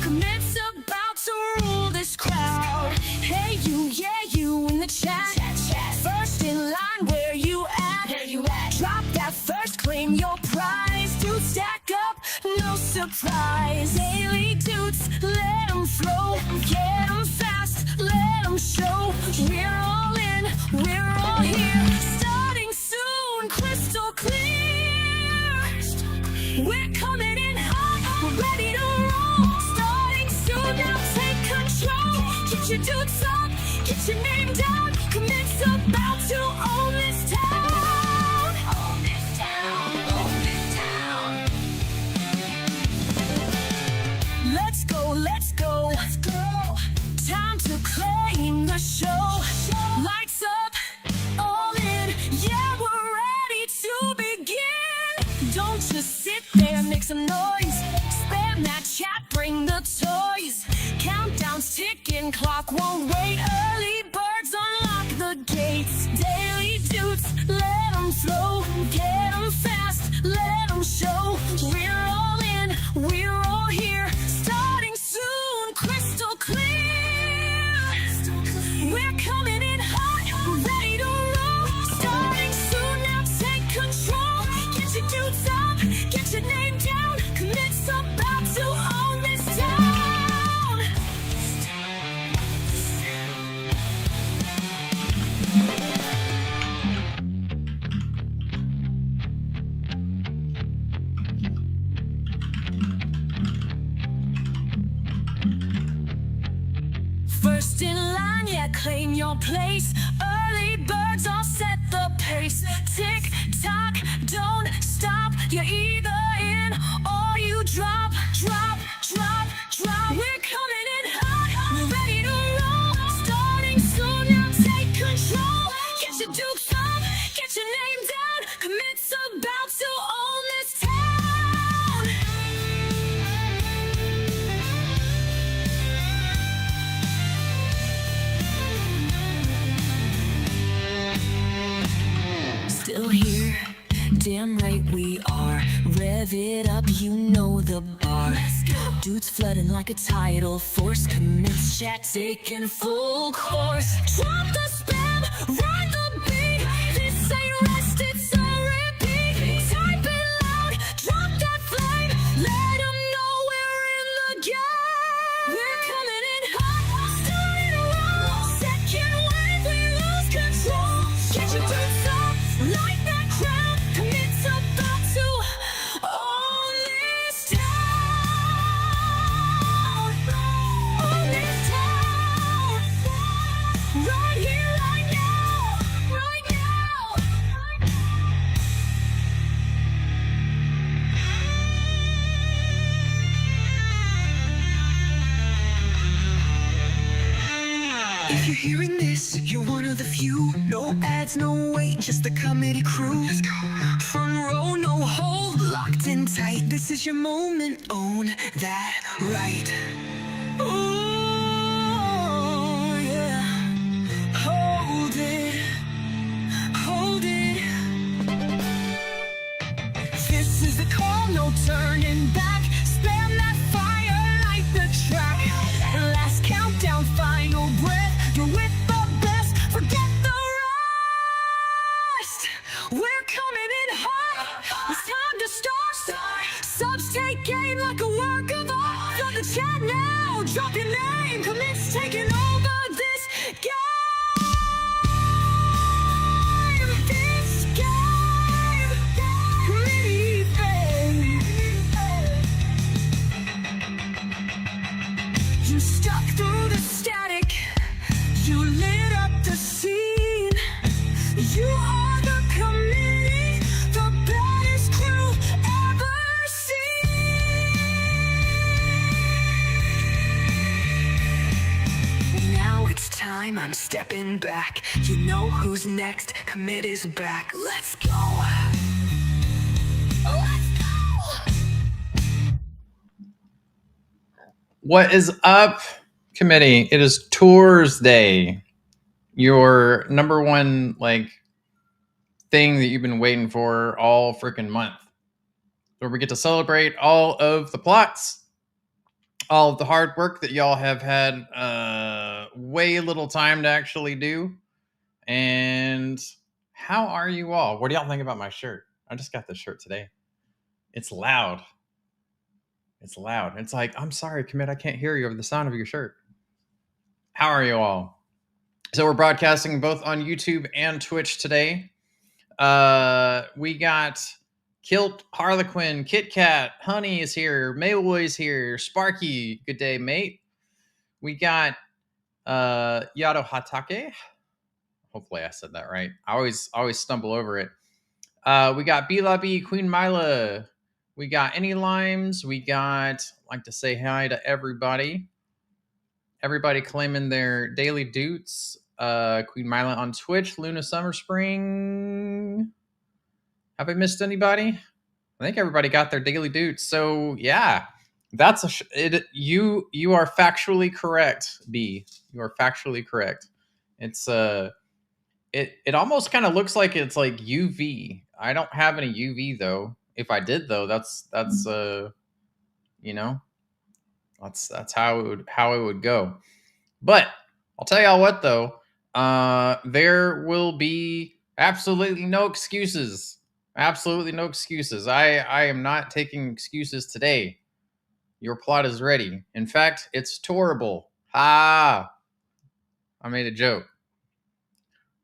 Commit's about to rule this crowd. Hey you, yeah you in the chat. First in line, where you at? Drop that first, claim your prize. Dudes stack up, no surprise. Daily dudes, let them flow. Get them fast, let them show. We're all in, we're all here. Starting soon, crystal clear. We're coming in hot, we're ready to roll. Starting soon, now take control. Get your dudes up, get your name down. Commit's about to own this town. Own this town, own this town. Let's go, let's go, let's go. Time to claim the show. Lights up, all in, yeah, we're ready to begin. Don't just sit there, make some noise. Spam that chat, bring the toys. Countdown's ticking, clock won't wait. Early birds unlock the gates. Daily dudes, let them flow. Get them fast, let them show. We're all in, we're all here. Starting soon, crystal clear. We're coming in hot, ready to roll. Starting soon, now take control. Get your dudes up, get your name down. Commit's about to own this town. First in line, yeah, claim your place. Early birds all set the pace. Tick tock, don't stop. You're either in or you drop, drop, drop, drop. We're coming in hot, we're ready to roll. Starting soon, now take control. Get your dukes up, get your name down. Commit's about to own this town. Still here, damn right we are. Rev it up, you know the bar. Dudes flooding like a tidal force. Commits chat taking full course. Drop the spam, ride the beat. This ain't rest, it's a repeat. Type it loud, drop that flame. Let them know we're in the game. We're coming in hot, starting to roll. Second wave, we lose control. Get your dudes up, light that crowd. Commits about to own this town. Own this town. Right here, right now. Right now. If you're hearing this, you're one of the few. No ads, no wait, just the comedy crew. Let's go. Front row, no hold, locked in tight. This is your moment, own that right. Ooh, yeah. Hold it, hold it. This is the call, no turning back. Spam that fire, light the track. Last countdown, final breath. You're with the best, forget the rest. We're coming in hot, it's time to start. Subs take aim like a work of art. Flood the chat now, drop your name. Commits taking over this game. This game. You stuck through the static. You lit up the scene. You are the committee, the baddest crew ever seen. Now it's time, I'm stepping back. You know who's next, commit is back. Let's go. Let's go. What is up, committee? It is Tours Day. Your number one thing that you've been waiting for all freaking month, where we get to celebrate all of the plots all of the hard work that y'all have had way little time to actually do. And how are you all? What do y'all think about my shirt? I just got this shirt today. It's loud. It's loud. It's like, I'm sorry, Commit, I can't hear you over the sound of your shirt. How are you all? So we're broadcasting both on YouTube and Twitch today. We got Kilt, Harlequin, Kit Kat, Honey is here, Mayboy's here, Sparky, good day, mate. We got Yado Hatake. Hopefully I said that right. I always stumble over it. We got B Queen Mila. We got Any Limes. We got, like to say hi to everybody. Everybody claiming their daily doots. Queen Mila on Twitch. Luna Summer Spring. Have I missed anybody? I think everybody got their daily doots. So yeah, that's you are factually correct, B. You are factually correct. It's it almost kind of looks like it's like UV. I don't have any UV though. If I did though, that's you know, that's how it would go. But I'll tell y'all what though, there will be absolutely no excuses. Absolutely no excuses. I am not taking excuses today. Your plot is ready. In fact, it's tourable. Ha! I made a joke.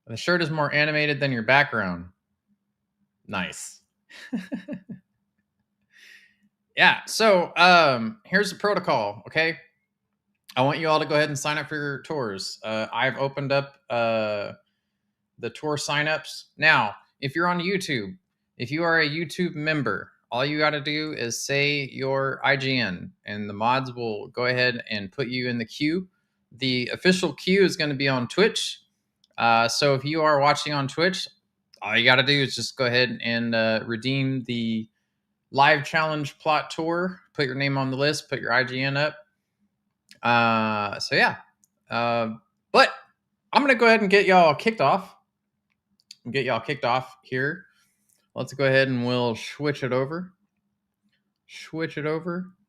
The shirt is more animated than your background. Nice. Yeah, so here's the protocol, okay? I want you all to go ahead and sign up for your tours. I've opened up the tour signups. Now, if you're on YouTube, if you are a YouTube member, all you got to do is say your IGN, and the mods will go ahead and put you in the queue. The official queue is going to be on Twitch. So if you are watching on Twitch, all you got to do is just go ahead and redeem the live challenge plot tour. Put your name on the list. Put your IGN up. So yeah. But I'm gonna go ahead and get y'all kicked off. Here. Let's go ahead and we'll switch it over.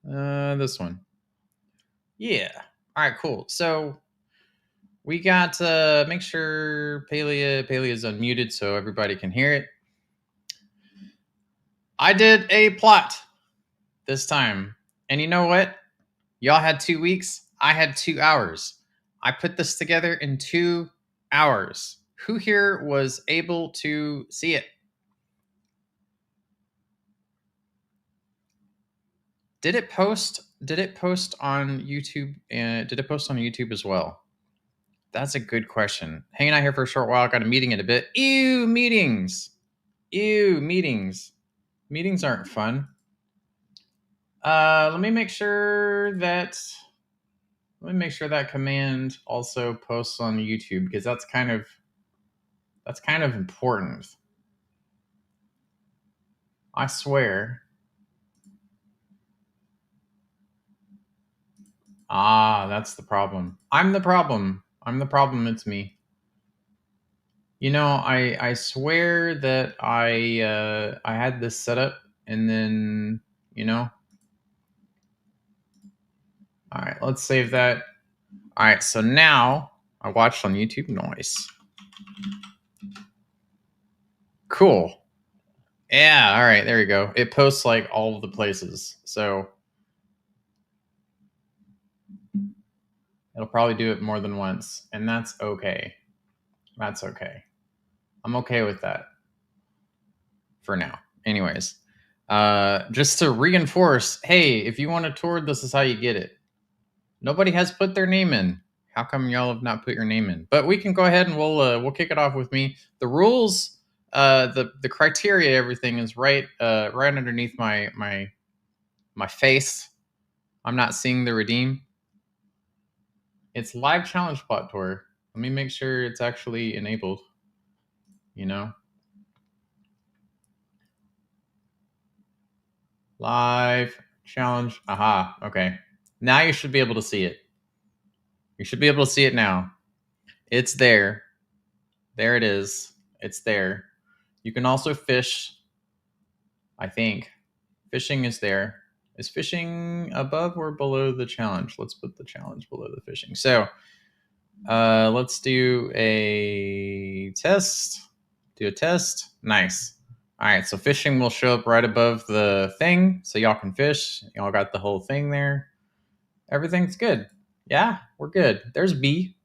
This one. Yeah. All right. Cool. So we got make sure Palia is unmuted so everybody can hear it. I did a plot this time, and you know what? Y'all had 2 weeks. I had 2 hours. I put this together in 2 hours. Who here was able to see it? Did it post on YouTube? Did it post on YouTube as well? That's a good question. Hanging out here for a short while. Got a meeting in a bit. Ew, meetings. Meetings aren't fun. Let me make sure that command also posts on YouTube, because that's kind of important. I swear. That's the problem. I'm the problem. It's me. You know, I swear that I had this set up, and then, you know. All right, let's save that. All right, so now I watched on YouTube. Nice. Cool. Yeah, all right, there you go. It posts like all of the places. So it'll probably do it more than once, and that's okay. That's okay. I'm okay with that for now. Anyways, just to reinforce, hey, if you want a tour, this is how you get it. Nobody has put their name in. How come y'all have not put your name in? But we can go ahead and we'll kick it off with me. The rules, the criteria, everything is right underneath my face. I'm not seeing the redeem. It's live challenge plot tour. Let me make sure it's actually enabled. You know, live challenge. Aha. Okay. Now you should be able to see it. You should be able to see it now. It's there. There it is. It's there. You can also fish. I think fishing is there. Is fishing above or below the challenge? Let's put the challenge below the fishing. So let's do a test. Do a test. Nice. All right, so fishing will show up right above the thing, so y'all can fish. Y'all got the whole thing there. Everything's good. Yeah, we're good. There's B.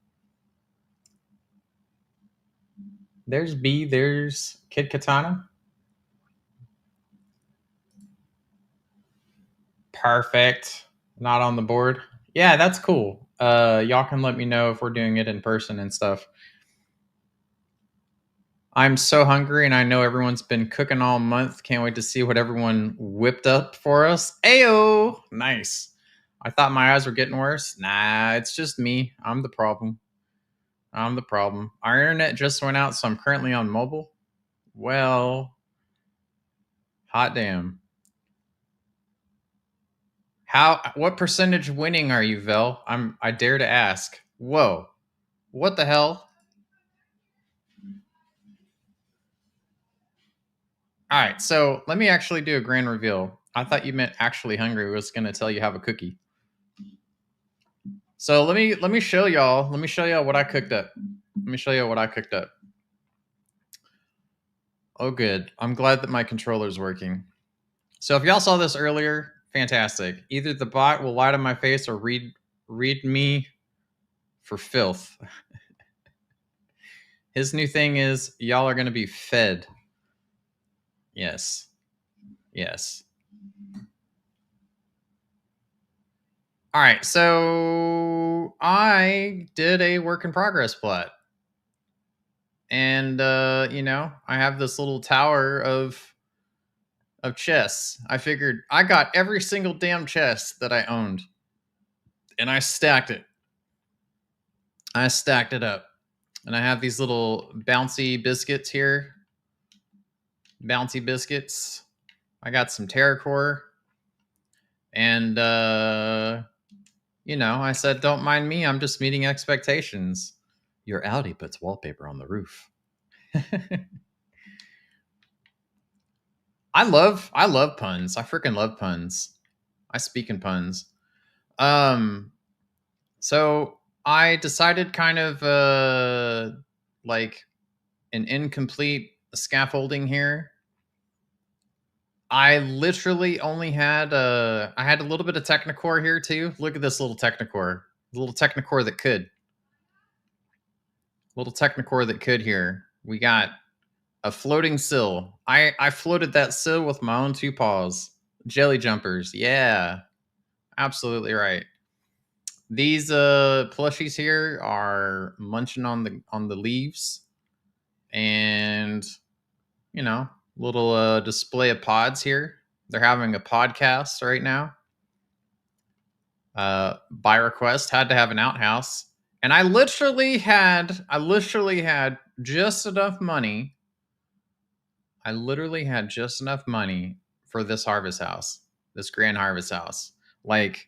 There's B. There's Kid Katana. Perfect. Not on the board. Yeah, that's cool. Y'all can let me know if we're doing it in person and stuff. I'm so hungry, and I know everyone's been cooking all month. Can't wait to see what everyone whipped up for us. Ayo! Nice. I thought my eyes were getting worse. Nah, it's just me. I'm the problem. I'm the problem. Our internet just went out, so I'm currently on mobile. Well, hot damn. What percentage winning are you, Vel? I dare to ask. Whoa. What the hell? All right, so let me actually do a grand reveal. I thought you meant actually hungry was going to tell you have a cookie. So let me show y'all. Let me show y'all what I cooked up. Let me show you what I cooked up. Oh, good. I'm glad that my controller's working. So if y'all saw this earlier, fantastic. Either the bot will lie to my face or read me for filth. His new thing is y'all are going to be fed. Yes. Yes. All right. So I did a work in progress plot. And you know, I have this little tower of chests. I figured I got every single damn chest that I owned. And I stacked it. I stacked it up. And I have these little bouncy biscuits here. Bouncy biscuits. I got some TerraCore. And you know, I said, don't mind me, I'm just meeting expectations. Your Audi puts wallpaper on the roof. I love puns. I freaking love puns. I speak in puns. So I decided kind of like an incomplete scaffolding here. I literally only had I had a little bit of Technicore here too. Look at this little Technicore. A little Technicore that could. Little Technicore that could here. We got a floating sill. I floated that sill with my own two paws. Jelly jumpers. Yeah. Absolutely right. These plushies here are munching on the leaves, and you know, little display of pods here. They're having a podcast right now. By request, had to have an outhouse, and I literally had just enough money. I literally had just enough money for this harvest house, this grand harvest house. Like,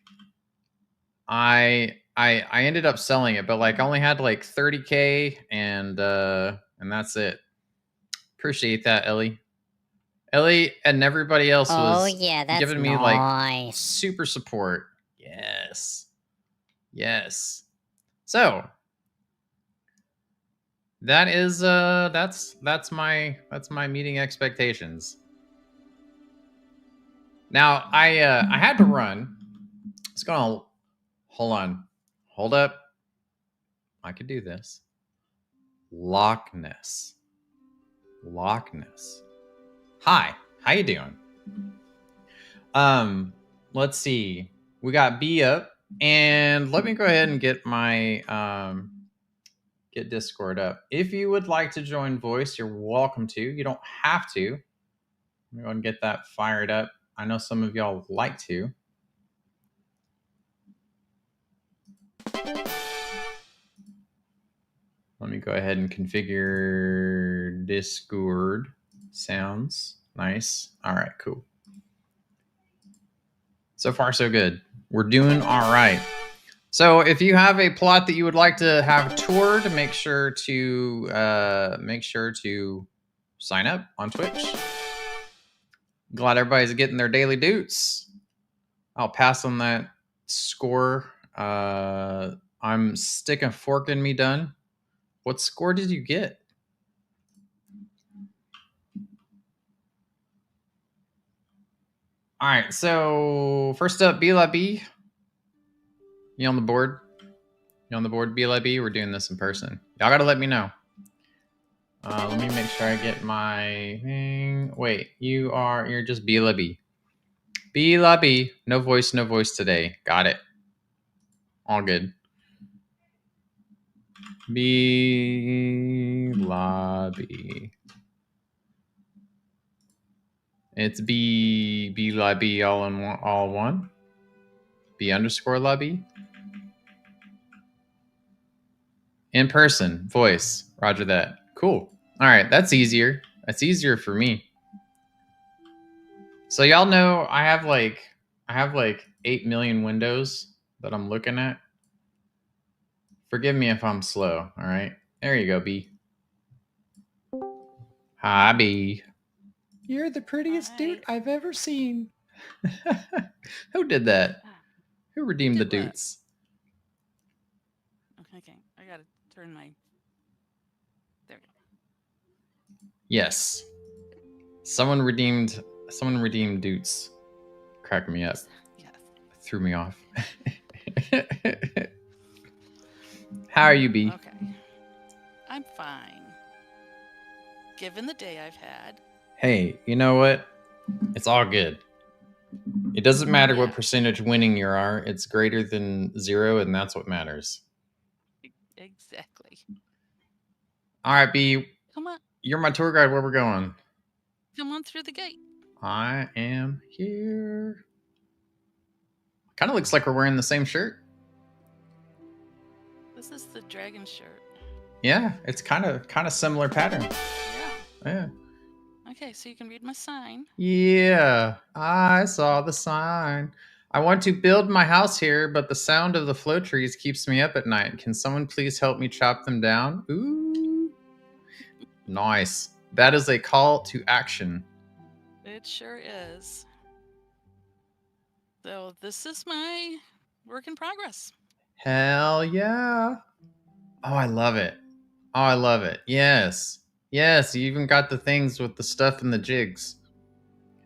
I ended up selling it, but like I only had like 30K, and that's it. Appreciate that, Ellie. Ellie and everybody else was giving me like super support. Yes. Yes. So that is that's my meeting expectations. Now I had to run. It's gonna hold on. Hold up. I could do this. Loch Ness. Loch Ness. Hi, how you doing? Let's see. We got B up, and let me go ahead and get my get Discord up. If you would like to join voice, you're welcome to. You don't have to. Let me go and get that fired up. I know some of y'all like to. Let me go ahead and configure Discord sounds. Nice. All right, cool. So far, so good. We're doing all right. So if you have a plot that you would like to have toured, make sure to sign up on Twitch. Glad everybody's getting their daily doots. I'll pass on that score. I'm sticking fork in me done. What score did you get? All right, so first up, B. You on the board? You on the board, B? We're doing this in person. Y'all gotta let me know. Let me make sure I get my thing. Wait, you're just B. B. No voice today. Got it. All good. B. It's B all one. B underscore lobby. In person, voice. Roger that. Cool. All right, that's easier. That's easier for me. So y'all know I have like 8 million windows that I'm looking at. Forgive me if I'm slow, all right? There you go, B. Hi, B. You're the prettiest dude I've ever seen. Who did that? Who redeemed the dudes? Okay, I gotta turn my... There we go. Yes. Someone redeemed dudes. Cracked me up. Yes. Threw me off. How are you, B? Okay. I'm fine. Given the day I've had. Hey, you know what? It's all good. It doesn't matter what percentage winning you are. It's greater than 0, and that's what matters. Exactly. All right, B. Come on. You're my tour guide. Where we're going? Come on through the gate. I am here. Kind of looks like we're wearing the same shirt. This is the dragon shirt. Yeah, it's kind of similar pattern. Yeah. Okay, so you can read my sign. Yeah, I saw the sign. I want to build my house here, but the sound of the flow trees keeps me up at night. Can someone please help me chop them down? Ooh. Nice. That is a call to action. It sure is. So this is my work in progress. Hell yeah. Oh, I love it. Oh, I love it. Yes. Yes, you even got the things with the stuff and the jigs.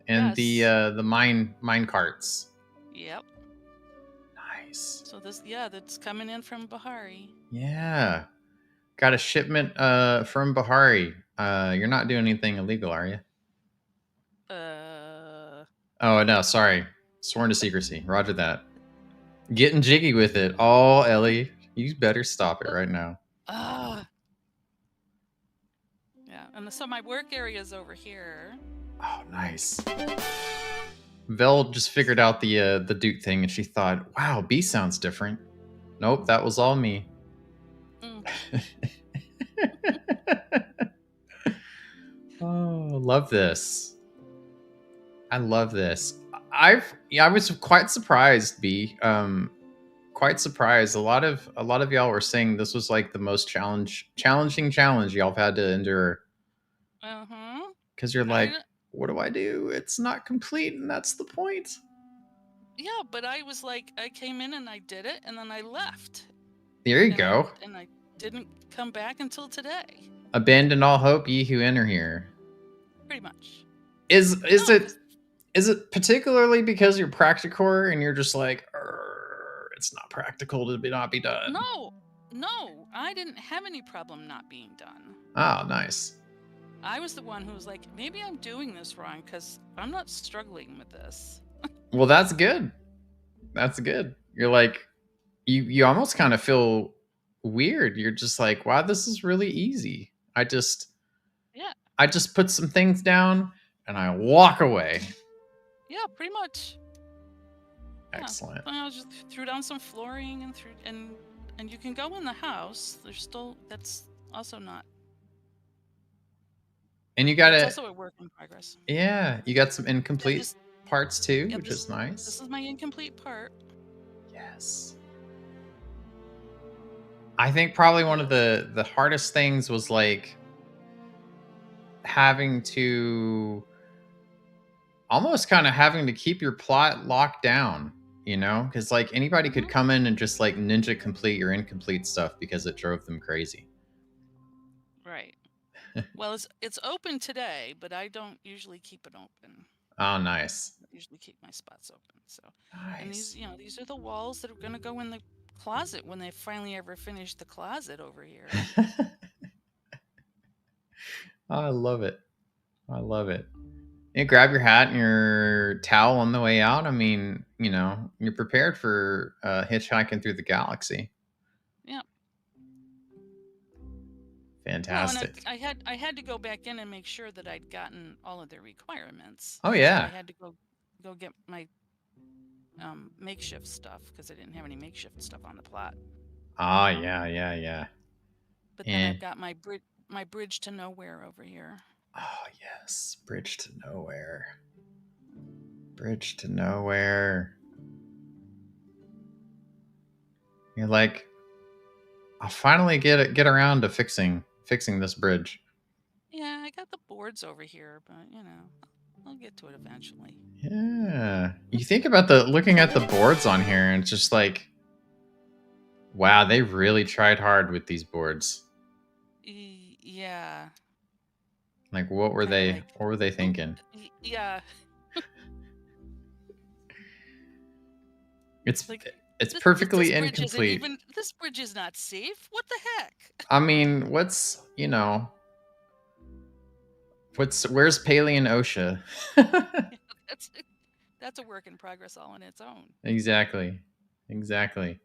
And the mine carts. Yep. Nice. So this, that's coming in from Bahari. Yeah. Got a shipment from Bahari. You're not doing anything illegal, are you? Oh, no, sorry. Sworn to secrecy. Roger that. Getting jiggy with it. Oh, Ellie, you better stop it right now. Yeah, and so my work area is over here. Oh, nice. Vel just figured out the Duke thing, and she thought, "Wow, B sounds different." Nope, that was all me. Oh, love this. I love this. I was quite surprised, B. Quite surprised. A lot of y'all were saying this was like the most challenging challenge y'all have had to endure. Because you're like, what do I do? It's not complete, and that's the point. Yeah, but I was like, I came in and I did it, and then I left. There you go. And I didn't come back until today. Abandon all hope, ye who enter here. Pretty much. Is it particularly because you're practicore and you're just like, it's not practical to not be done? No, I didn't have any problem not being done. Oh, nice. I was the one who was like, maybe I'm doing this wrong because I'm not struggling with this. Well, that's good. That's good. You're like, you almost kind of feel weird. You're just like, wow, this is really easy. I just put some things down and I walk away. Yeah, pretty much. Excellent. I just threw down some flooring and you can go in the house. That's also not. And you got it. It's also a work in progress. Yeah, you got some incomplete parts too, which is nice. This is my incomplete part. Yes. I think probably one of the hardest things was like having to almost kind of having to keep your plot locked down. You know, because like anybody could Mhm. come in and just like ninja complete your incomplete stuff because it drove them crazy. Right. Well, it's open today, but I don't usually keep it open. Oh, nice. I usually keep my spots open. So, and these, Nice. these are the walls that are going to go in the closet when they finally ever finish the closet over here. I love it. I love it. You grab your hat and your towel on the way out. I mean, you know, you're prepared for hitchhiking through the galaxy. Yeah. Well, and Fantastic. I had to go back in and make sure that I'd gotten all of their requirements. Oh So I yeah. had to go get my makeshift stuff because I didn't have any makeshift stuff on the plot. Ah, yeah, yeah, yeah. But then And I've got my bridge to nowhere over here. oh yes, bridge to nowhere. Bridge to nowhere. You're like, I'll finally get around to fixing this bridge. Yeah, I got the boards over here, but I'll get to it eventually. Yeah. You think about the looking at the boards on here and it's just like, wow, they really tried hard with these boards. Yeah, Like kind of like, what were they oh, thinking? yeah, It's like it's this perfectly bridge isn't incomplete. even this bridge is not safe. What the heck? I mean, where's Paley and OSHA? that's that's a work in progress all on its own. Exactly. Exactly.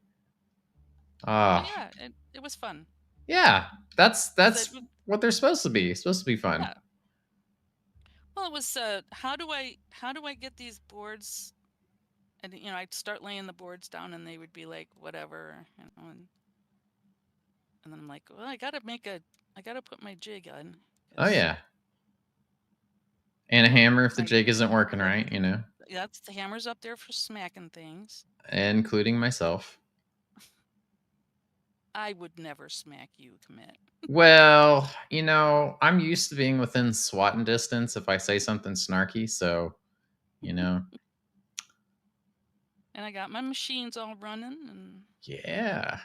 But Ah, yeah, it was fun. yeah. Because That's what they're supposed to be. It's supposed to be fun. yeah. Well, it was how do I get these boards? And I'd start laying the boards down, and they would be like, whatever, and then I'm like, well, I gotta put my jig on. Oh 'Cause yeah. And a hammer if the my jig isn't working that, right, you know, that's the hammer's up there for smacking things. including myself. I would never smack you, commit. Well, you know, I'm used to being within swatting distance if I say something snarky, so, you know, And I got my machines all running, and yeah.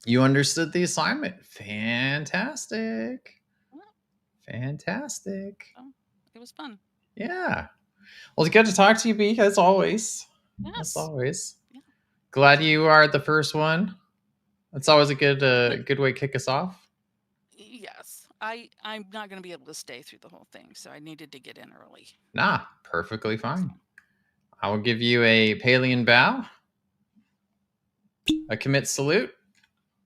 You understood the assignment. Fantastic. well, Fantastic. so it was fun. Yeah. Well, it's good to talk to you, B, as always. As Yes. always. Yeah. Glad you are the first one. That's always a But good way to kick us off. yes, I'm not gonna be able to stay through the whole thing, so I needed to get in early. Nah, perfectly So fine. I will give you a Palian bow, a commit salute,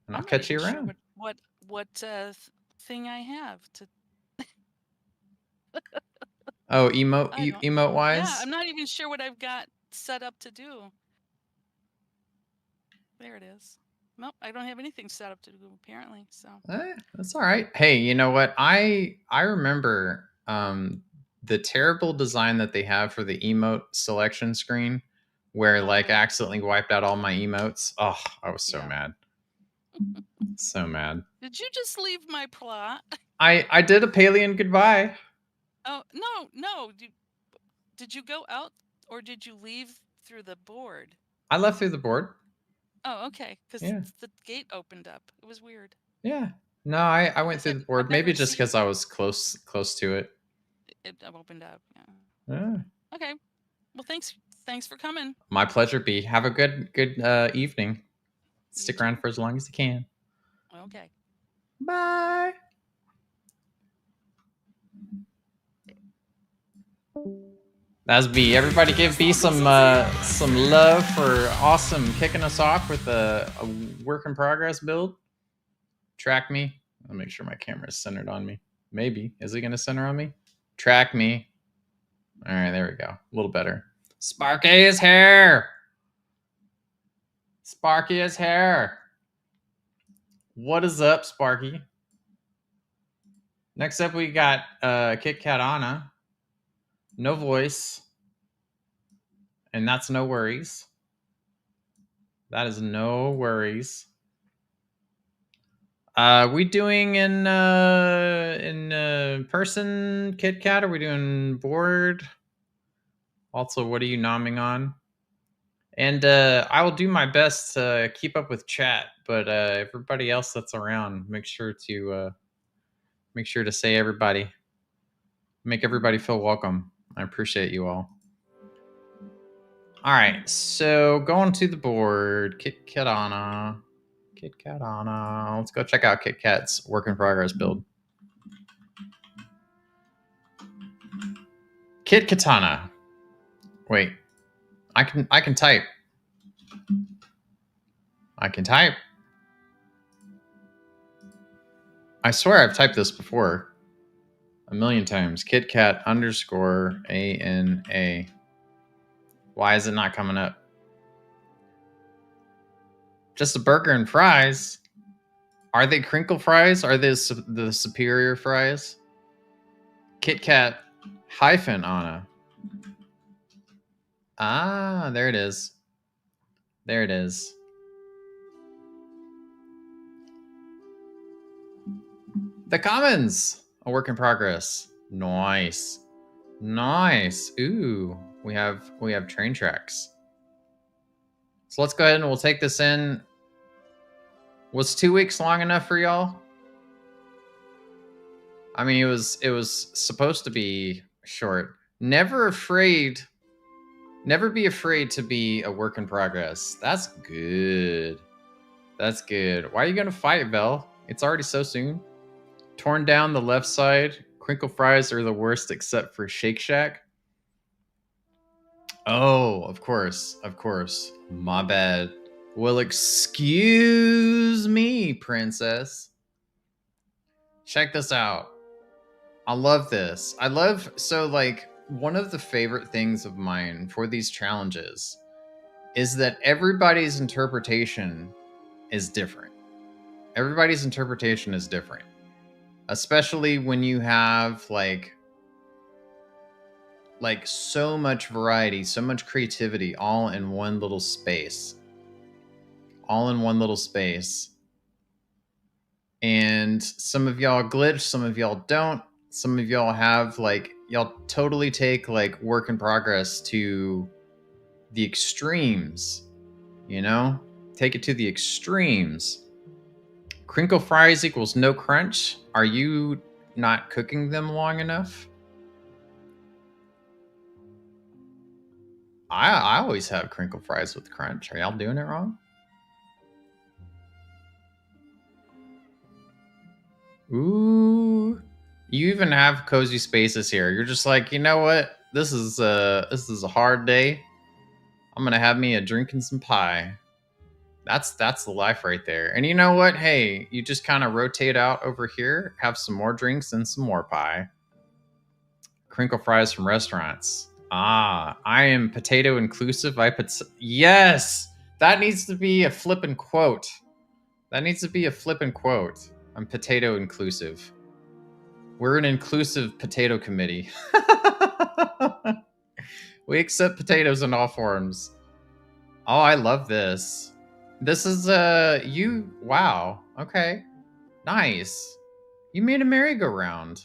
and I'll I'm not catch even you sure around. what thing I have to. Oh, I don't. emote Yeah, wise? I'm not even sure what I've got set up to do. There it is. Nope, I don't have anything set up to do apparently. So That's all right. Hey, you know what? I remember the terrible design that they have for the emote selection screen where like I oh accidentally wiped out all my emotes. Oh, I was so yeah. mad. So mad. Did you just leave my plot? I did a Palian goodbye. Oh no, no. Did you go out or did you leave through the board? I left through the board. Oh, okay. Because Yeah. the gate opened up. It was weird. Yeah. No, I went Because through the board. I've never Maybe just seen because I was close to it. it opened up. Yeah. Yeah. Okay. Well, thanks for coming. My pleasure, B. Have a good evening. You Stick around too. for as long as you can. Okay. Bye. That's B. Everybody give B some love for awesome kicking us off with a work in progress build. Track me. I'll make sure my camera is centered on me. Maybe. Is it going to center on me? Track me. All right, there we go. A little better. Sparky is here. Sparky is here. What is up, Sparky? Next up, we got Kit Kat Anna. No voice. And that's no worries. That is no worries. We doing in person, Kit Kat? Are we doing board? Also, what are you nomming on? And I will do my best to keep up with chat, but everybody else that's around, make sure to say everybody, make everybody feel welcome. I appreciate you all. All right, so going to the board, Kit Katana. Let's go check out Kit Kat's work in progress build. Kit Katana. Wait, I can type. I can type. I swear I've typed this before a million times. KitKat _ ANA. Why is it not coming up? Just a burger and fries. Are they crinkle fries? Are they the superior fries? KitKat hyphen Anna. Ah, there it is. There it is. The Commons, a work in progress. Nice. Nice. Ooh, we have train tracks. So let's go ahead and we'll take this in. Was 2 weeks long enough for y'all? I mean, it was supposed to be short. Never be afraid to be a work in progress. That's good. That's good. Why are you gonna fight, Vel? It's already so soon. Torn down the left side. Crinkle fries are the worst except for Shake Shack. Oh, of course. Of course. My bad. Well, excuse me, princess. Check this out. I love this. So like one of the favorite things of mine for these challenges is that everybody's interpretation is different. Everybody's interpretation is different. Especially when you have like so much variety, so much creativity all in one little space. All in one little space. And some of y'all glitch, some of y'all don't. Some of y'all have y'all totally take work in progress to the extremes, you know? Take it to the extremes. Crinkle fries equals no crunch. Are you not cooking them long enough? I always have crinkle fries with crunch. Are y'all doing it wrong? Ooh. You even have cozy spaces here. You're just like, you know what? This is a hard day. I'm gonna have me a drink and some pie. That's the life right there. And you know what? Hey, you just kind of rotate out over here, have some more drinks and some more pie. Crinkle fries from restaurants. Ah, I am potato inclusive. Yes, that needs to be a flippin' quote. That needs to be a flippin' quote. I'm potato inclusive. We're an inclusive potato committee. We accept potatoes in all forms. Oh, I love this. This is wow. Okay. Nice. You made a merry-go-round.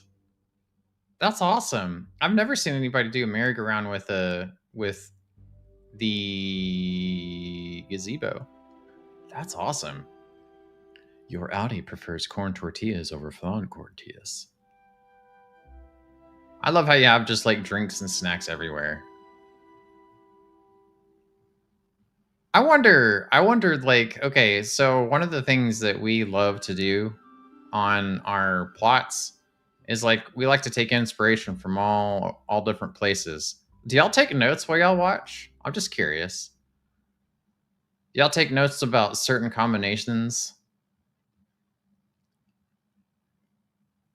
That's awesome. I've never seen anybody do a merry-go-round with the gazebo. That's awesome. Your Audi prefers corn tortillas over flan tortillas. I love how you have just like drinks and snacks everywhere. I wonder like, okay, so one of the things that we love to do on our plots is like we like to take inspiration from all different places. Do y'all take notes while y'all watch? I'm just curious. Do y'all take notes about certain combinations?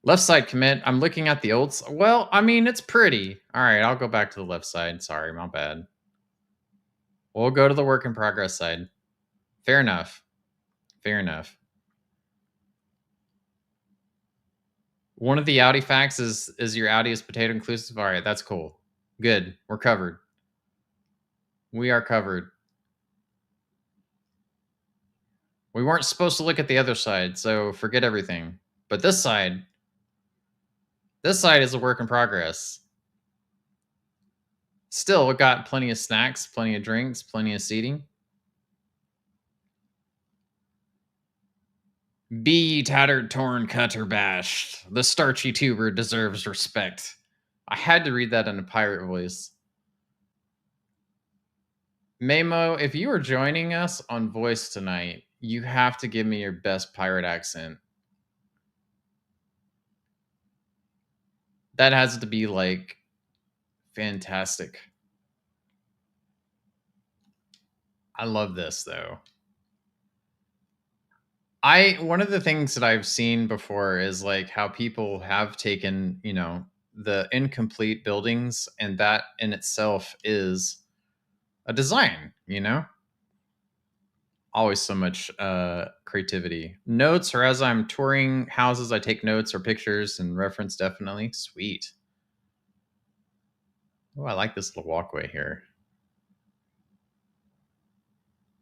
Left side commit. I'm looking at the old. Well, I mean, it's pretty. All right, I'll go back to the left side. Sorry, my bad. We'll go to the work in progress side. Fair enough. Fair enough. One of the Audi facts is your Audi is potato inclusive. All right, that's cool. Good. We're covered. We are covered. We weren't supposed to look at the other side, so forget everything. But this side is a work in progress. Still got plenty of snacks, plenty of drinks, plenty of seating. Be tattered, torn, cut, or bashed. The starchy tuber deserves respect. I had to read that in a pirate voice. Mamo, if you are joining us on voice tonight, you have to give me your best pirate accent. That has to be like fantastic. I love this though. One of the things that I've seen before is like how people have taken, you know, the incomplete buildings, and that in itself is a design, you know? Always so much creativity. Notes, or as I'm touring houses, I take notes or pictures and reference definitely. Sweet. Oh, I like this little walkway here.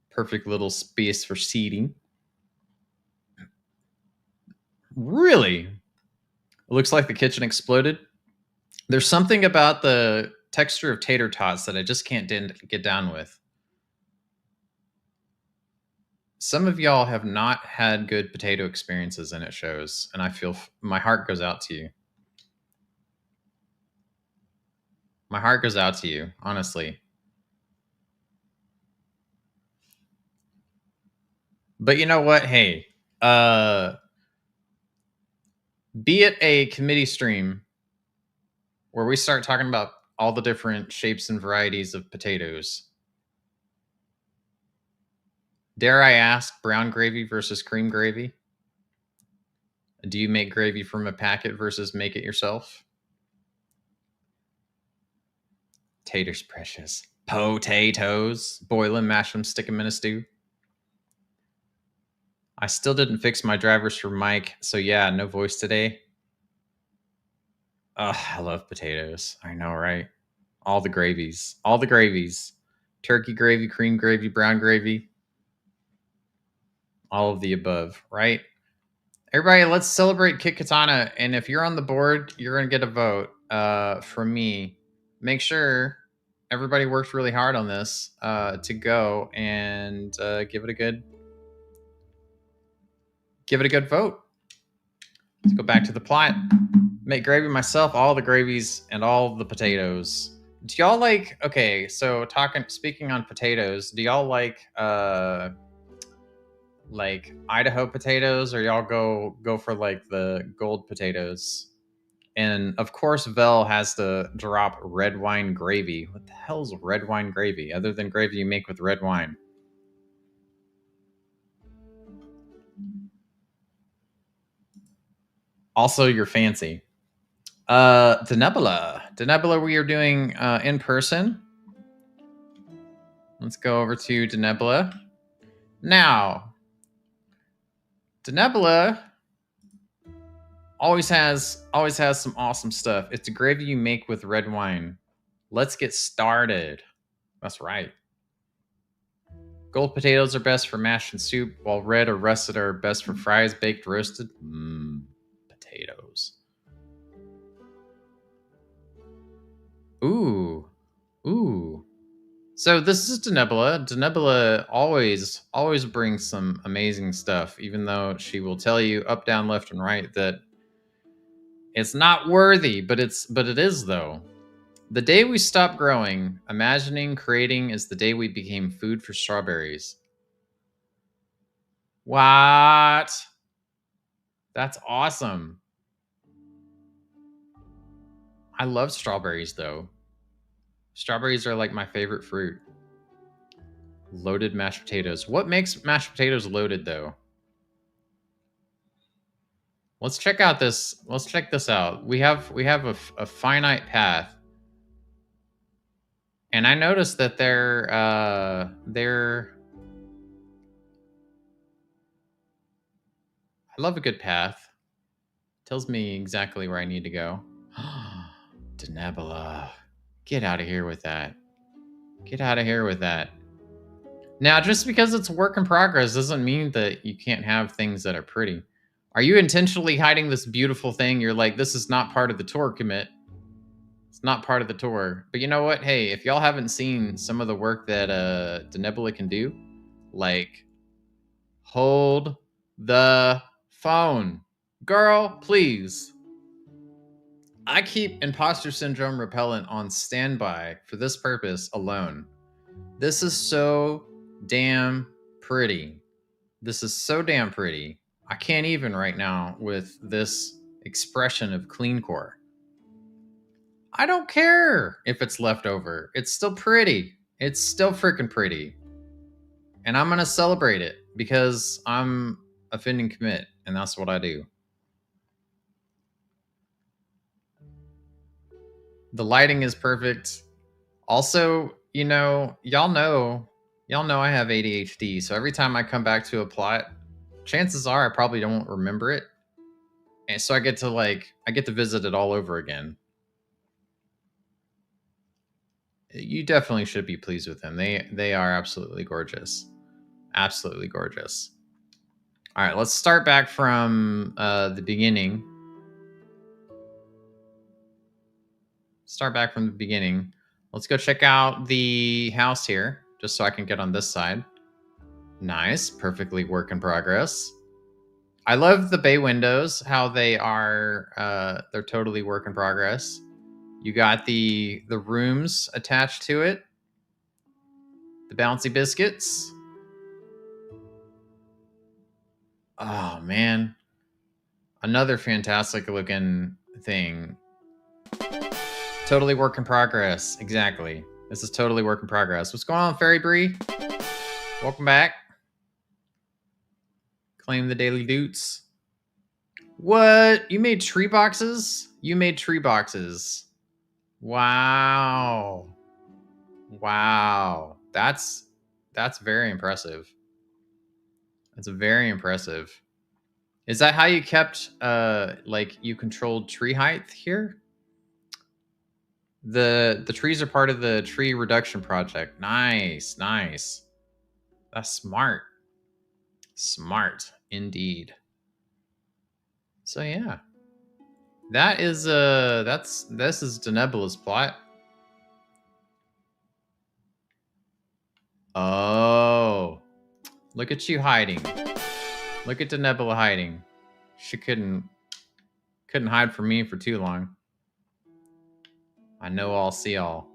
Perfect little space for seating. Really? It looks like the kitchen exploded. There's something about the texture of tater tots that I just can't get down with. Some of y'all have not had good potato experiences, and it shows. And I feel my heart goes out to you. My heart goes out to you, honestly. But you know what? Hey, be it a committee stream where we start talking about all the different shapes and varieties of potatoes. Dare I ask, brown gravy versus cream gravy? Do you make gravy from a packet versus make it yourself? Taters precious. Potatoes. Boil them, mash them, stick them in a stew. I still didn't fix my drivers for Mike, so yeah, no voice today. Ugh, I love potatoes. I know, right? All the gravies. All the gravies. Turkey gravy, cream gravy, brown gravy. All of the above, right? Everybody, let's celebrate Kit Katana. And if you're on the board, you're going to get a vote from me. Make sure everybody worked really hard on this to go and give it a good vote. Let's go back to the plot. Make gravy myself, all the gravies and all the potatoes. Do y'all like, okay, so speaking on potatoes, do y'all like Idaho potatoes, or y'all go for like the gold potatoes? And of course, Vel has to drop red wine gravy. What the hell's red wine gravy, other than gravy you make with red wine? Also, you're fancy. Denebula, we are doing in person. Let's go over to Denebula. Now, Denebula always has some awesome stuff. It's a gravy you make with red wine. Let's get started. That's right. Gold potatoes are best for mash and soup, while red or russet are best for fries, baked, roasted. Potatoes. Ooh. So this is Denebula. Denebula always brings some amazing stuff, even though she will tell you up, down, left, and right that it's not worthy, but it is though. The day we stopped growing, imagining, creating is the day we became food for strawberries. What? That's awesome. I love strawberries though. Strawberries are like my favorite fruit. Loaded mashed potatoes. What makes mashed potatoes loaded though? Let's check this out. We have a finite path. And I noticed that they're I love a good path. Tells me exactly where I need to go. Denebula. Get out of here with that. Get out of here with that. Now, just because it's a work in progress doesn't mean that you can't have things that are pretty. Are you intentionally hiding this beautiful thing? You're like, this is not part of the tour commit. It's not part of the tour. But you know what? Hey, if y'all haven't seen some of the work that Denebula can do, like hold the phone. Girl, please. I keep imposter syndrome repellent on standby for this purpose alone. This is so damn pretty. This is so damn pretty. I can't even right now with this expression of clean core. I don't care if it's leftover. It's still pretty. It's still freaking pretty. And I'm going to celebrate it because I'm offending commit, and that's what I do. The lighting is perfect. Also, you know, y'all know I have ADHD, so every time I come back to a plot, chances are I probably don't remember it. And so I get to visit it all over again. You definitely should be pleased with them. They are absolutely gorgeous. Absolutely gorgeous. All right, let's start back from the beginning. Let's go check out the house here, just so I can get on this side. Nice, perfectly work in progress. I love the bay windows, how they are, they're totally work in progress. You got the rooms attached to it. The bouncy biscuits. Oh, man. Another fantastic looking thing. Totally work in progress. Exactly. This is totally work in progress. What's going on, Fairy Bree? Welcome back. Claim the daily doots. What? You made tree boxes? You made tree boxes. Wow. Wow. That's very impressive. That's very impressive. Is that how you kept like you controlled tree height here? The trees are part of the tree reduction project. Nice, nice. That's smart. Smart indeed. So yeah. That is this is Denebula's plot. Oh. Look at you hiding. Look at Denebula hiding. She couldn't hide from me for too long. I know I'll see all.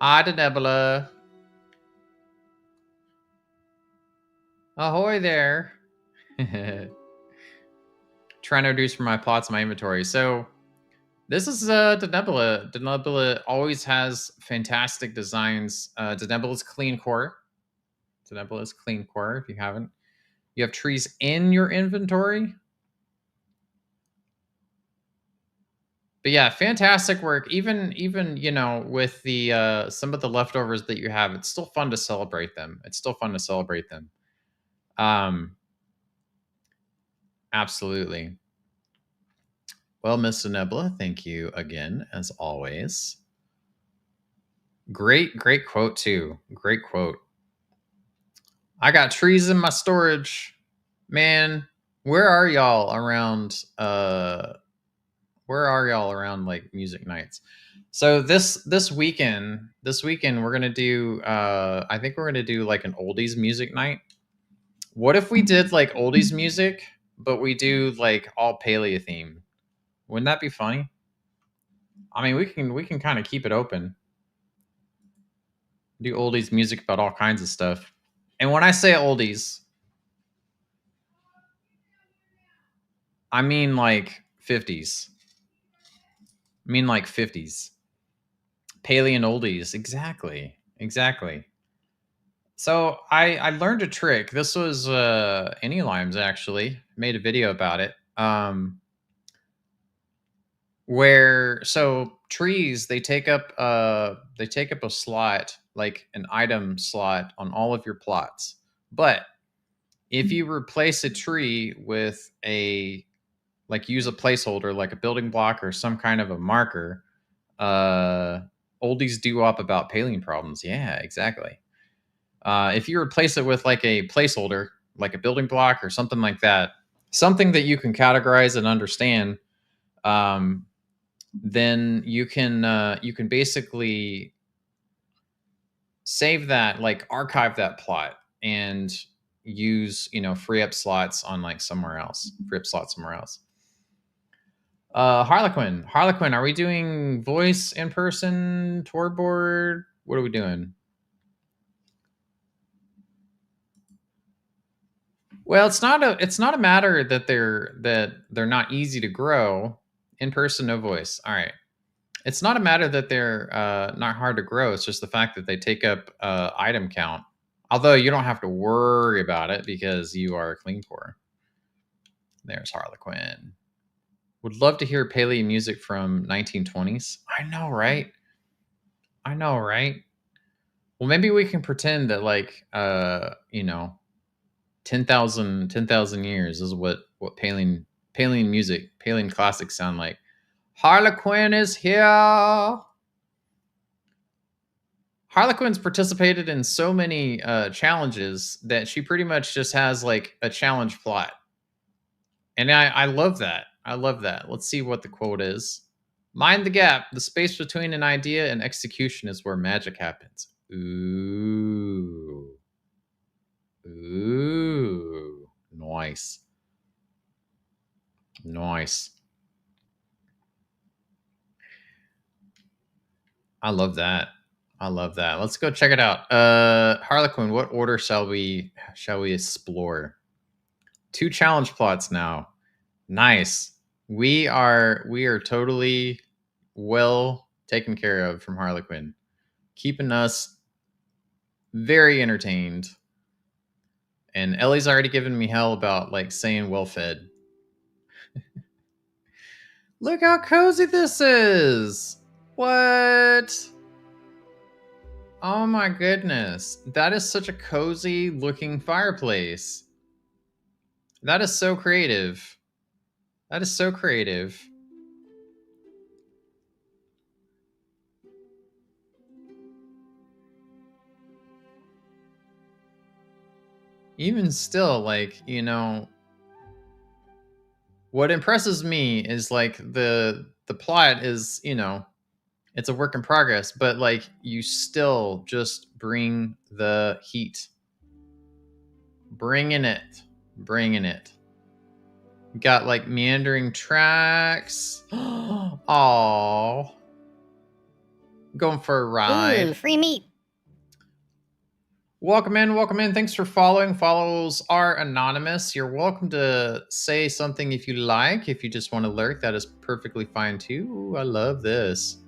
Hi, Denebula. Ahoy there. Trying to reduce from my plots in my inventory. So this is Denebula. Denebula always has fantastic designs. Denebula's clean core. Denebula's clean core, if you haven't. You have trees in your inventory. But yeah, fantastic work. Even you know, with the some of the leftovers that you have, it's still fun to celebrate them. Absolutely. Well, Miss Nebula, thank you again, as always. Great quote too. Great quote. I got trees in my storage. Man, where are y'all around like music nights? So this weekend we're gonna do I think we're gonna do like an oldies music night. What if we did like oldies music, but we do like all Palia themed? Wouldn't that be funny? I mean, we can kind of keep it open. Do oldies music about all kinds of stuff. And when I say oldies, I mean like 50s. I mean like 50s. Paleo and oldies. Exactly. So I learned a trick. This was Any Limes actually made a video about it. Where so trees they take up a slot, like an item slot on all of your plots. But if you replace a tree with a like use a placeholder like a building block or some kind of a marker, oldies do up about paling problems. Yeah, exactly. If you replace it with like a placeholder, like a building block or something like that, something that you can categorize and understand, then you can basically save that, like archive that plot, and use, free up slots on like somewhere else. Free up slots somewhere else. Harlequin, are we doing voice in person, tour board? What are we doing? Well, it's not a matter that they're not easy to grow. In person, no voice. All right. It's not a matter that they're not hard to grow. It's just the fact that they take up item count. Although you don't have to worry about it because you are a clean core. There's Harlequin. Would love to hear Palia music from 1920s. I know, right? I know, right? Well, maybe we can pretend that, like, 10,000 years is what Palian music, Palian classics sound like. Harlequin is here. Harlequin's participated in so many challenges that she pretty much just has like a challenge plot. And I love that. I love that. Let's see what the quote is. Mind the gap. The space between an idea and execution is where magic happens. Ooh. Ooh. Nice. Nice. I love that. I love that. Let's go check it out. Harlequin, what order shall we explore? 2 challenge plots now. Nice. We are totally well taken care of from Harlequin, keeping us very entertained. And Ellie's already given me hell about like saying well fed. Look how cozy this is. What? Oh my goodness. That is such a cozy looking fireplace. That is so creative. That is so creative. Even still, like, what impresses me is like the plot is, it's a work in progress, but like you still just bring the heat. Bringing it. Bringing it. Got like meandering tracks. Oh. Going for a ride. Ooh, free meat. Welcome in, welcome in. Thanks for following. Follows are anonymous. You're welcome to say something if you like. If you just want to lurk, that is perfectly fine too. Ooh, I love this.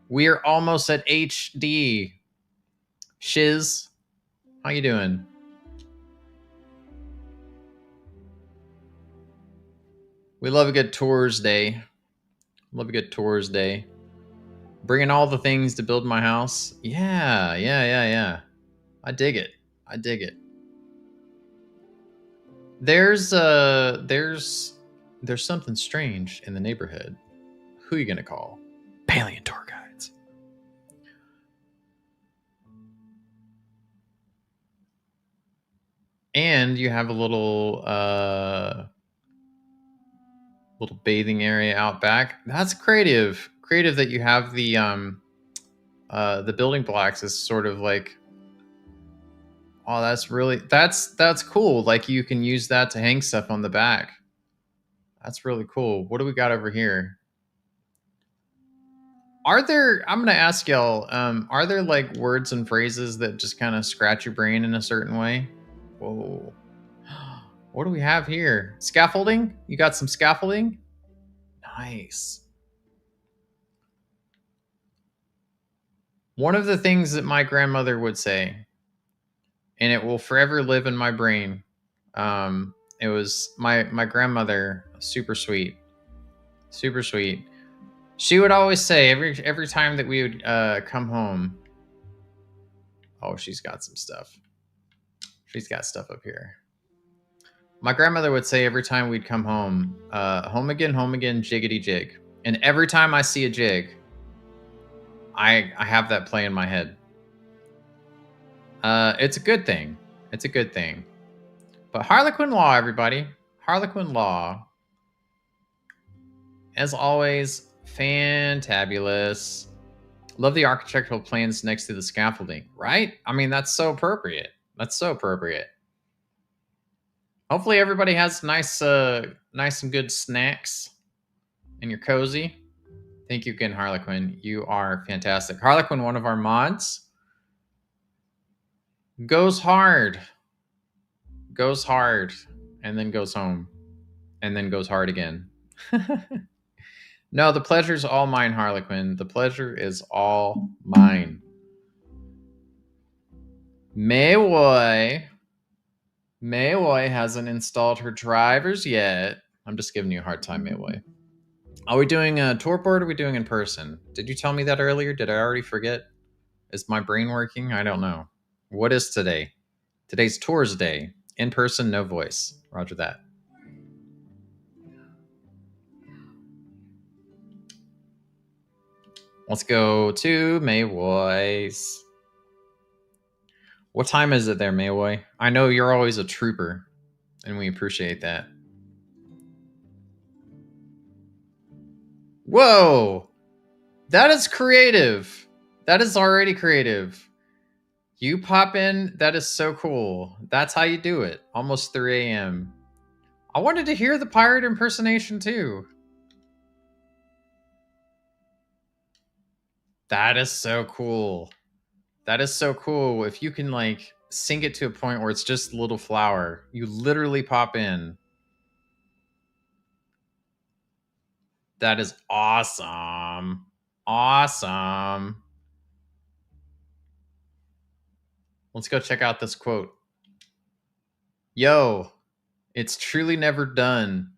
We're almost at HD. Shiz, how you doing? We love a good tours day. Love a good tours day. Bringing all the things to build my house. Yeah. I dig it. I dig it. There's something strange in the neighborhood. Who are you gonna call? Palian tour guides. And you have a little bathing area out back. That's creative. Creative that you have the building blocks is sort of like, oh, that's cool. Like you can use that to hang stuff on the back. That's really cool. What do we got over here? I'm gonna ask y'all, are there like words and phrases that just kind of scratch your brain in a certain way? Whoa. What do we have here? Scaffolding? You got some scaffolding? Nice. One of the things that my grandmother would say, and it will forever live in my brain. It was my grandmother, super sweet. Super sweet. She would always say every time that we would come home. Oh, she's got some stuff. She's got stuff up here. My grandmother would say every time we'd come home, home again, jiggity jig. And every time I see a jig, I have that play in my head. It's a good thing. It's a good thing. But Harlequin Law, everybody. Harlequin Law. As always, Fantabulous. Love the architectural plans next to the scaffolding, right? I mean, that's so appropriate. That's so appropriate. Hopefully everybody has nice nice and good snacks and you're cozy. Thank you again, Harlequin. You are fantastic. Harlequin, one of our mods, goes hard, and then goes home, and then goes hard again. No, the pleasure's all mine, Harlequin. The pleasure is all mine. Maywoy hasn't installed her drivers yet. I'm just giving you a hard time, Maywoy. Are we doing a tour board or are we doing in person? Did you tell me that earlier? Did I already forget? Is my brain working? I don't know. What is today? Today's tours day. In person, no voice. Roger that. Let's go to Maywoy's. What time is it there, Maywoy? I know you're always a trooper, and we appreciate that. Whoa! That is creative. That is already creative. You pop in, that is so cool. That's how you do it. Almost 3 a.m. I wanted to hear the pirate impersonation too. That is so cool. That is so cool. If you can like sing it to a point where it's just a little flower, you literally pop in. That is awesome. Awesome. Let's go check out this quote. Yo, it's truly never done.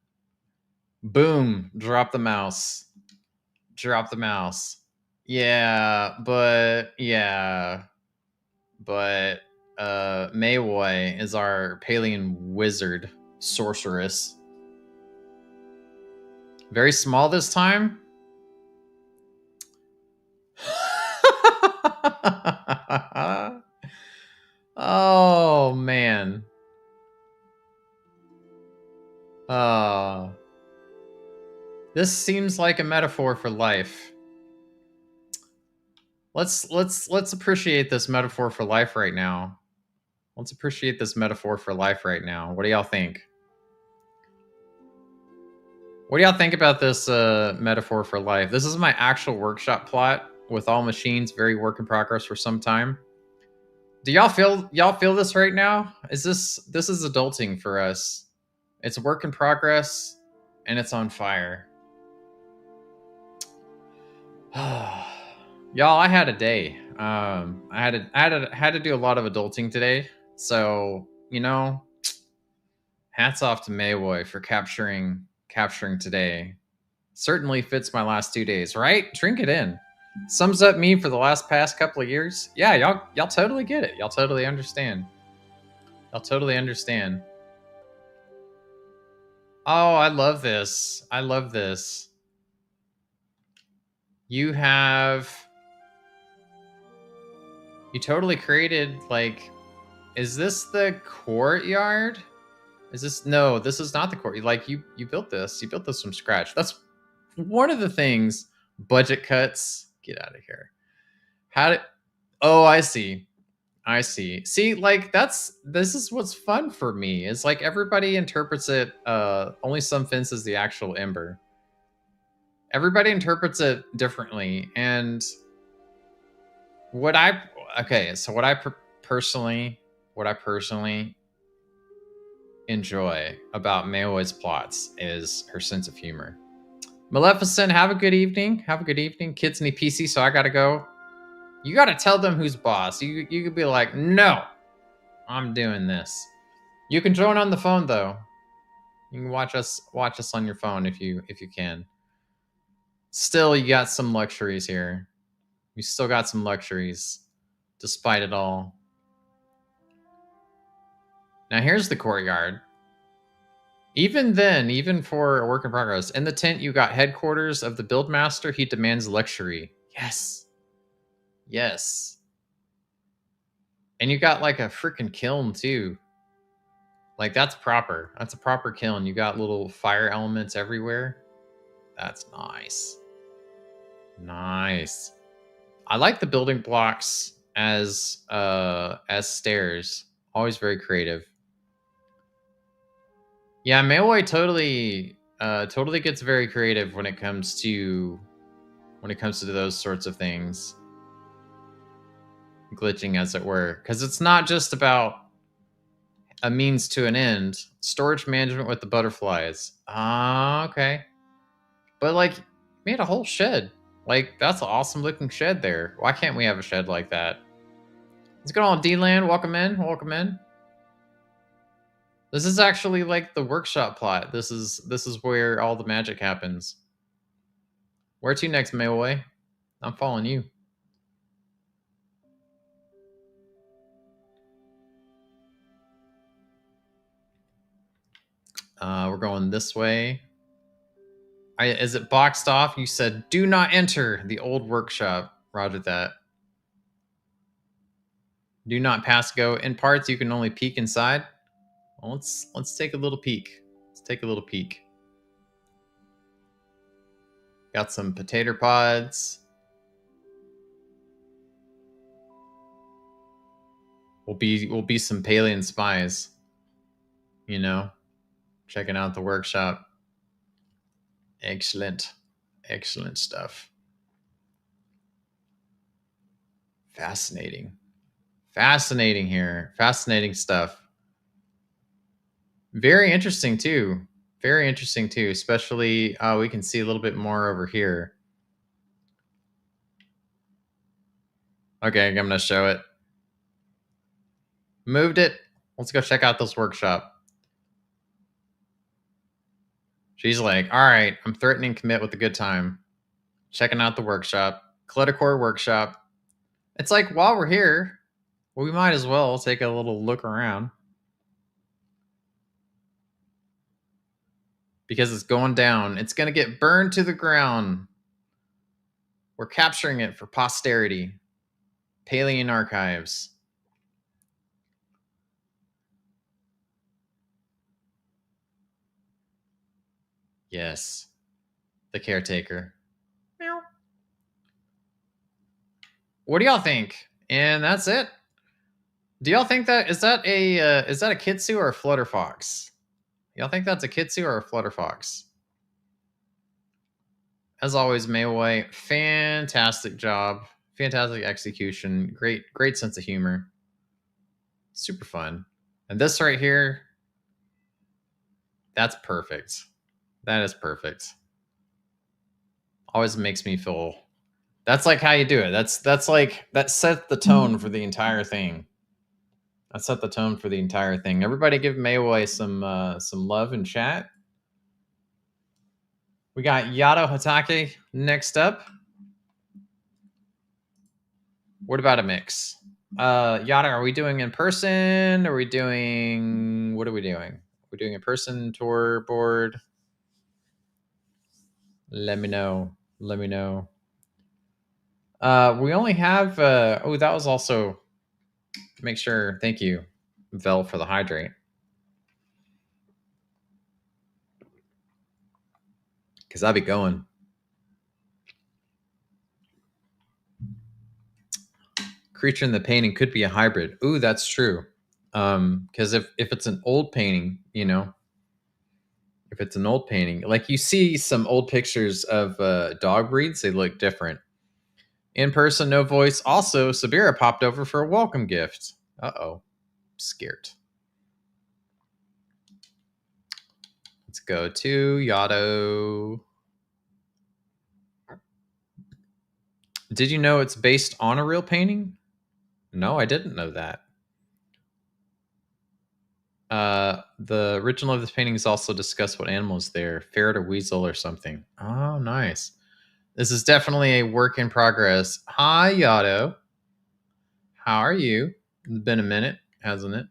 Boom, drop the mouse. Drop the mouse. Yeah, but Maywoy is our Palian wizard sorceress. Very small this time. Oh man. This seems like a metaphor for life. Let's appreciate this metaphor for life right now. Let's appreciate this metaphor for life right now. What do y'all think? What do y'all think about this metaphor for life? This is my actual workshop plot with all machines, very work in progress for some time. Do y'all feel this right now? This is adulting for us. It's work in progress and it's on fire. Y'all, I had a day. I had to do a lot of adulting today. So, you know, hats off to Maywoy for capturing today. Certainly fits my last 2 days, right? Drink it in. Sums up me for the past couple of years. Yeah, y'all totally get it. Y'all totally understand. Y'all totally understand. Oh, I love this. I love this. You totally created, like, is this the courtyard? Is this, no, this is not the court. Like, you built this. You built this from scratch. That's one of the things. Budget cuts. Get out of here. Oh, I see. See, like, this is what's fun for me. Is like everybody interprets it, only some fence is the actual ember. Everybody interprets it differently. And what I personally enjoy about Maywoy's plots is her sense of humor. Maleficent, have a good evening. Have a good evening. Kids need PC, so I gotta go. You gotta tell them who's boss. You could be like, no, I'm doing this. You can join on the phone though. You can watch us on your phone if you can. Still, you got some luxuries here. You still got some luxuries, despite it all. Now here's the courtyard. Even then, even for a work in progress, in the tent you got headquarters of the Buildmaster. He demands luxury. Yes. Yes. And you got like a freaking kiln too. Like, that's proper. That's a proper kiln. You got little fire elements everywhere. That's nice. Nice. I like the building blocks as stairs. Always very creative. Yeah, Mailway totally gets very creative when it comes to those sorts of things. Glitching, as it were, because it's not just about a means to an end. Storage management with the butterflies. Ah, okay. But like, made a whole shed. Like, that's an awesome looking shed there. Why can't we have a shed like that? What's going on, D-Land? Welcome in. Welcome in. This is actually like the workshop plot. This is where all the magic happens. Where to next, Mayway? I'm following you. We're going this way. Is it boxed off? You said, do not enter the old workshop. Roger that. Do not pass go. In parts, you can only peek inside. Well, let's take a little peek. Let's take a little peek. Got some potato pods. We'll be some Palian spies. You know, checking out the workshop. Excellent stuff. Fascinating here. Fascinating stuff. Very interesting too. Especially we can see a little bit more over here. Okay, I'm gonna show it. Moved it. Let's go check out this workshop. She's like, all right, I'm threatening commit with a good time. Checking out the workshop. Cluttercore workshop. It's like, while we're here, we might as well take a little look around. Because it's going down. It's going to get burned to the ground. We're capturing it for posterity. Palian archives. Yes. The caretaker. Meow. What do y'all think? And that's it. Do y'all think that is that a Kitsu or a Flutterfox? Y'all think that's a Kitsu or a Flutterfox? As always, Mayway, fantastic job. Fantastic execution. Great sense of humor. Super fun. And this right here, that's perfect. That is perfect. Always makes me feel. That's like how you do it. That's like that set the tone for the entire thing. That set the tone for the entire thing. Everybody give Mayway some love in chat. We got Yato Hatake next up. What about a mix? Yato, are we doing in person? Are we doing... What are we doing? We're doing in person, tour, board? Let me know. Let me know. We only have... oh, that was also... Make sure... Thank you, Vel, for the hydrate. Because I'll be going. Creature in the painting could be a hybrid. Ooh, that's true. Because if it's an old painting, you know, if it's an old painting, like you see some old pictures of dog breeds, they look different. In person, no voice. Also, Sabira popped over for a welcome gift. Uh-oh. Scared. Let's go to Yato. Did you know it's based on a real painting? No, I didn't know that. The original of this painting is also discussed what animal is there. Ferret or weasel or something. Oh, nice. This is definitely a work in progress. Hi, Yato. How are you? It's been a minute, hasn't it?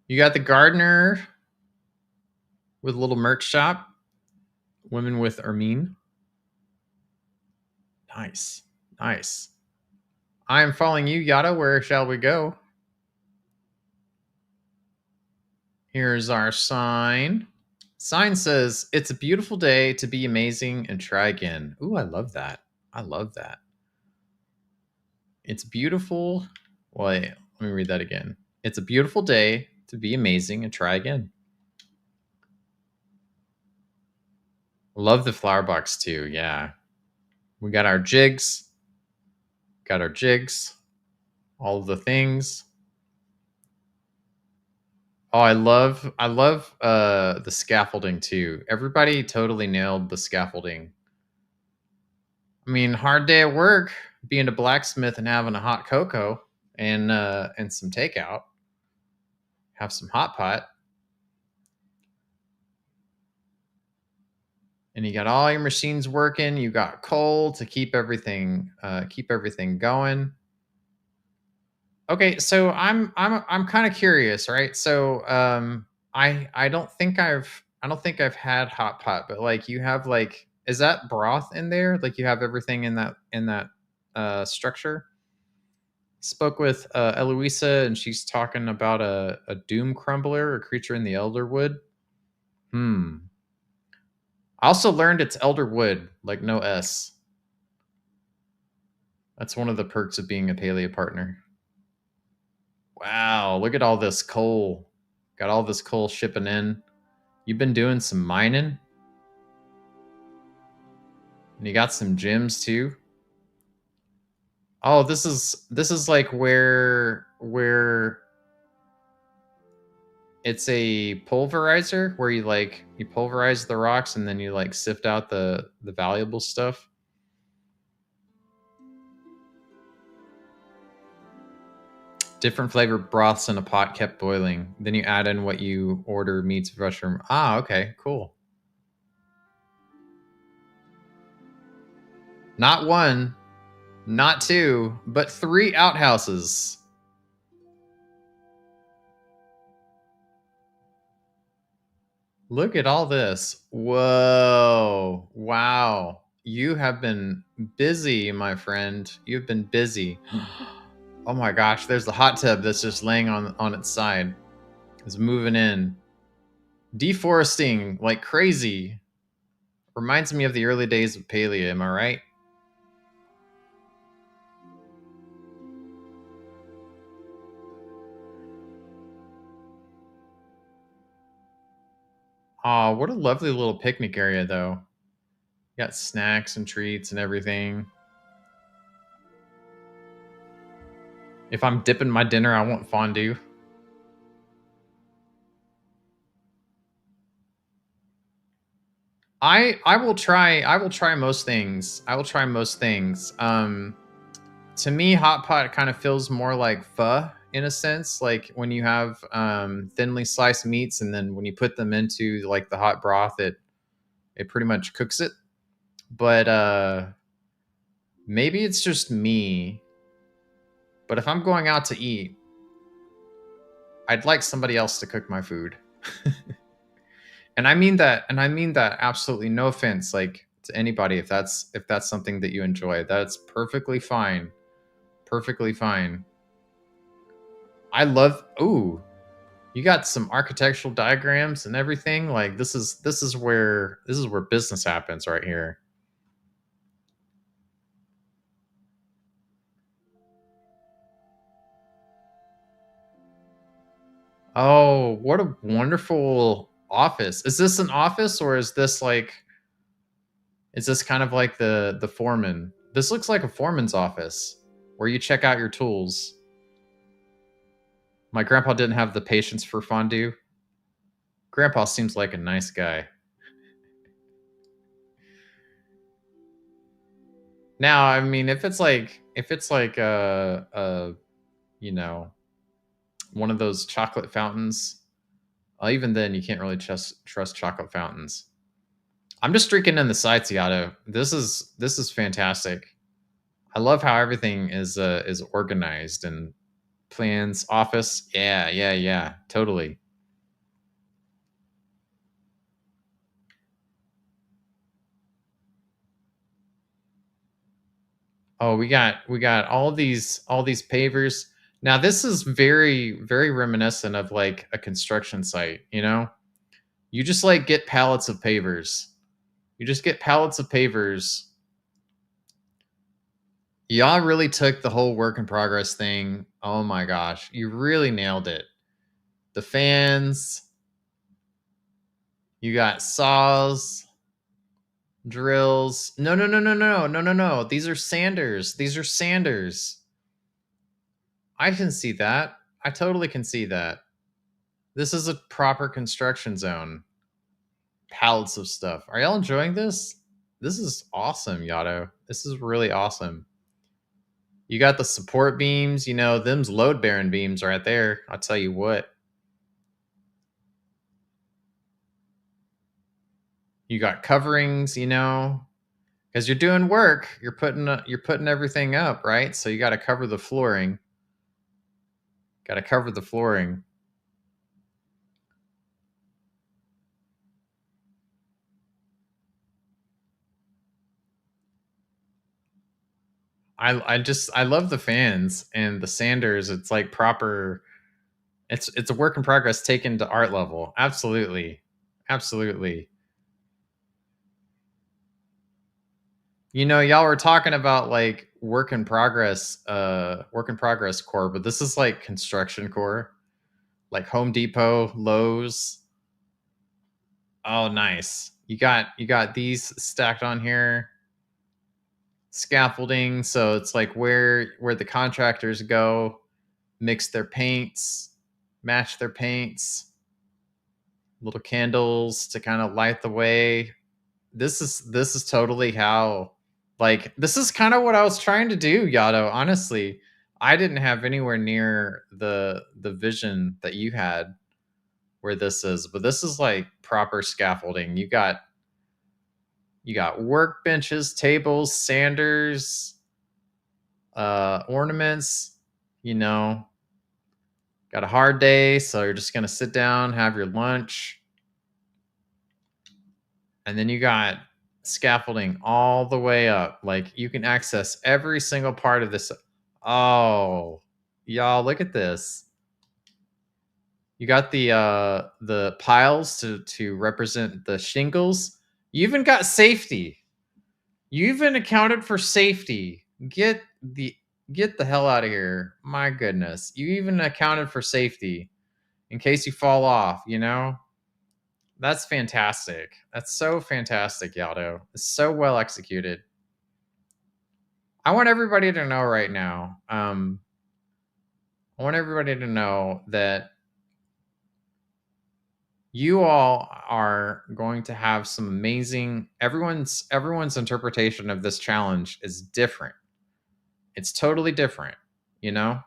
You got the gardener with a little merch shop. Women with Ermine. Nice. Nice. I am following you, Yato. Where shall we go? Here's our sign. Sign says, "It's a beautiful day to be amazing and try again." Ooh, I love that. I love that. It's beautiful. Wait, let me read that again. It's a beautiful day to be amazing and try again. Love the flower box too. Yeah. We got our jigs. Got our jigs. All of the things. Oh, I love the scaffolding too. Everybody totally nailed the scaffolding. I mean, hard day at work, being a blacksmith and having a hot cocoa and some takeout. Have some hot pot. And you got all your machines working. You got coal to keep everything going. Okay, so I'm kind of curious, right? So I don't think I've had hot pot, but like you have like is that broth in there? Like you have everything in that structure? Spoke with Eloisa and she's talking about a doom crumbler, a creature in the elderwood. I also learned it's elderwood, like no S. That's one of the perks of being a Palia partner. Wow, look at all this coal. Got all this coal shipping in. You've been doing some mining? And you got some gems too? Oh, this is like where it's a pulverizer where you pulverize the rocks and then you like sift out the valuable stuff. Different flavored broths in a pot kept boiling. Then you add in what you order, meats, mushroom. Ah, okay, cool. Not one, not two, but 3 outhouses. Look at all this. Whoa. Wow. You have been busy, my friend. You've been busy. Oh my gosh, there's the hot tub that's just laying on its side. It's moving in. Deforesting like crazy. Reminds me of the early days of Palia, am I right? Oh, what a lovely little picnic area, though. You got snacks and treats and everything. If I'm dipping my dinner, I want fondue. I will try most things. I will try most things. To me, hot pot kind of feels more like pho in a sense, like when you have thinly sliced meats and then when you put them into like the hot broth, it pretty much cooks it. But maybe it's just me. But if I'm going out to eat, I'd like somebody else to cook my food. And I mean that absolutely no offense like to anybody if that's something that you enjoy. That's perfectly fine. Perfectly fine. I love ooh, you got some architectural diagrams and everything. Like this is where business happens right here. Oh, what a wonderful office. Is this an office or is this like is this kind of like the foreman? This looks like a foreman's office where you check out your tools. My grandpa didn't have the patience for fondue. Grandpa seems like a nice guy. Now, I mean, if it's like you know, one of those chocolate fountains, even then you can't really trust chocolate fountains. I'm just drinking in the sights, Yato. This is fantastic. I love how everything is organized and plans, office. Yeah, totally. Oh, we got all these pavers. Now this is very reminiscent of like a construction site, you know? You just like get pallets of pavers. You just get pallets of pavers. Y'all really took the whole work in progress thing. Oh my gosh. You really nailed it. The fans. You got saws, drills. No, no, no, no, no, no, no, no. These are sanders. These are sanders. I can see that. I totally can see that. This is a proper construction zone. Pallets of stuff. Are y'all enjoying this? This is awesome, Yato. This is really awesome. You got the support beams, you know, them's load bearing beams right there. I'll tell you what. You got coverings, you know, because you're doing work. You're putting everything up, right? So you got to cover the flooring. Got to cover the flooring. I love the fans and the sanders. It's like proper. It's a work in progress taken to art level. Absolutely, absolutely. You know, y'all were talking about like work in progress core, but this is like construction core, like Home Depot, Lowe's. Oh, nice. You got these stacked on here. Scaffolding, so it's like where the contractors go, mix their paints, match their paints, little candles to kind of light the way. This is totally how, like, this is kind of what I was trying to do, Yato. Honestly, I didn't have anywhere near the vision that you had where this is, but this is like proper scaffolding. You got workbenches, tables, sanders, ornaments, you know. Got a hard day, so you're just gonna sit down, have your lunch, and then you got scaffolding all the way up. Like you can access every single part of this. Oh, y'all, look at this. You got the piles to represent the shingles. You even got safety. You even accounted for safety. Get the hell out of here. My goodness. You even accounted for safety in case you fall off, you know? That's fantastic. That's so fantastic, Yaldo. It's so well executed. I want everybody to know right now. I want everybody to know that you all are going to have some amazing everyone's interpretation of this challenge is different. It's totally different, you know?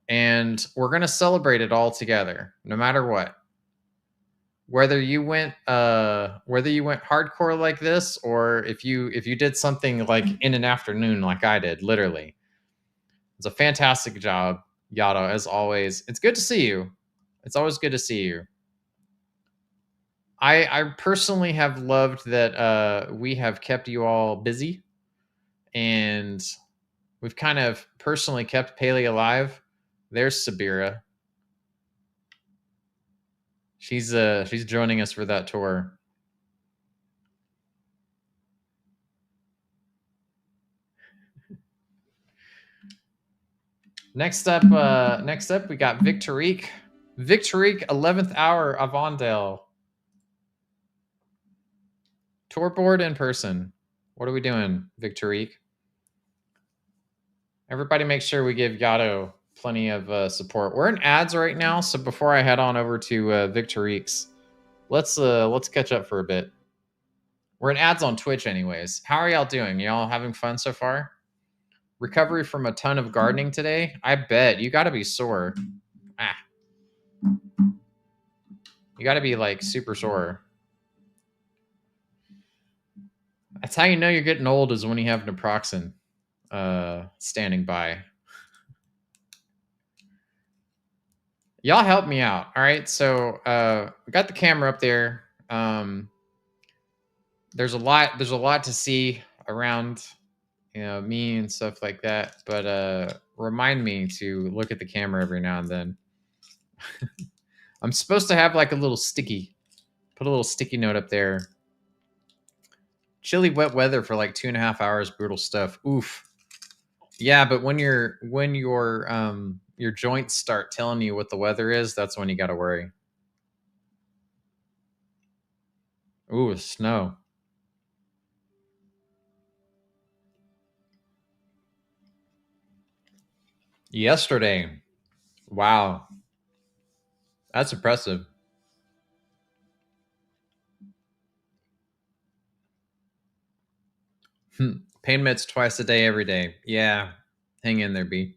And we're going to celebrate it all together, no matter what. Whether you went hardcore like this, or if you did something like in an afternoon like I did, literally. It's a fantastic job, Yato, as always. It's good to see you. It's always good to see you. I personally have loved that we have kept you all busy, and we've kind of personally kept Palia alive. There's Sabira. She's joining us for that tour. Next up, we got Victorique. Victorique, 11th hour of Avondale. Tour board in person. What are we doing, Victorique? Everybody make sure we give Yato plenty of support. We're in ads right now, so before I head on over to Victorique's, let's catch up for a bit. We're in ads on Twitch anyways. How are y'all doing? Y'all having fun so far? Recovery from a ton of gardening today? I bet. You gotta be sore. You gotta be like super sore. That's how you know you're getting old, is when you have naproxen standing by. Y'all help me out. All right. So we got the camera up there. There's a lot to see around, you know, me and stuff like that. But remind me to look at the camera every now and then. I'm supposed to have like a little sticky Put a little sticky note up there. Chilly, wet weather for like 2.5 hours. Brutal stuff. Oof. Yeah, but when your joints start telling you what the weather is, that's when you got to worry. Ooh, snow. Yesterday. Wow. That's impressive. Pain meds twice a day, every day. Yeah. Hang in there, B.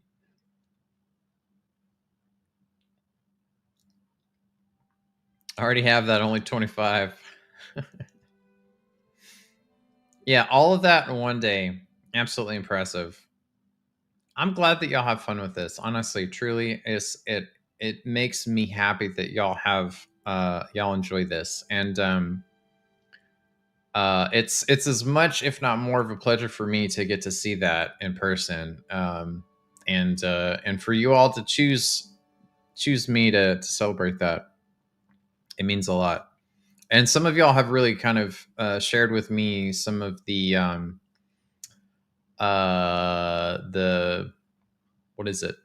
I already have that, only 25. Yeah, all of that in one day. Absolutely impressive. I'm glad that y'all have fun with this. Honestly, truly, it makes me happy that y'all have y'all enjoy this. And it's as much, if not more, of a pleasure for me to get to see that in person. And for you all to choose me to celebrate that. It means a lot. And some of y'all have really kind of shared with me some of the what is it?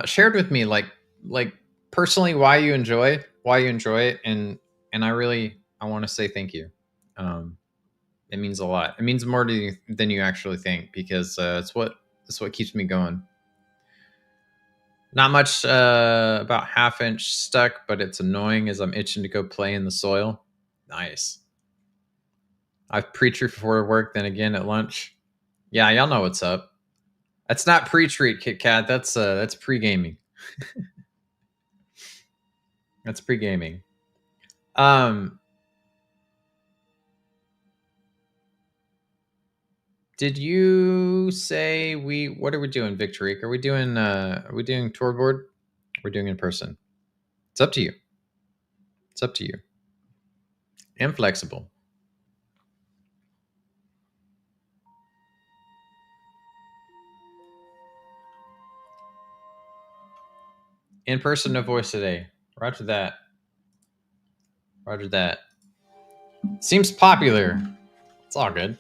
Shared with me like personally why you enjoy it, and I want to say thank you. It means a lot. It means more to you than you actually think, because it's what keeps me going. Not much about half-inch stuck, but it's annoying as I'm itching to go play in the soil. Nice. I've pre-treat before work, then again at lunch. Yeah, y'all know what's up. That's not pre-treat, Kit Kat. That's pre-gaming. That's pre-gaming. Did you say what are we doing, Victory? Are we doing tour board? We're doing in person. It's up to you. It's up to you. I'm flexible. In person, no voice today. Roger that. Roger that. Seems popular. It's all good.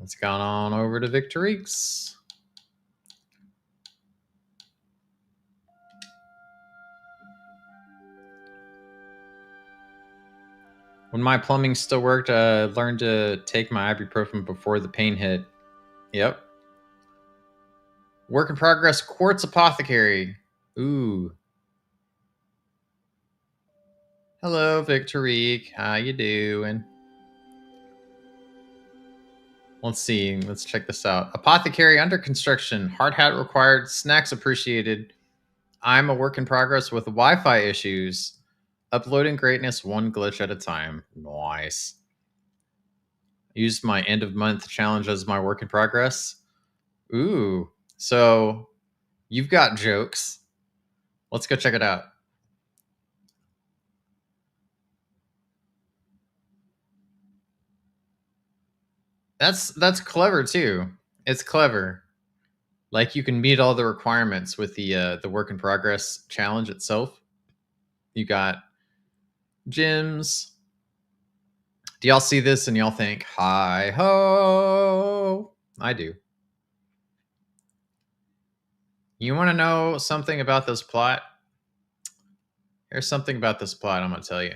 Let's go on over to Victorix. When my plumbing still worked, I learned to take my ibuprofen before the pain hit. Yep. Work in progress, Quartz Apothecary. Ooh. Hello, Victorique. How you doing? Let's see. Let's check this out. Apothecary under construction. Hard hat required. Snacks appreciated. I'm a work in progress with Wi-Fi issues. Uploading greatness one glitch at a time. Nice. Used my end of month challenge as my work in progress. Ooh. So you've got jokes. Let's go check it out. That's clever too. It's clever. Like, you can meet all the requirements with the work in progress challenge itself. You got gyms. Do y'all see this and y'all think, hi ho? I do. You want to know something about this plot? Here's something about this plot I'm going to tell you.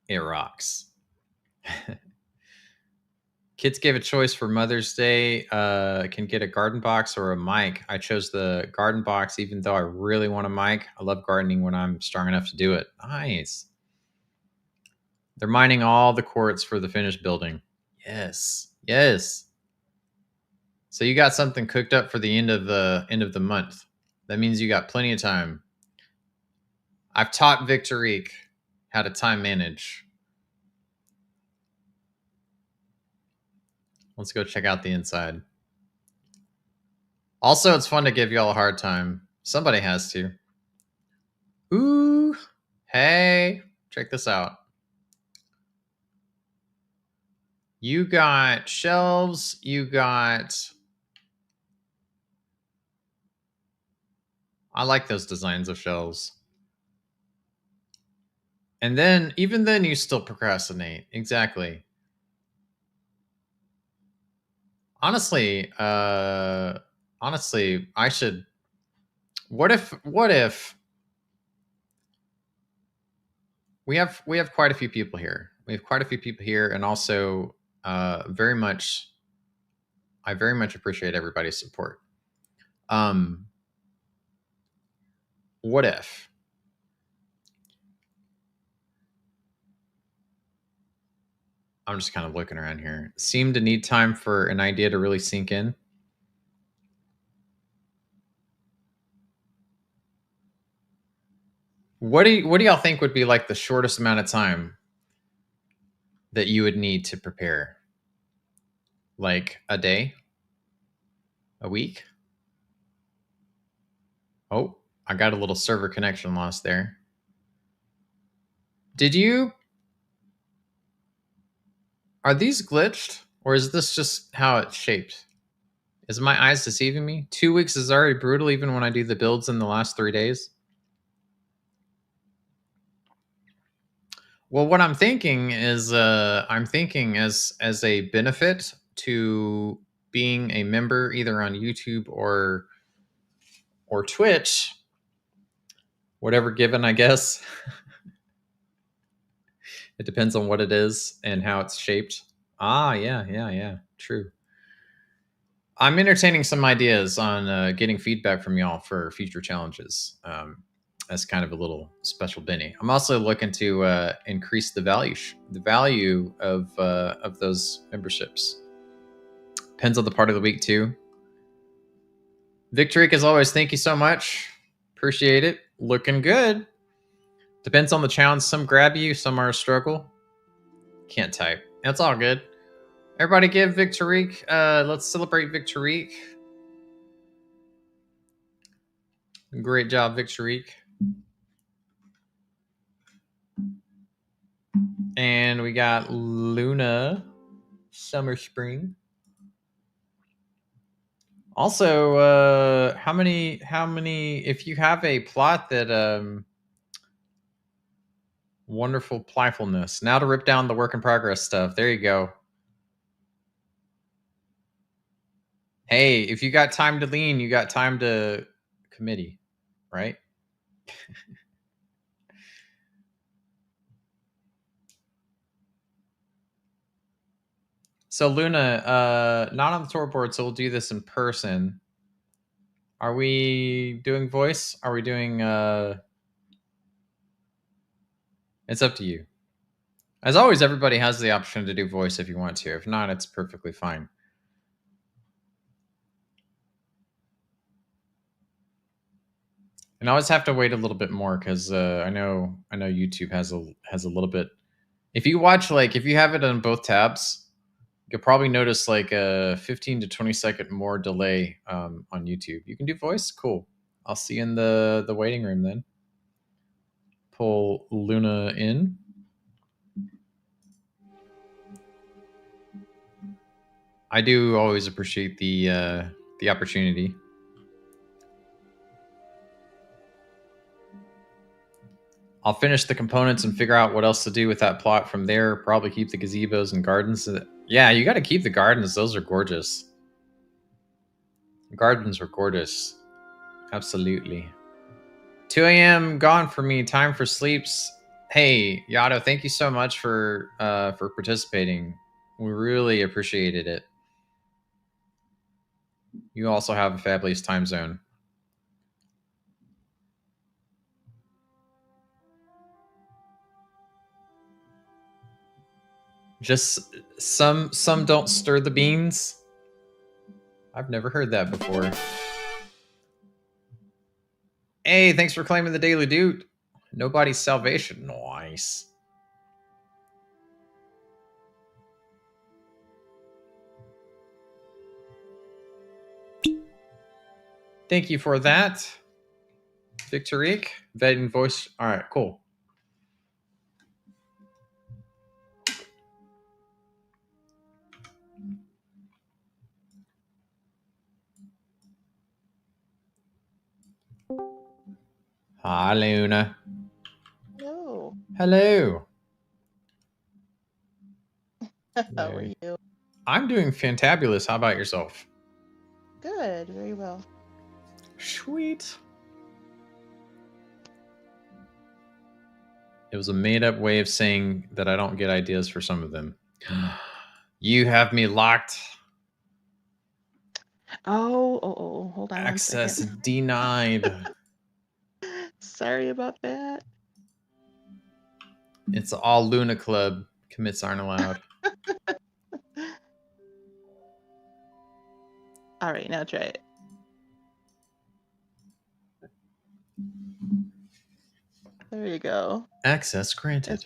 It rocks. Kids gave a choice for Mother's Day. Can get a garden box or a mic. I chose the garden box, even though I really want a mic. I love gardening when I'm strong enough to do it. Nice. They're mining all the quartz for the finished building. Yes. Yes. So you got something cooked up for the end of the month. That means you got plenty of time. I've taught Victorique how to time manage. Let's go check out the inside. Also, it's fun to give y'all a hard time. Somebody has to. Ooh. Hey, check this out. You got shelves. You got I like those designs of shelves. And then, even then, you still procrastinate. Exactly. Honestly, I should. What if we have quite a few people here. We have quite a few people here, and also very much. I very much appreciate everybody's support. Um, what if I'm just kind of looking around here? Seem to need time for an idea to really sink in. What do y'all think would be like the shortest amount of time that you would need to prepare? Like a day? A week? Oh, I got a little server connection loss there. Did you? Are these glitched? Or is this just how it's shaped? Is my eyes deceiving me? 2 weeks is already brutal even when I do the builds in the last 3 days. Well, what I'm thinking is I'm thinking as a benefit to being a member either on YouTube or Twitch, whatever given, I guess. It depends on what it is and how it's shaped. Ah, yeah. True. I'm entertaining some ideas on getting feedback from y'all for future challenges. As kind of a little special Benny. I'm also looking to increase the value of those memberships. Depends on the part of the week too. Victoric, as always, thank you so much. Appreciate it. Looking good. Depends on the challenge. Some grab you, some are a struggle. Can't type. That's all good. Everybody give Victoric. Let's celebrate Victoric. Great job, Victoric. And we got Luna, Summer Spring. Also, how many? If you have a plot that wonderful playfulness. Now to rip down the work in progress stuff. There you go. Hey, if you got time to lean, you got time to committee, right? So Luna, not on the tour board, so we'll do this in person. Are we doing voice? Are we doing it's up to you. As always, everybody has the option to do voice if you want to. If not, it's perfectly fine. And I always have to wait a little bit more because I know YouTube has a little bit. If you watch if you have it on both tabs, you'll probably notice like a 15 to 20-second more delay on YouTube. You can do voice, cool. I'll see you in the waiting room then. Pull Luna in. I do always appreciate the opportunity. I'll finish the components and figure out what else to do with that plot from there. Probably keep the gazebos and gardens. Yeah, you got to keep the gardens. Those are gorgeous. Gardens are gorgeous. Absolutely. 2 a.m. gone for me. Time for sleeps. Hey, Yato, thank you so much for participating. We really appreciated it. You also have a fabulous time zone. Just some don't stir the beans. I've never heard that before. Hey, thanks for claiming the daily dude. Nobody's salvation. Nice. Thank you for that, Victoric. Vetting voice. All right, cool. Hi, Luna. Hello. Hello. How Hello. are you? I'm doing fantabulous. How about yourself? Good. Very well. Sweet. It was a made-up way of saying that I don't get ideas for some of them. You have me locked. Oh. Hold on one Access second. denied. Sorry about that. It's all Luna Club. Commits aren't allowed. All right, now try it. There you go. Access granted.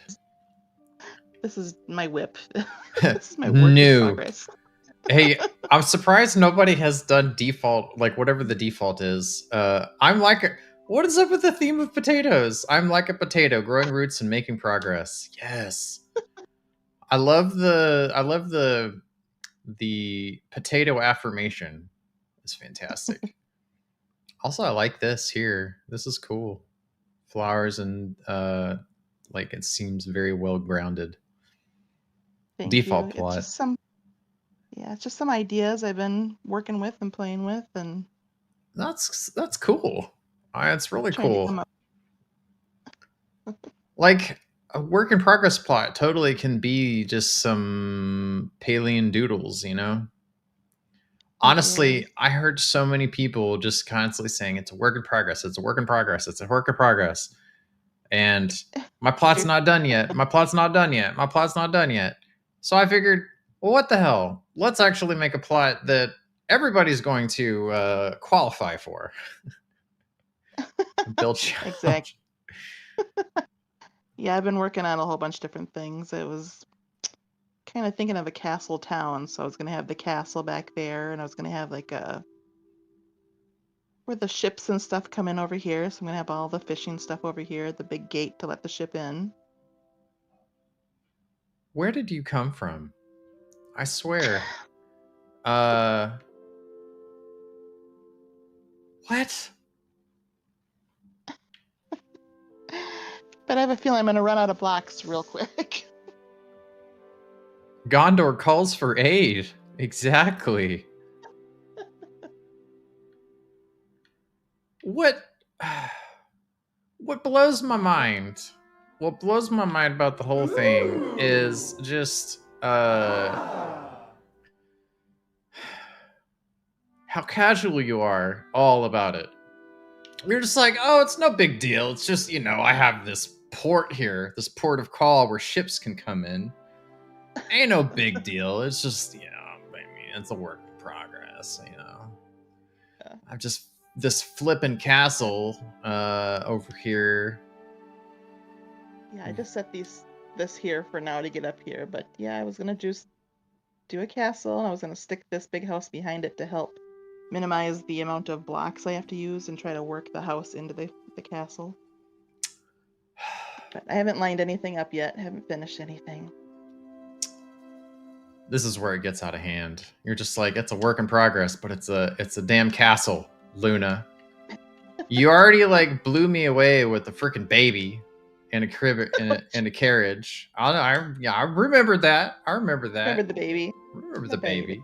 This is my WIP. This is my work in No. progress. Hey, I'm surprised nobody has done default, like whatever the default is. I'm like, what is up with the theme of potatoes? I'm like a potato, growing roots and making progress. Yes, I love the potato affirmation. It's fantastic. Also, I like this here. This is cool. Flowers and like it seems very well grounded. Thank Default you. plot. It's just some ideas I've been working with and playing with and That's cool. It's really trying to cool. come up. Like a work in progress plot totally can be just some Palian doodles, you know? Honestly, is. I heard so many people just constantly saying it's a work in progress, it's a work in progress, it's a work in progress. And my plot's not done yet. My plot's not done yet. My plot's not done yet. So I figured, well, what the hell? Let's actually make a plot that everybody's going to qualify for. Build challenge. Exactly. Yeah, I've been working on a whole bunch of different things. It was kind of thinking of a castle town, so I was going to have the castle back there, and I was going to have like where the ships and stuff come in over here. So I'm going to have all the fishing stuff over here, the big gate to let the ship in. Where did you come from? I swear. What? But I have a feeling I'm going to run out of blocks real quick. Gondor calls for aid. Exactly. What? What blows my mind? What blows my mind about the whole thing is just how casual you are all about it. You're just like, oh, it's no big deal. It's just, I have this port here, this port of call where ships can come in. Ain't no big deal. It's just, it's a work in progress, Yeah. I'm just this flippin' castle over here. Yeah, I just set this here for now to get up here. But yeah, I was going to just do a castle, and I was going to stick this big house behind it to help minimize the amount of blocks I have to use and try to work the house into the castle. But I haven't lined anything up yet. Haven't finished anything. This is where it gets out of hand. You're just like, it's a work in progress, but it's a damn castle, Luna. You already like blew me away with the freaking baby in a crib in a carriage. I remember that. I remember that. Remember the baby. Remember the baby.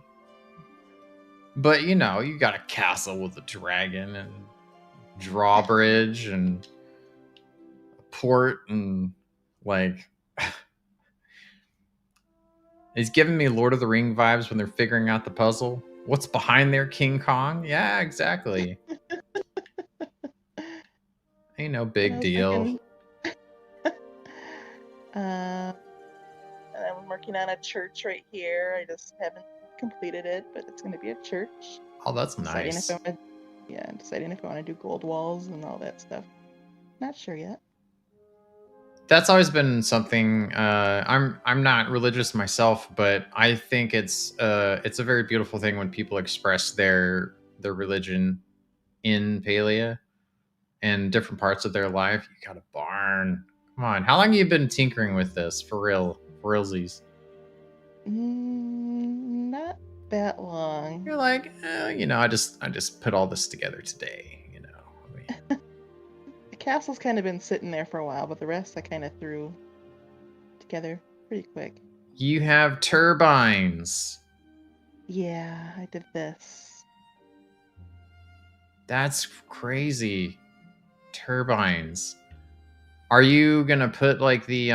But you got a castle with a dragon and drawbridge and a port and like it's giving me Lord of the Ring vibes when they're figuring out the puzzle. What's behind there, King Kong? Yeah, exactly. Ain't no big deal. And I'm working on a church right here. I just haven't completed it, but it's going to be a church. Oh, that's nice. Deciding if I want to do gold walls and all that stuff. Not sure yet. That's always been something. I'm not religious myself, but I think it's a very beautiful thing when people express their religion in Palia and different parts of their life. You got a barn. Come on, how long have you been tinkering with this for real, for realsies? Not that long. You're like, I just put all this together today. castle's kind of been sitting there for a while, but the rest I kind of threw together pretty quick. You have turbines. Yeah, I did this. That's crazy. Turbines. Are you gonna put like the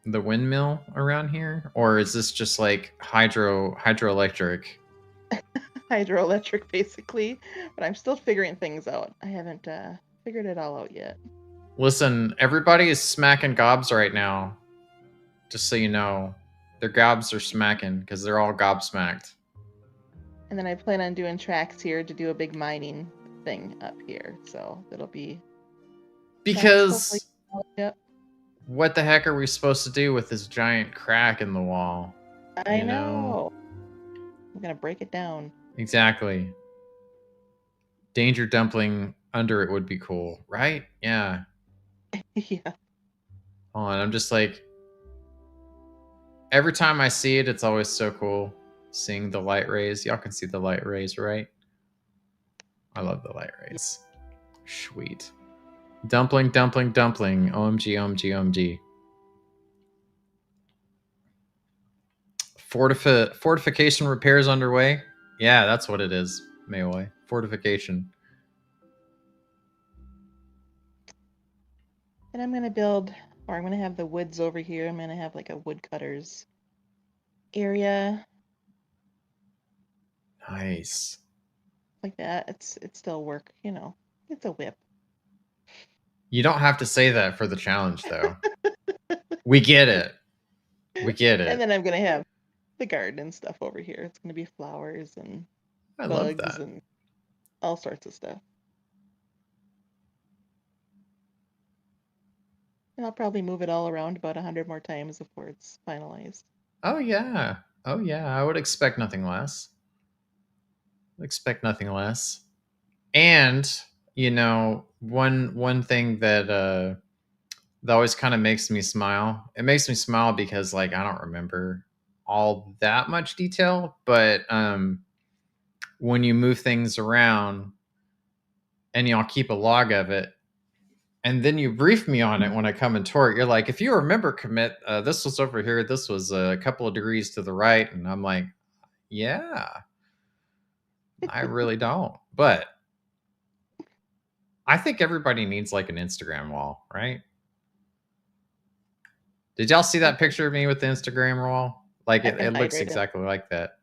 windmill around here, or is this just like hydroelectric? Hydroelectric, basically, but I'm still figuring things out. I haven't figured it all out yet. Listen, everybody is smacking gobs right now. Just so you know, their gobs are smacking because they're all gobsmacked. And then I plan on doing tracks here to do a big mining thing up here, so it'll be Because yep. what the heck are we supposed to do with this giant crack in the wall? I know. I'm gonna break it down. Exactly. Danger dumpling under it would be cool, right? Yeah. Yeah. Hold on, I'm just like, every time I see it, it's always so cool seeing the light rays. Y'all can see the light rays, right? I love the light rays. Sweet. Dumpling, dumpling, dumpling. OMG, OMG, OMG. Fortification repairs underway. Yeah, that's what it is, Mayway. Fortification. And I'm gonna build, or I'm gonna have the woods over here. I'm gonna have like a woodcutters area Nice. like that. It's still work, you know. It's a WIP. You don't have to say that for the challenge, though. We get it. We get it. And then I'm gonna have the garden and stuff over here. It's gonna be flowers and I love bugs that. and all sorts of stuff. And I'll probably move it all around about 100 more times before it's finalized. Oh yeah. Oh yeah. I would expect nothing less. Expect nothing less. And you know, one thing that that always kind of makes me smile. It makes me smile because like I don't remember all that much detail, but when you move things around and y'all keep a log of it, and then you brief me on it when I come and tour it. You're like, if you remember, commit, this was over here. This was a couple of degrees to the right. And I'm like, yeah, I really don't. But I think everybody needs like an Instagram wall, right? Did y'all see that picture of me with the Instagram wall? Like it looks exactly like that.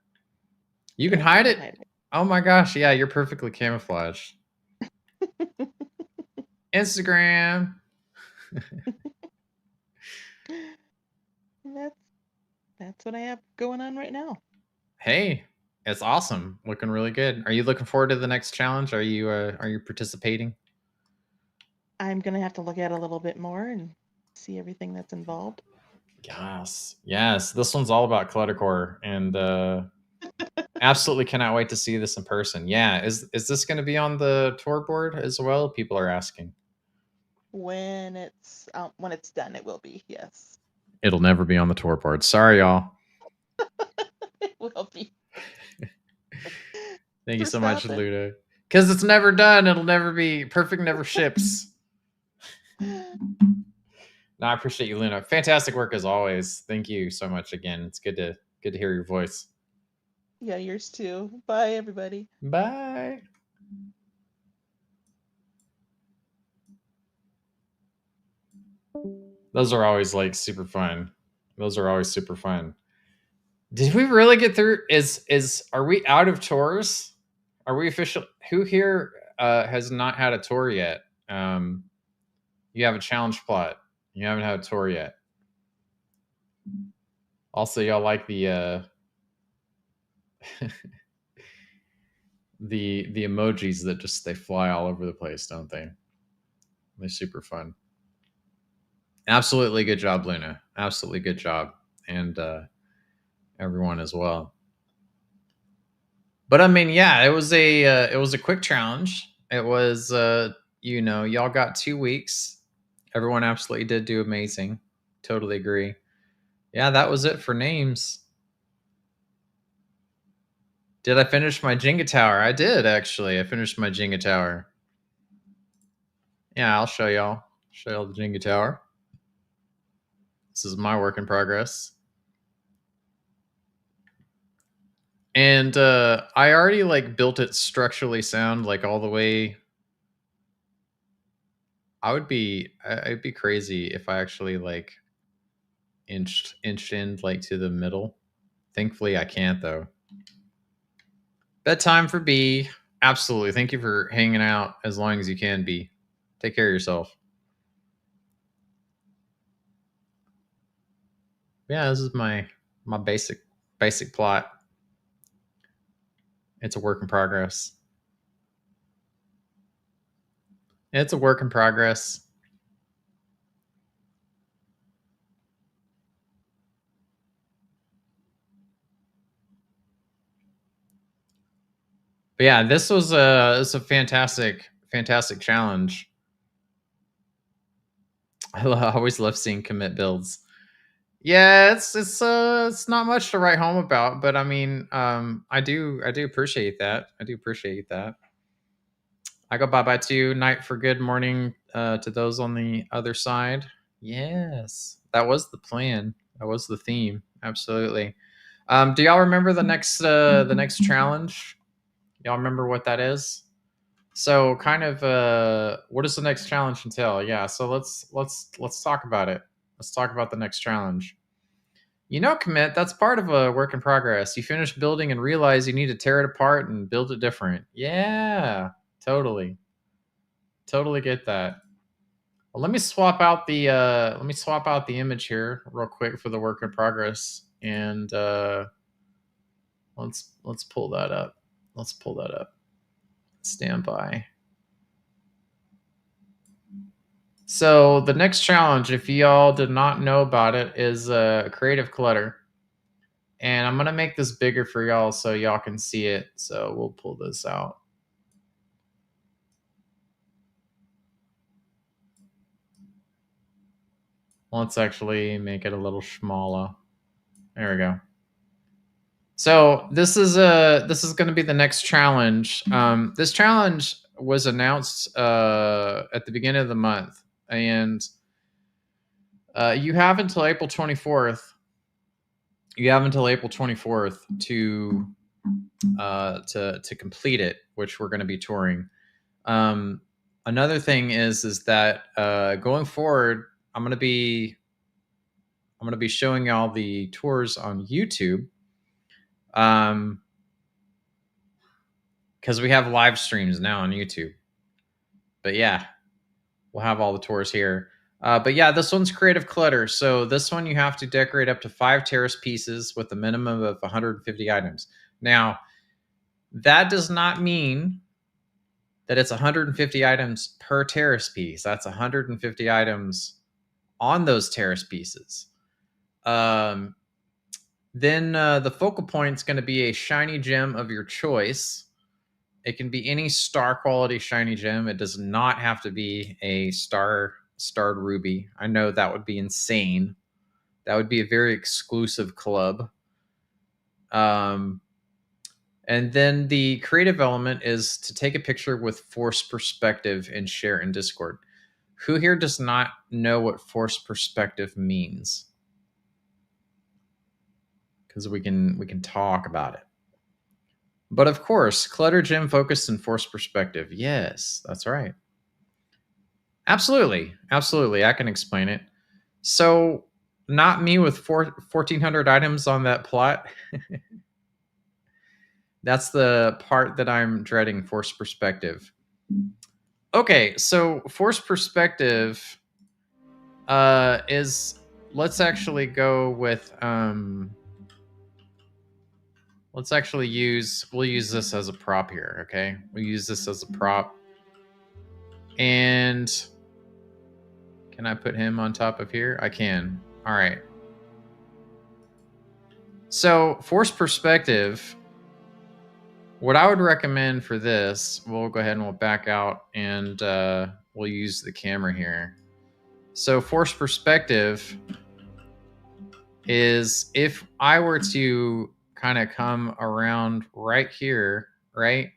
You can hide it? Oh my gosh. Yeah, you're perfectly camouflaged. Instagram. That's what I have going on right now. Hey, it's awesome. Looking really good. Are you looking forward to the next challenge? Are you participating? I'm gonna have to look at it a little bit more and see everything that's involved. Yes. This one's all about cluttercore, and absolutely cannot wait to see this in person. Yeah, is this going to be on the tour board as well? People are asking. When it's done, it will be. Yes. It'll never be on the tour board. Sorry, y'all. It will be. Thank you so much, Luda. Because it's never done. It'll never be perfect. Never ships. No, I appreciate you, Luna. Fantastic work as always. Thank you so much again. It's good to hear your voice. Yeah, yours too. Bye, everybody. Bye. Those are always like super fun. Those are always super fun. Did we really get through? Are we out of tours? Are we official? Who here has not had a tour yet? You have a challenge plot. You haven't had a tour yet. Also, y'all like the the emojis that just they fly all over the place, don't they? They're super fun. Absolutely good job, Luna. Absolutely good job, and everyone as well. But I mean, yeah, it was a quick challenge. It was y'all got 2 weeks. Everyone absolutely did do amazing. Totally agree. Yeah, that was it for names. Did I finish my Jenga tower? I did, actually. I finished my Jenga tower. Yeah, I'll show y'all. Show y'all the Jenga tower. This is my work in progress. And I already like built it structurally sound, like all the way. I'd be crazy if I actually like inched in like to the middle. Thankfully I can't though. Bedtime for B. Absolutely. Thank you for hanging out as long as you can, B. Take care of yourself. Yeah, this is my basic plot. It's a work in progress. It's a work in progress. But yeah, this was a fantastic challenge. I always love seeing commit builds. Yeah, it's not much to write home about, but I mean, I do appreciate that. I do appreciate that. I go bye to you. Night for good, morning to those on the other side. Yes, that was the plan. That was the theme. Absolutely. Do y'all remember the next challenge? Y'all remember what that is? So, kind of, what does the next challenge entail? Yeah. So let's talk about it. Let's talk about the next challenge. You know, commit, that's part of a work in progress. You finish building and realize you need to tear it apart and build it different. Yeah, totally. Totally get that. Well, let me swap out the image here real quick for the work in progress. And let's pull that up. Let's pull that up. Stand by. So the next challenge, if y'all did not know about it, is creative clutter. And I'm going to make this bigger for y'all so y'all can see it. So we'll pull this out. Let's actually make it a little smaller. There we go. So this is going to be the next challenge. This challenge was announced at the beginning of the month, and you have until April 24th. You have until April 24th to complete it, which we're going to be touring. Another thing is that going forward, I'm going to be showing y'all the tours on YouTube. Because we have live streams now on YouTube. But yeah, we'll have all the tours here. But yeah, this one's creative clutter. So this one you have to decorate up to 5 terrace pieces with a minimum of 150 items. Now, that does not mean that it's 150 items per terrace piece. That's 150 items on those terrace pieces. Then the focal point is going to be a shiny gem of your choice. It can be any star quality shiny gem. It does not have to be a starred ruby. I know that would be insane. That would be a very exclusive club. And then the creative element is to take a picture with forced perspective and share in Discord. Who here does not know what forced perspective means? Because we can talk about it. But of course, clutter gem focused and forced perspective. Yes, that's right. Absolutely. I can explain it. So, not me with 1,400 items on that plot. That's the part that I'm dreading, forced perspective. Okay, so forced perspective is, let's actually go with we'll use this as a prop here, okay? We'll use this as a prop. And can I put him on top of here? I can. All right. So forced perspective, what I would recommend for this, we'll go ahead and we'll back out and we'll use the camera here. So forced perspective is if I were to kind of come around right here, right?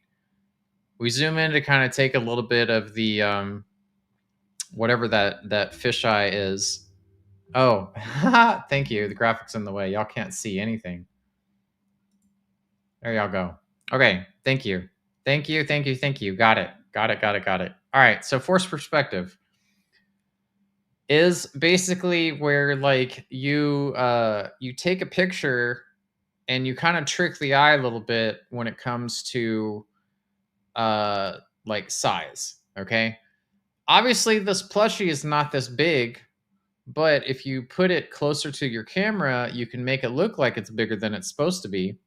We zoom in to kind of take a little bit of the whatever that fisheye is. Oh, thank you. The graphic's in the way. Y'all can't see anything. There y'all go. Okay, thank you. Thank you, thank you, thank you. Got it. Got it, got it, got it. All right, so forced perspective is basically where like you take a picture and you kind of trick the eye a little bit when it comes to like size, okay? Obviously this plushie is not this big, but if you put it closer to your camera, you can make it look like it's bigger than it's supposed to be.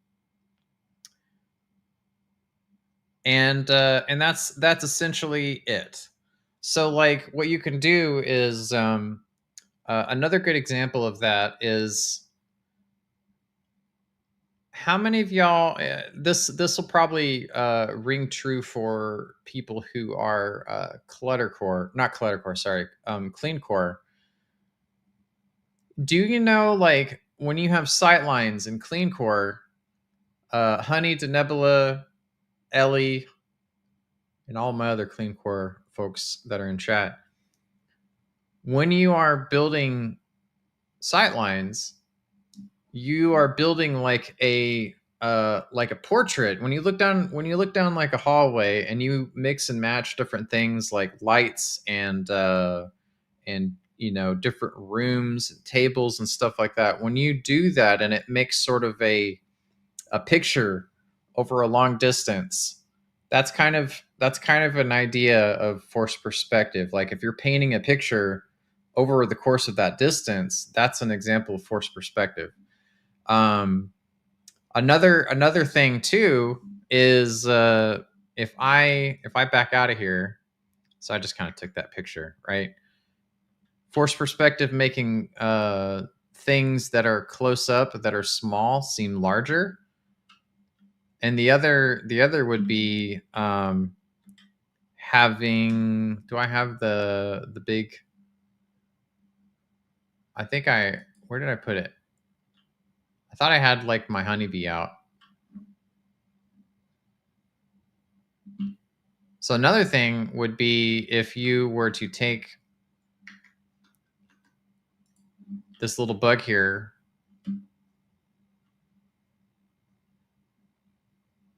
And that's essentially it. So like what you can do is another good example of that is how many of y'all this will probably ring true for people who are clean core. Do you know like when you have sight lines in clean core, Honey, Denebula, Ellie, and all my other clean core folks that are in chat, when you are building sight lines, you are building like a portrait. When you look down like a hallway and you mix and match different things like lights and you know different rooms and tables and stuff like that, when you do that and it makes sort of a picture over a long distance, that's kind of an idea of forced perspective. Like if you're painting a picture over the course of that distance, that's an example of forced perspective. Another thing too is if I back out of here, so I just kind of took that picture, right? Forced perspective making things that are close up that are small seem larger. And the other would be having, do I have the big, I think where did I put it? I thought I had like my honeybee out. So another thing would be if you were to take this little bug here,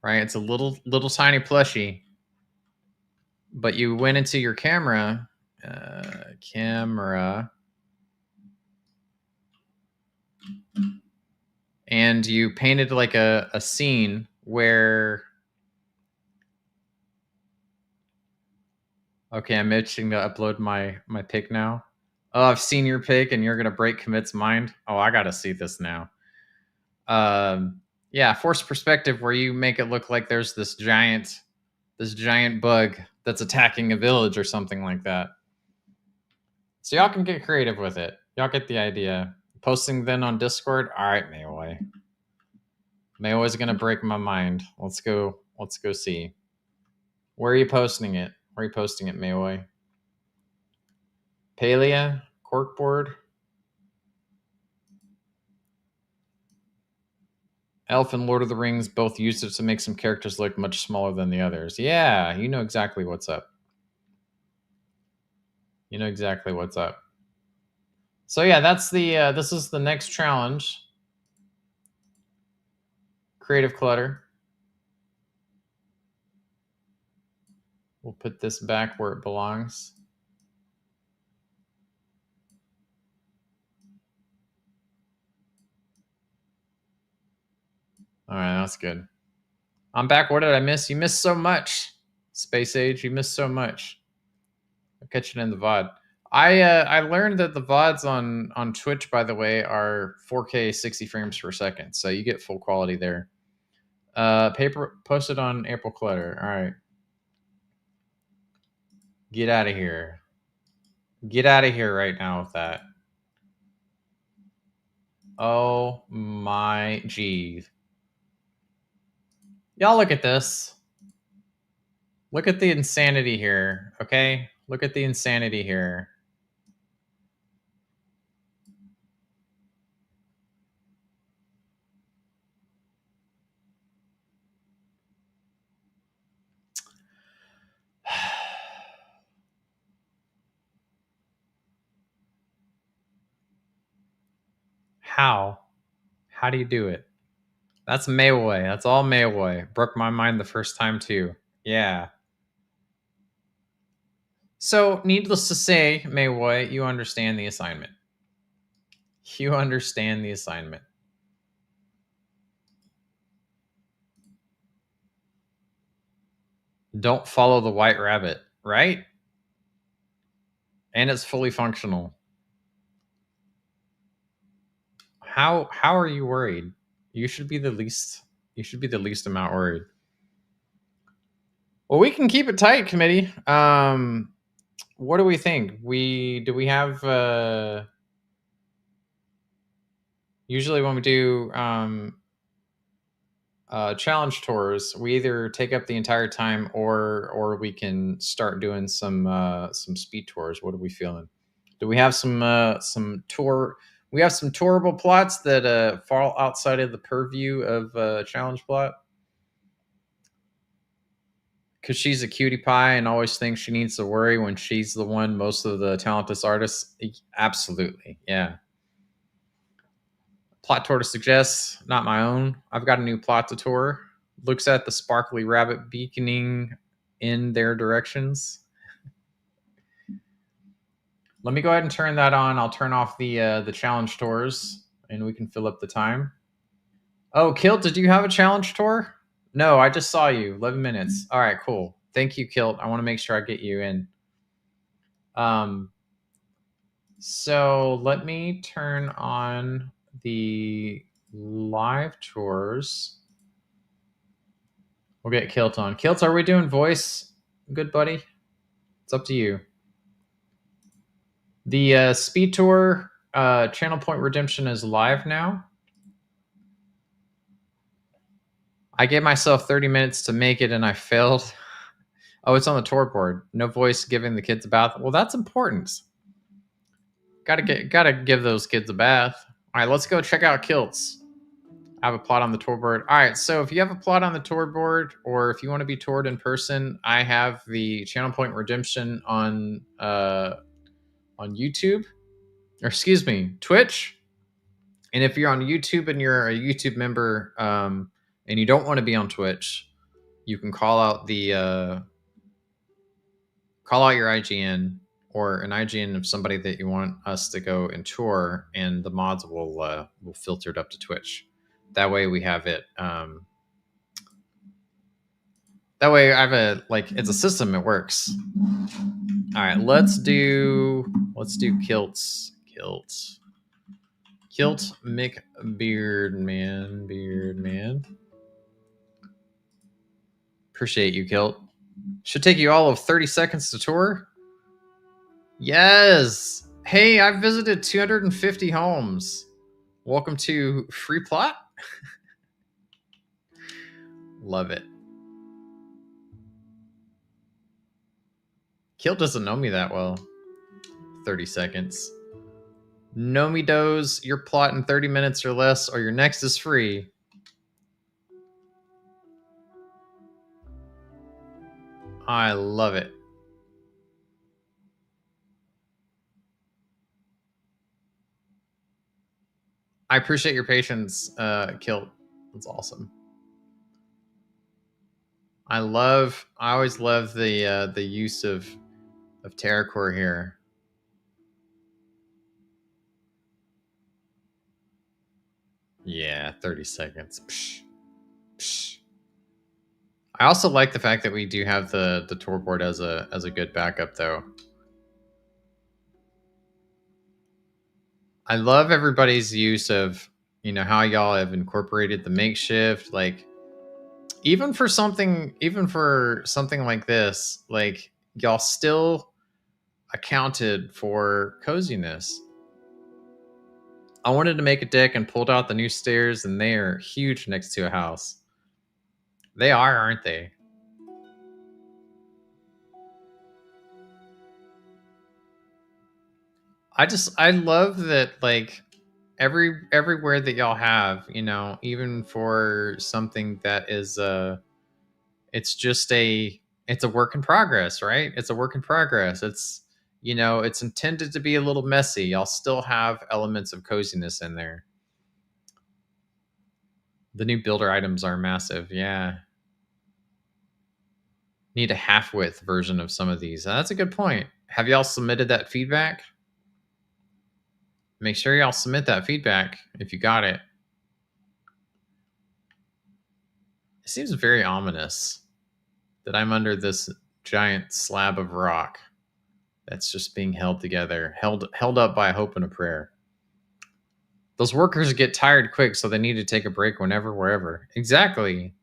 right? It's a little tiny plushie, but you went into your camera, and you painted like a scene where, okay, I'm itching to upload my pic now. Oh, I've seen your pic and you're gonna break Commit's mind. Oh, I gotta see this now. Yeah, forced perspective where you make it look like there's this giant bug that's attacking a village or something like that. So y'all can get creative with it. Y'all get the idea. Posting then on Discord. All right, Mayway. Mayway's gonna break my mind. Let's go see. Where are you posting it? Where are you posting it, Mayway? Palia, corkboard. Elf and Lord of the Rings both used it to make some characters look much smaller than the others. Yeah, you know exactly what's up. You know exactly what's up. So yeah, that's the this is the next challenge. Creative clutter. We'll put this back where it belongs. All right, that's good. I'm back. What did I miss? You missed so much. Space Age, you missed so much. I'll catch it in the VOD. I learned that the VODs on Twitch, by the way, are 4K 60 frames per second. So you get full quality there. Paper posted on April Clutter. All right. Get out of here. Get out of here right now with that. Oh my geez. Y'all look at this. Look at the insanity here, okay? Look at the insanity here. How do you do it? That's Mayway. That's all Mayway. Broke my mind the first time too. Yeah. So, needless to say, Mayway, you understand the assignment. You understand the assignment. Don't follow the white rabbit, right? And it's fully functional. How are you worried? You should be the least amount worried. Well, we can keep it tight, committee. What do we think? Do we have usually when we do challenge tours, we either take up the entire time or we can start doing some speed tours. What are we feeling? Do we have some tour? We have some tourable plots that fall outside of the purview of challenge plot. Because she's a cutie pie and always thinks she needs to worry when she's the one most of the talentless artists. Absolutely, yeah. Plot tour to suggest, not my own. I've got a new plot to tour. Looks at the sparkly rabbit beaconing in their directions. Let me go ahead and turn that on. I'll turn off the challenge tours, and we can fill up the time. Oh, Kilt, did you have a challenge tour? No, I just saw you. 11 minutes. All right, cool. Thank you, Kilt. I want to make sure I get you in. So let me turn on the live tours. We'll get Kilt on. Kilt, are we doing voice? Good buddy? It's up to you. The speed tour Channel Point Redemption is live now. I gave myself 30 minutes to make it and I failed. Oh, it's on the tour board. No voice giving the kids a bath. Well, that's important. Gotta give those kids a bath. All right, let's go check out Kilts. I have a plot on the tour board. All right, so if you have a plot on the tour board or if you want to be toured in person, I have the Channel Point Redemption on YouTube. Or excuse me, Twitch. And if you're on YouTube and you're a YouTube member and you don't want to be on Twitch, you can call out your IGN or an IGN of somebody that you want us to go and tour, and the mods will filter it up to Twitch. That way we have it. That way I have it's a system. It works. All right, let's do Kilts. Kilt Beardman. Appreciate you, Kilt. Should take you all of 30 seconds to tour. Yes. Hey, I've visited 250 homes. Welcome to Free Plot. Love it. Kilt doesn't know me that well. 30 seconds. Know me does your plot in 30 minutes or less, or your next is free. I love it. I appreciate your patience, Kilt. That's awesome. I always love the use of terracore here. Yeah, 30 seconds. Psh. Psh. I also like the fact that we do have the tour board as a good backup, though. I love everybody's use of, how y'all have incorporated the makeshift, even for something like this, y'all still accounted for coziness. I wanted to make a deck and pulled out the new stairs, and they are huge next to a house. They are, aren't they? I love that, everywhere that y'all have, even for something that is it's a work in progress, right? It's a work in progress. It's it's intended to be a little messy. Y'all still have elements of coziness in there. The new builder items are massive. Yeah. Need a half-width version of some of these. That's a good point. Have y'all submitted that feedback? Make sure y'all submit that feedback if you got it. It seems very ominous that I'm under this giant slab of rock that's just being held together, held up by a hope and a prayer. Those workers get tired quick, so they need to take a break whenever, wherever. Exactly.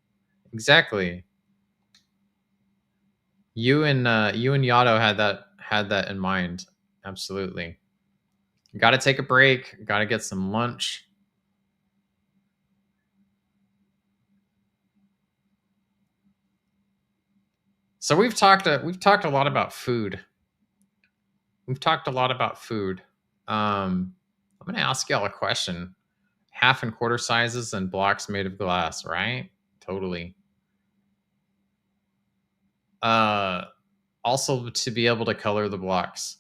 You and Yato had that in mind. Absolutely. Got to take a break. Got to get some lunch. So we've talked a lot about food. I'm gonna ask y'all a question. Half and quarter sizes and blocks made of glass, right? Totally. Also to be able to color the blocks.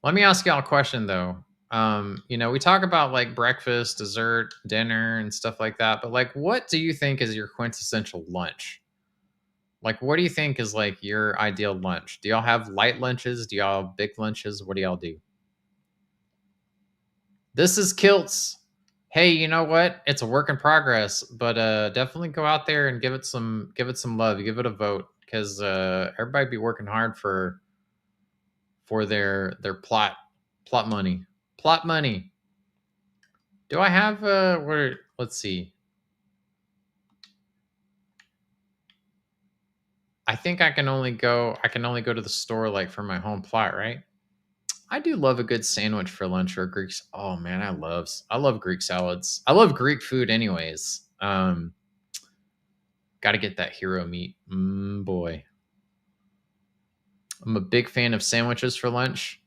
Let me ask y'all a question though. We talk about like breakfast, dessert, dinner, and stuff like that, but like, what do you think is your quintessential lunch? Like, what do you think is like your ideal lunch? Do y'all have light lunches? Do y'all have big lunches? What do y'all do? This is Kilts. Hey, you know what? It's a work in progress, but definitely go out there and give it some love. Give it a vote because everybody be working hard for their plot money. Plot money. Do I have where? Let's see. I think I can only go to the store like for my home plot, right? I do love a good sandwich for lunch or Greeks. Oh man, I love Greek salads. I love Greek food anyways. Got to get that hero meat. Boy. I'm a big fan of sandwiches for lunch.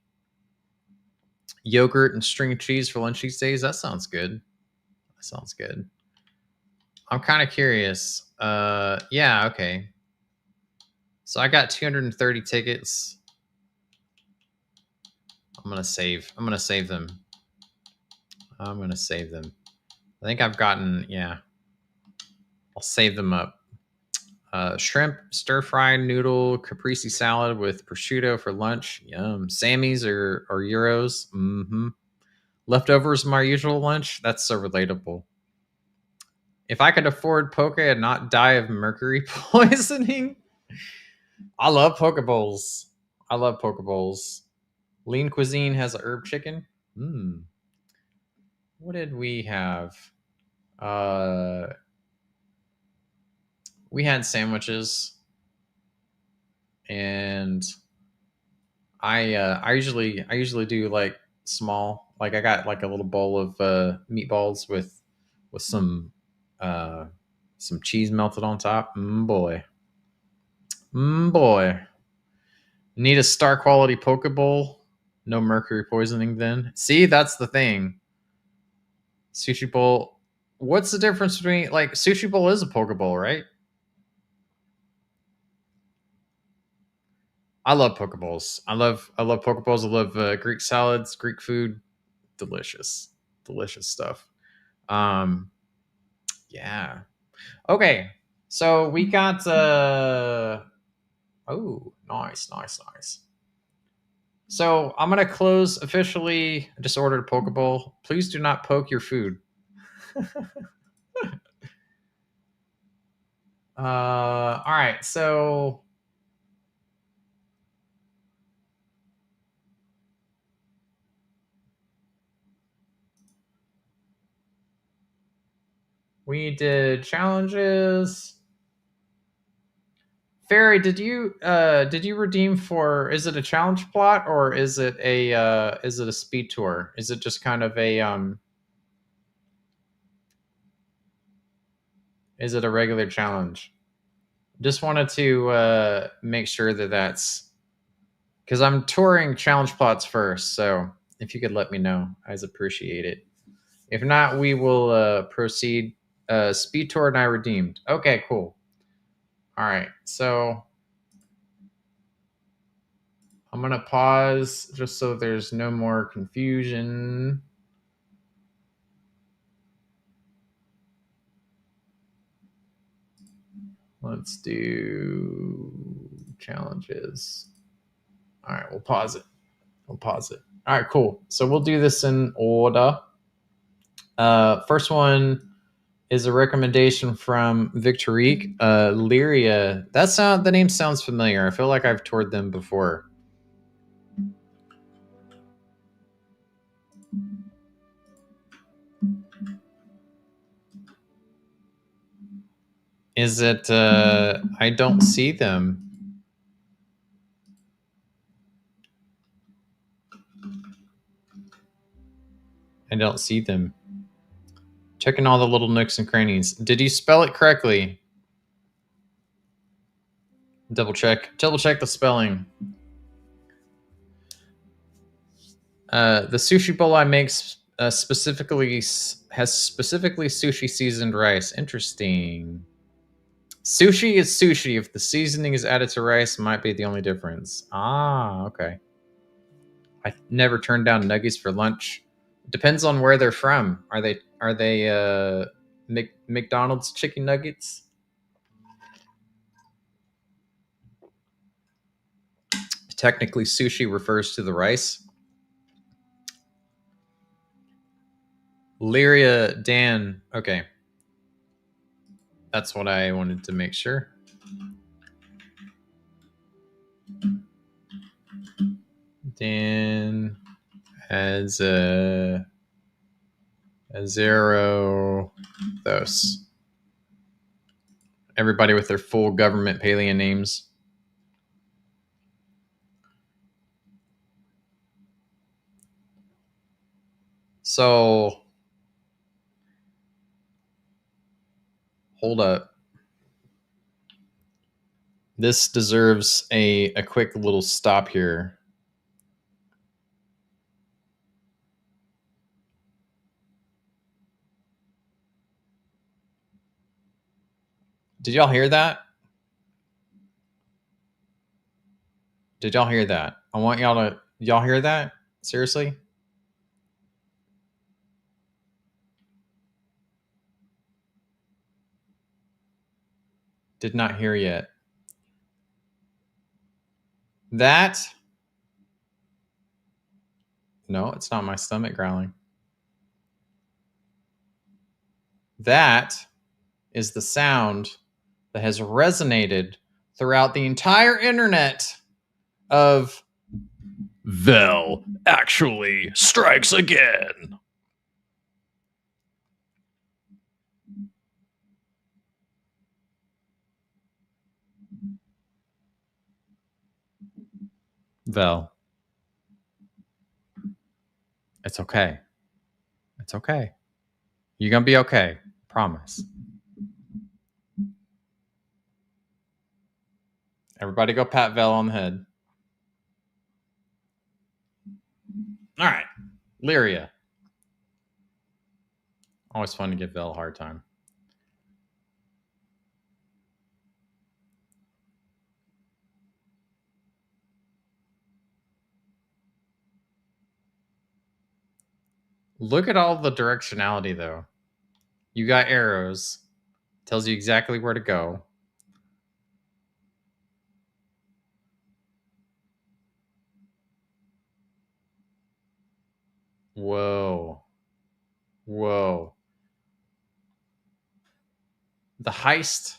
Yogurt and string cheese for lunch these days. That sounds good. I'm kind of curious. Yeah, okay. So I got 230 tickets. I'm gonna save them. I think I've gotten, yeah. I'll save them up. Shrimp, stir-fried noodle, caprese salad with prosciutto for lunch. Yum. Sammy's or Euros. Mm-hmm. Leftovers from our usual lunch. That's so relatable. If I could afford poke and not die of mercury poisoning. I love poke bowls. Lean Cuisine has a herb chicken. What did we have? We had sandwiches, and I usually do like small. Like I got like a little bowl of meatballs with some cheese melted on top. Boy. Need a star quality poke bowl. No mercury poisoning then. See, that's the thing. Sushi bowl. What's the difference between like sushi bowl is a poke bowl, right? I love poke bowls. I love poke bowls. I love Greek salads, Greek food. Delicious stuff. Yeah. Okay. So we got oh, nice. So I'm gonna close officially. I just ordered a poke bowl. Please do not poke your food. All right. So we did challenges. Fairy, did you redeem for? Is it a challenge plot or is it a speed tour? Is it just kind of a Is it a regular challenge? Just wanted to make sure that that's because I'm touring challenge plots first. So if you could let me know, I'd appreciate it. If not, we will proceed. Speed tour and I redeemed. Okay, cool. All right, so I'm gonna pause just so there's no more confusion. Let's do challenges. All right, we'll pause it. We'll pause it. All right, cool. So we'll do this in order. First one is a recommendation from Victorique. Lyria. The name sounds familiar. I feel like I've toured them before. Is it I don't see them. I don't see them. Checking all the little nooks and crannies. Did you spell it correctly? Double check the spelling. The sushi bowl I make specifically has specifically sushi seasoned rice. Interesting. Sushi is sushi. If the seasoning is added to rice, might be the only difference. Ah, okay. I never turned down nuggies for lunch. Depends on where they're from. Are they McDonald's chicken nuggets? Technically, sushi refers to the rice. Lyria Dan. Okay. That's what I wanted to make sure. Dan as a zero those. Everybody with their full government Palia names. So hold up. This deserves a quick little stop here. Did y'all hear that? Did y'all hear that? I want y'all hear that? Seriously? Did not hear yet. That? No, it's not my stomach growling. That is the sound that has resonated throughout the entire internet of Vel actually strikes again. Vel. It's okay. It's okay. You're going to be okay. Promise. Everybody go pat Vel on the head. All right. Lyria. Always fun to give Vel a hard time. Look at all the directionality, though. You got arrows. Tells you exactly where to go. Whoa. Whoa. The heist.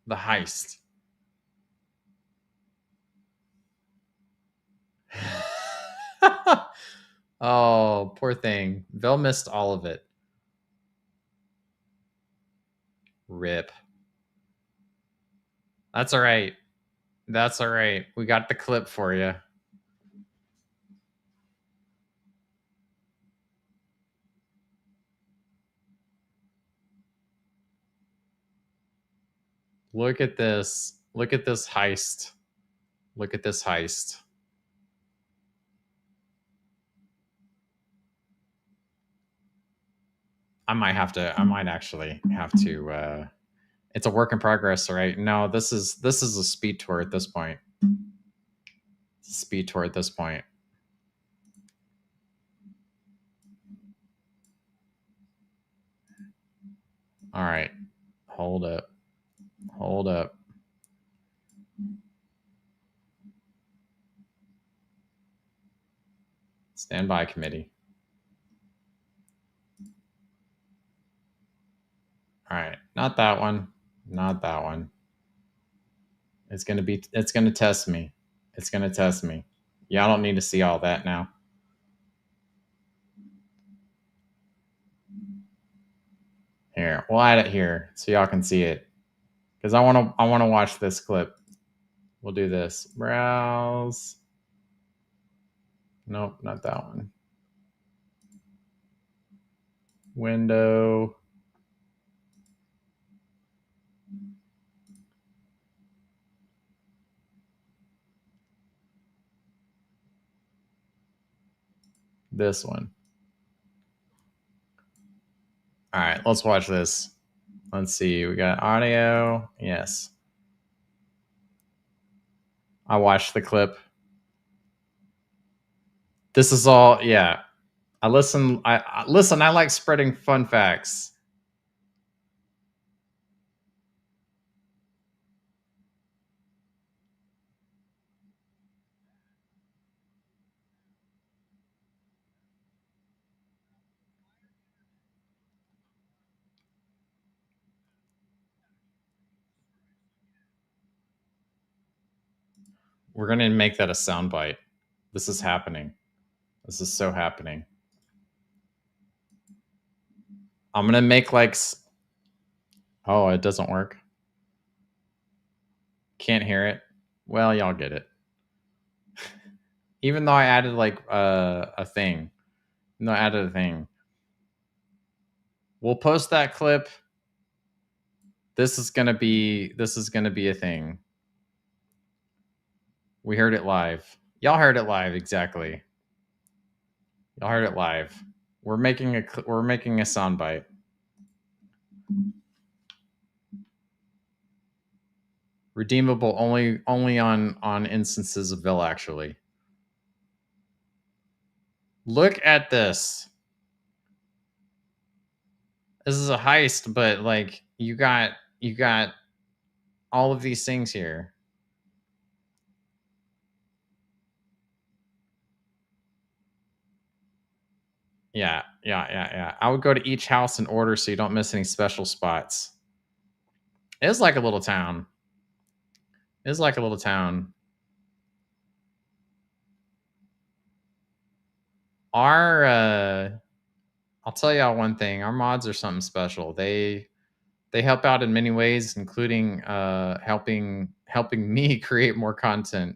The heist. Oh, poor thing. Vel missed all of it. Rip. That's all right. That's all right. We got the clip for you. Look at this. Look at this heist. Look at this heist. I might actually have to it's a work in progress, right? No, this is a speed tour at this point. It's a speed tour at this point. All right. Hold up. Hold up. Stand by, committee. All right. Not that one. Not that one. It's going to test me. It's going to test me. Y'all don't need to see all that now. Here, we'll add it here so y'all can see it. Because I want to watch this clip. We'll do this. Browse. Nope, not that one. Window. This one. All right, let's watch this. Let's see. We got audio. Yes. I watched the clip. This is all, yeah. I listen. I like spreading fun facts. We're gonna make that a soundbite. This is happening. This is so happening. I'm gonna make like. Oh, it doesn't work. Can't hear it. Well, y'all get it. Even though I added like a thing. No, I added a thing. We'll post that clip. This is gonna be a thing. We heard it live. Y'all heard it live, exactly. Y'all heard it live. We're making a soundbite. Redeemable only on instances of Bill, actually. Look at this. This is a heist, but like you got all of these things here. Yeah. I would go to each house in order so you don't miss any special spots. It's like a little town. It's like a little town. Our I'll tell y'all one thing. Our mods are something special. They help out in many ways, including helping me create more content.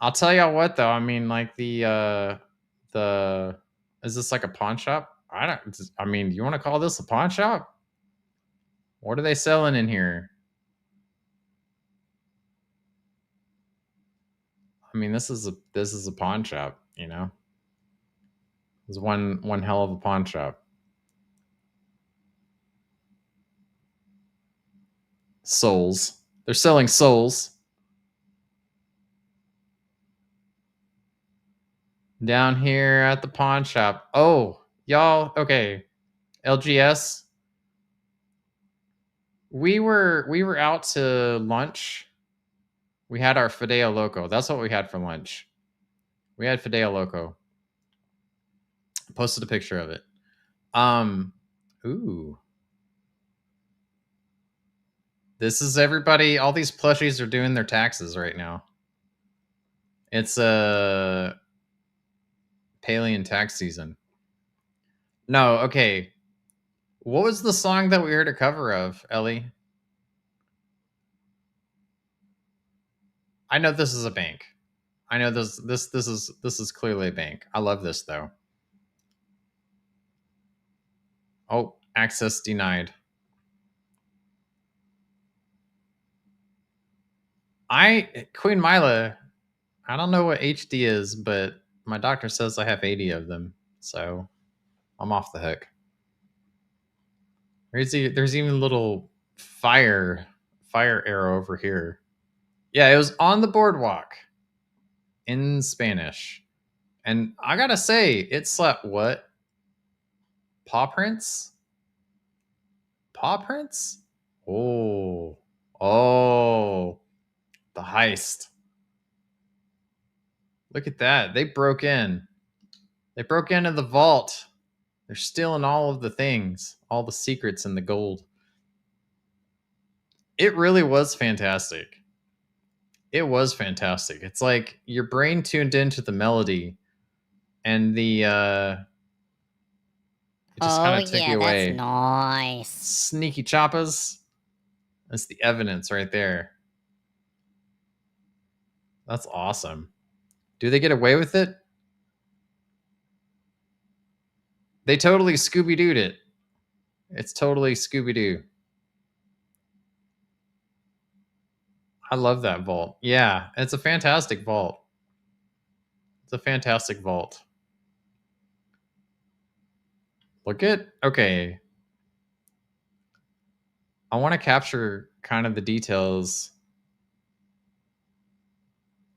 I'll tell y'all what though. I mean, like the is this like a pawn shop? I mean, you want to call this a pawn shop? What are they selling in here? I mean, this is a pawn shop, you know. It's one hell of a pawn shop. Souls. They're selling souls. Down here at the pawn shop. Oh, y'all, okay. LGS. We were out to lunch. We had our Fideo Loco. That's what we had for lunch. We had Fideo Loco. Posted a picture of it. Ooh. This is everybody. All these plushies are doing their taxes right now. It's Palian tax season. No, okay. What was the song that we heard a cover of, Ellie? I know this is a bank. I know this is clearly a bank. I love this though. Oh, access denied. Queen Mila, I don't know what HD is, but my doctor says I have 80 of them, so I'm off the hook. There's even a little fire arrow over here. Yeah, it was on the boardwalk in Spanish. And I gotta say, it slept what? Paw prints? Paw prints? Oh. Oh. The heist. Look at that. They broke in. They broke into the vault. They're stealing all of the things, all the secrets and the gold. It really was fantastic. It was fantastic. It's like your brain tuned into the melody and the it just kind Oh of took yeah, you that's away. nice. Sneaky choppas. That's the evidence right there. That's awesome. Do they get away with it? They totally Scooby-Dooed it. It's totally Scooby-Doo. I love that vault. Yeah, it's a fantastic vault. It's a fantastic vault. Look at, okay. I want to capture kind of the details.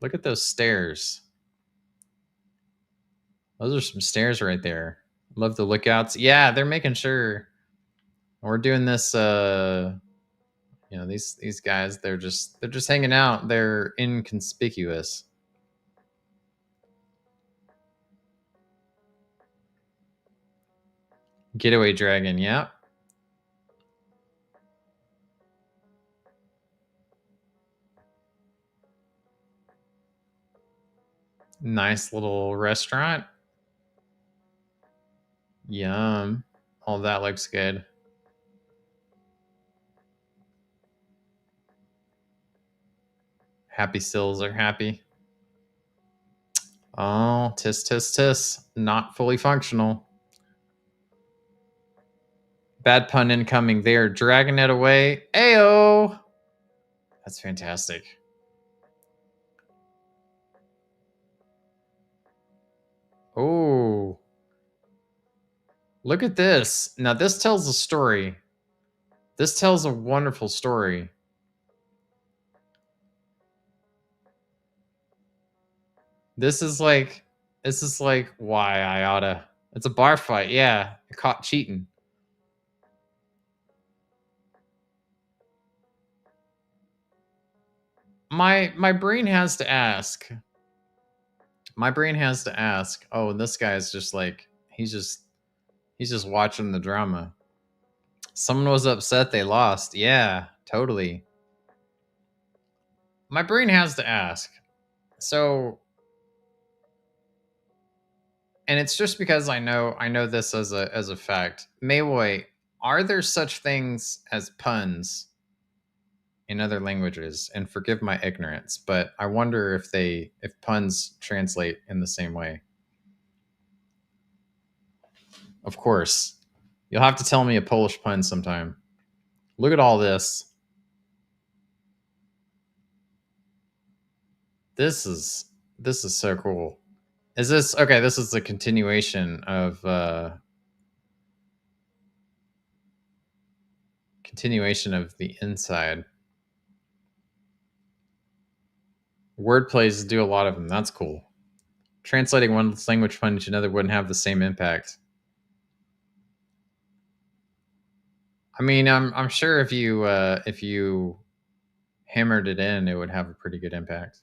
Look at those stairs. Those are some stairs right there. Love the lookouts. Yeah, they're making sure we're doing this you know, these guys, they're just hanging out. They're inconspicuous. Getaway dragon, yeah. Nice little restaurant. Yum. All that looks good. Happy Sills are happy. Oh, tis, tis, tis. Not fully functional. Bad pun incoming. They are dragging it away. Ayo! That's fantastic. Oh. Look at this. Now, this tells a story. This tells a wonderful story. This is like why I oughta. It's a bar fight. Yeah, caught cheating. My brain has to ask. My brain has to ask. Oh, this guy's just like he's just watching the drama. Someone was upset they lost. Yeah, totally. My brain has to ask. So, and it's just because I know this as a fact. Mayway, are there such things as puns in other languages? And forgive my ignorance, but I wonder if puns translate in the same way. Of course. You'll have to tell me a Polish pun sometime. Look at all this. This is so cool. Is this okay? This is the continuation of the inside. Word plays do a lot of them. That's cool. Translating one language pun to another wouldn't have the same impact. I mean, I'm sure if you hammered it in, it would have a pretty good impact.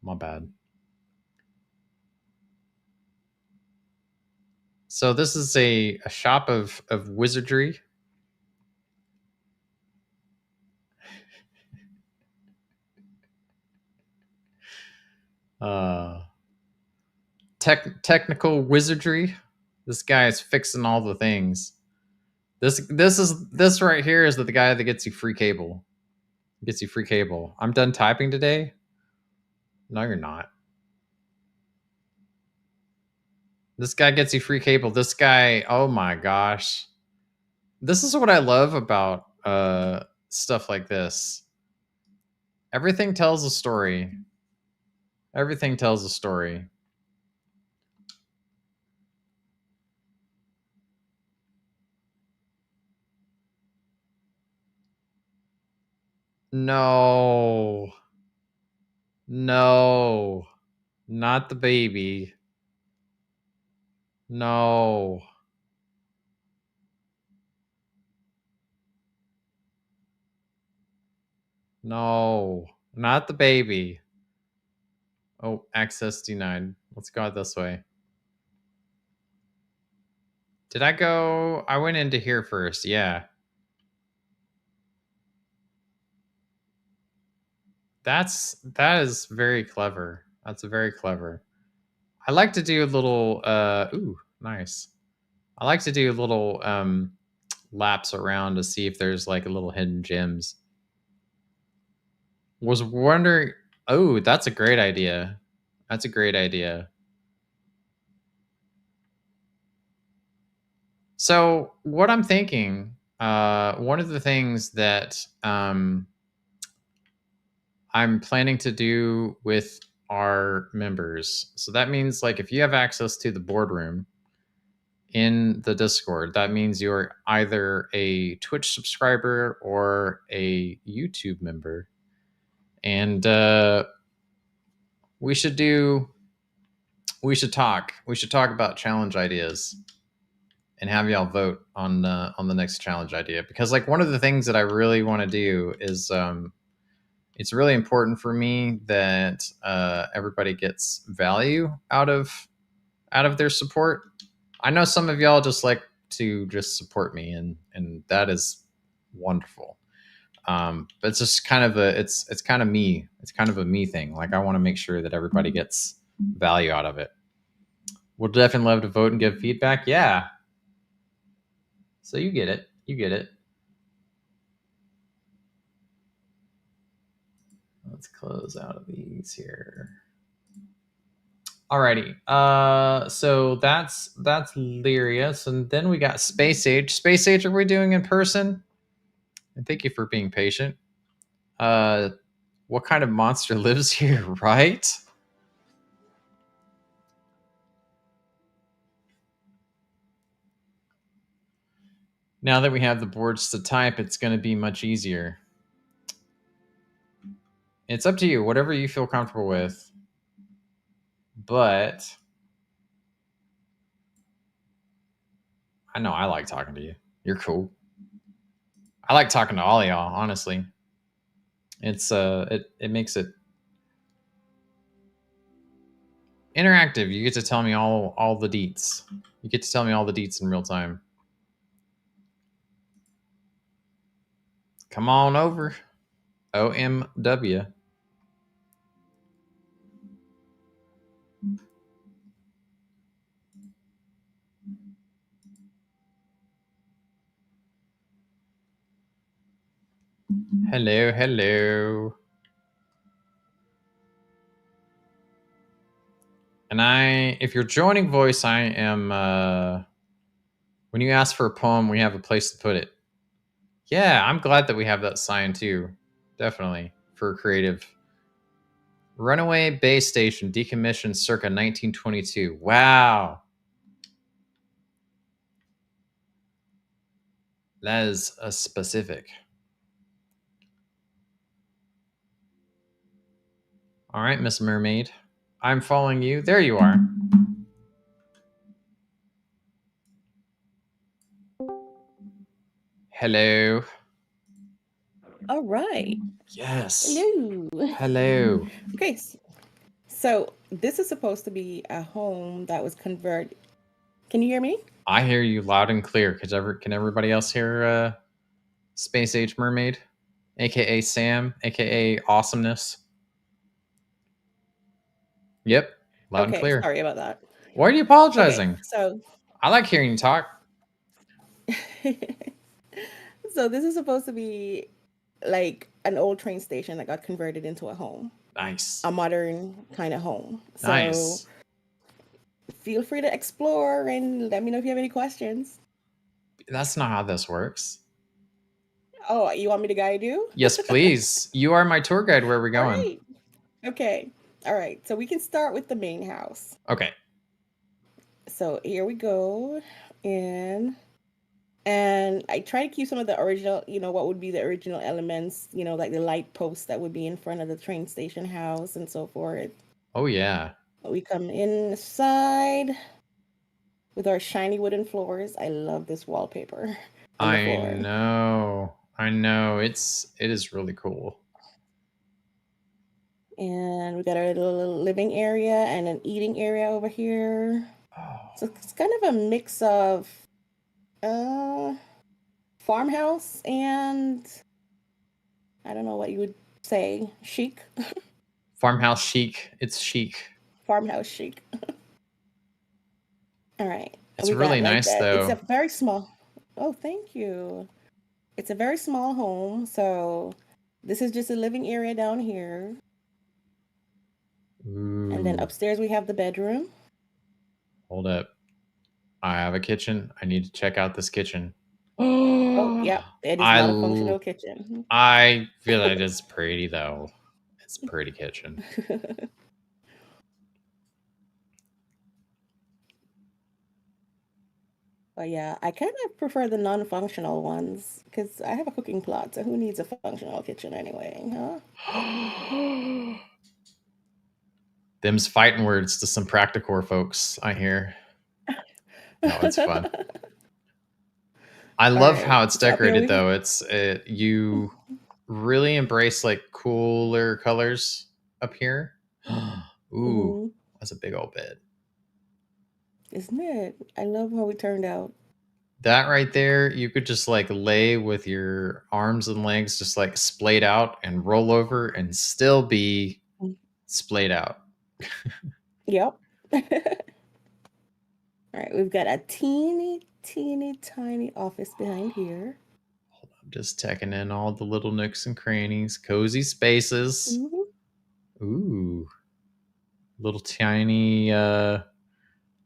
My bad. So this is a shop of wizardry. Technical wizardry. This guy is fixing all the things. This right here is the guy that gets you free cable. Gets you free cable. I'm done typing today. No, you're not. This guy gets you free cable. This guy, oh my gosh. This is what I love about stuff like this. Everything tells a story. Everything tells a story. No. No. Not the baby. No. No. Not the baby. Oh, access denied. Let's go out this way. Did I go? I went into here first. Yeah. That is very clever. That's very clever. I like to do a little ooh, nice. I like to do little laps around to see if there's like a little hidden gems. Was wondering, oh, that's a great idea. That's a great idea. So what I'm thinking, one of the things that I'm planning to do with our members. So that means like if you have access to the boardroom in the Discord, that means you're either a Twitch subscriber or a YouTube member. And we should talk about challenge ideas and have y'all vote on the next challenge idea, because like one of the things that I really want to do is it's really important for me that everybody gets value out of their support. I know some of y'all just like to just support me, and that is wonderful. But it's just kind of it's kind of me. It's kind of a me thing. Like I want to make sure that everybody gets value out of it. We'll definitely love to vote and give feedback. Yeah. So you get it. You get it. Let's close out of these here. Alrighty. So that's Lyrius, and then we got Space Age. Space Age, are we doing in person? And thank you for being patient. What kind of monster lives here, right? Now that we have the boards to type, it's going to be much easier. It's up to you, whatever you feel comfortable with. But I know I like talking to you. You're cool. I like talking to all of y'all, honestly. It's it makes it interactive. You get to tell me all the deets. You get to tell me all the deets in real time. Come on over. OMW. Hello, hello. And if you're joining voice, I am, when you ask for a poem, we have a place to put it. Yeah, I'm glad that we have that sign too. Definitely. For creative. Runaway base station decommissioned circa 1922. Wow. That is a specific. All right, Miss Mermaid. I'm following you. There you are. Hello. All right. Yes. Hello. Hello. Okay. So this is supposed to be a home that was converted. Can you hear me? I hear you loud and clear. Can everybody else hear Space Age Mermaid? AKA Sam, AKA Awesomeness. Yep. Loud and clear. Sorry about that. Why are you apologizing? Okay, so I like hearing you talk. so this is supposed to be like an old train station that got converted into a home. Nice. A modern kind of home. So Nice. feel free to explore and let me know if you have any questions. That's not how this works. Oh, you want me to guide you? Yes, please. You are my tour guide. Where are we going? All right. Okay. All right. So we can start with the main house. Okay. So here we go. And And I try to keep some of the original, what would be the original elements, like the light posts that would be in front of the train station house and so forth. Oh yeah. We come inside with our shiny wooden floors. I love this wallpaper on the I floor. know. I know. It is really cool. And we got our little living area and an eating area over here. Oh. So it's kind of a mix of farmhouse and I don't know what you would say, chic. Farmhouse chic. It's chic. Farmhouse chic. All right. It's We really got like nice that. It's a though. very small. Oh, thank you. It's a very small home. So this is just a living area down here. And then Ooh. upstairs we have the bedroom. Hold up. I have a kitchen. I need to check out this kitchen. Oh, yeah. It is not a functional kitchen. I feel like it's pretty though. It's a pretty kitchen. But yeah, I kind of prefer the non-functional ones because I have a cooking plot, so who needs a functional kitchen anyway, huh? Them's fighting words to some practicore folks, I hear. No, it's fun. I love Alright, how it's so up here decorated we though. You really embrace like cooler colors up here. Ooh, that's a big old bed. Isn't it? I love how it turned out. That right there, you could just like lay with your arms and legs just like splayed out and roll over and still be splayed out. Yep. All right, we've got a teeny tiny office behind here. I'm just checking in all the little nooks and crannies, cozy spaces. Ooh, little tiny.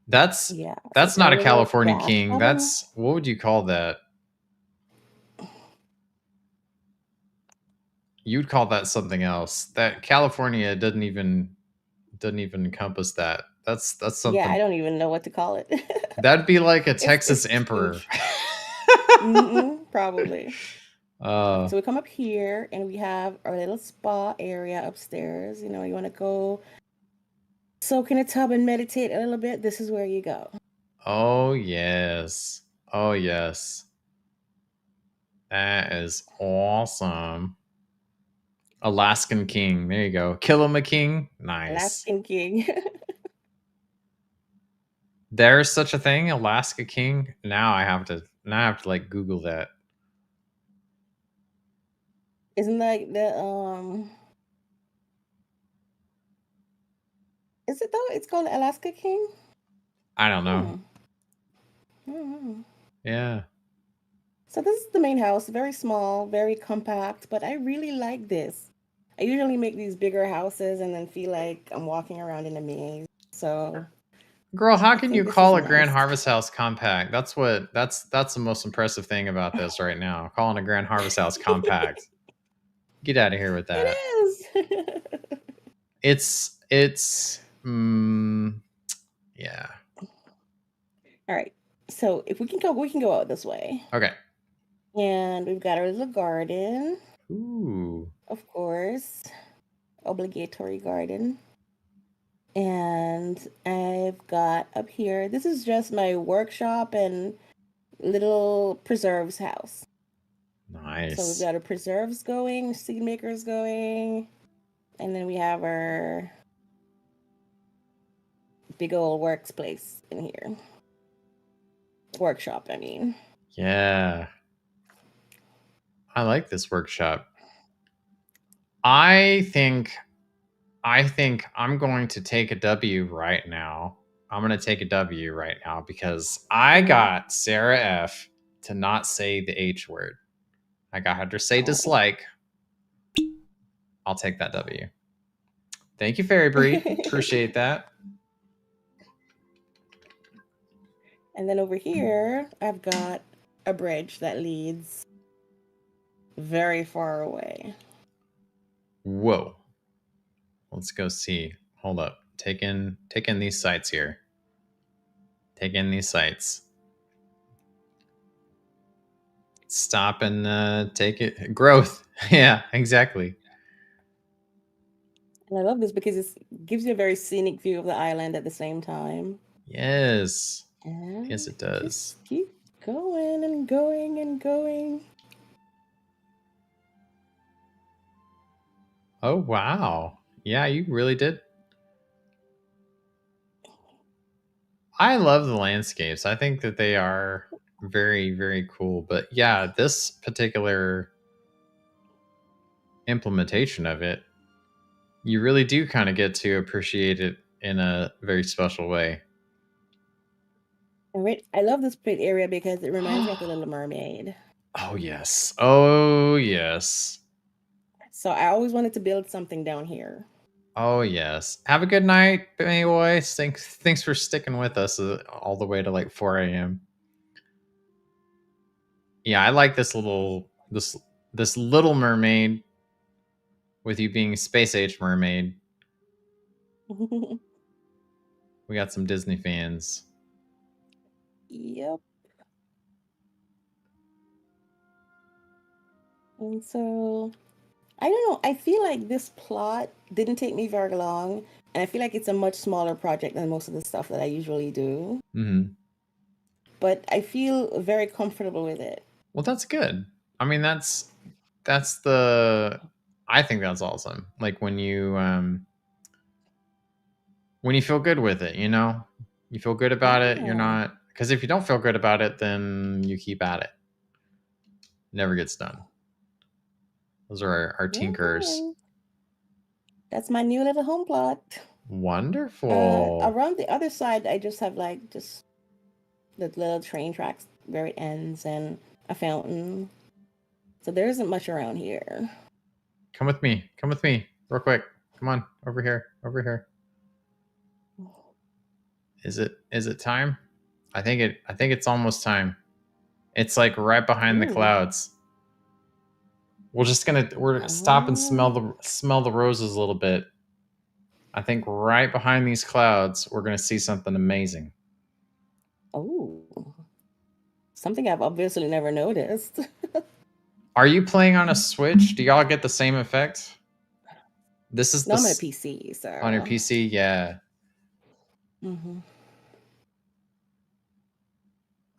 That's not a California king. That's, what would you call that? You'd call that something else. That California doesn't even encompass that. That's something. Yeah, I don't even know what to call it. That'd be like a Texas emperor. Probably. So we come up here and we have our little spa area upstairs. You want to go soak in a tub and meditate a little bit. This is where you go. Oh yes. Oh yes. That is awesome. Alaskan king. There you go. Kill him a king. Nice. Alaskan king. There's such a thing, Alaska king. Now I have to like Google that. Isn't that the Is it though? It's called Alaska King? I don't know. Yeah. So this is the main house, very small, very compact, but I really like this. I usually make these bigger houses and then feel like I'm walking around in a maze. So girl, how can you call a Grand Harvest House compact? That's the most impressive thing about this right now. Calling a Grand Harvest House compact. Get out of here with that. It is. It's yeah. All right. So if we can go out this way. Okay. And we've got our little garden. Ooh. Of course. Obligatory garden. And I've got up here, this is just my workshop and little preserves house. Nice. So we've got our preserves going, seed makers going, and then we have our big old workspace in here. Workshop, I mean. Yeah. I like this workshop. I think I'm going to take a W right now. I'm going to take a W right now because I got Sarah F to not say the H word. I got her to say dislike. I'll take that W. Thank you, Fairy Bree. Appreciate that. And then over here, I've got a bridge that leads very far away. Whoa. Let's go see. Hold up. Take in these sights here. Take in these sights. stop and take it. Growth. Yeah, exactly. And I love this because it gives you a very scenic view of the island at the same time. Yes. And Yes, it does. just keep going and going and going. Oh, wow. Yeah, you really did. I love the landscapes. I think that they are very, very cool. But yeah, this particular implementation of it, you really do kind of get to appreciate it in a very special way. I love this pit area because it reminds me of the Little Mermaid. Oh, yes. Oh, yes. So I always wanted to build something down here. Oh, yes. Have a good night, anyways. Thanks for sticking with us all the way to like 4 a.m. Yeah, I like this Little Mermaid with you being space age mermaid. We got some Disney fans. Yep. And so, I don't know. I feel like this plot didn't take me very long. And I feel like it's a much smaller project than most of the stuff that I usually do. Mm-hmm. But I feel very comfortable with it. Well, that's good. I mean, I think that's awesome. Like when you feel good with it, you feel good about it. You're Yeah. not, because if you don't feel good about it, then you keep at it. Never gets done. Those are our tinkers. Yeah. That's my new little home plot. Wonderful. Around the other side, I just have just the little train tracks where it ends and a fountain. So there isn't much around here. Come with me, real quick. Come on, over here. Is it time? I think it's almost time. It's like right behind the clouds. We're gonna stop and smell the roses a little bit. I think right behind these clouds, we're gonna see something amazing. Oh, something I've obviously never noticed. Are you playing on a Switch? Do y'all get the same effect? This is I'm on a PC, so on your PC, yeah. Mm-hmm.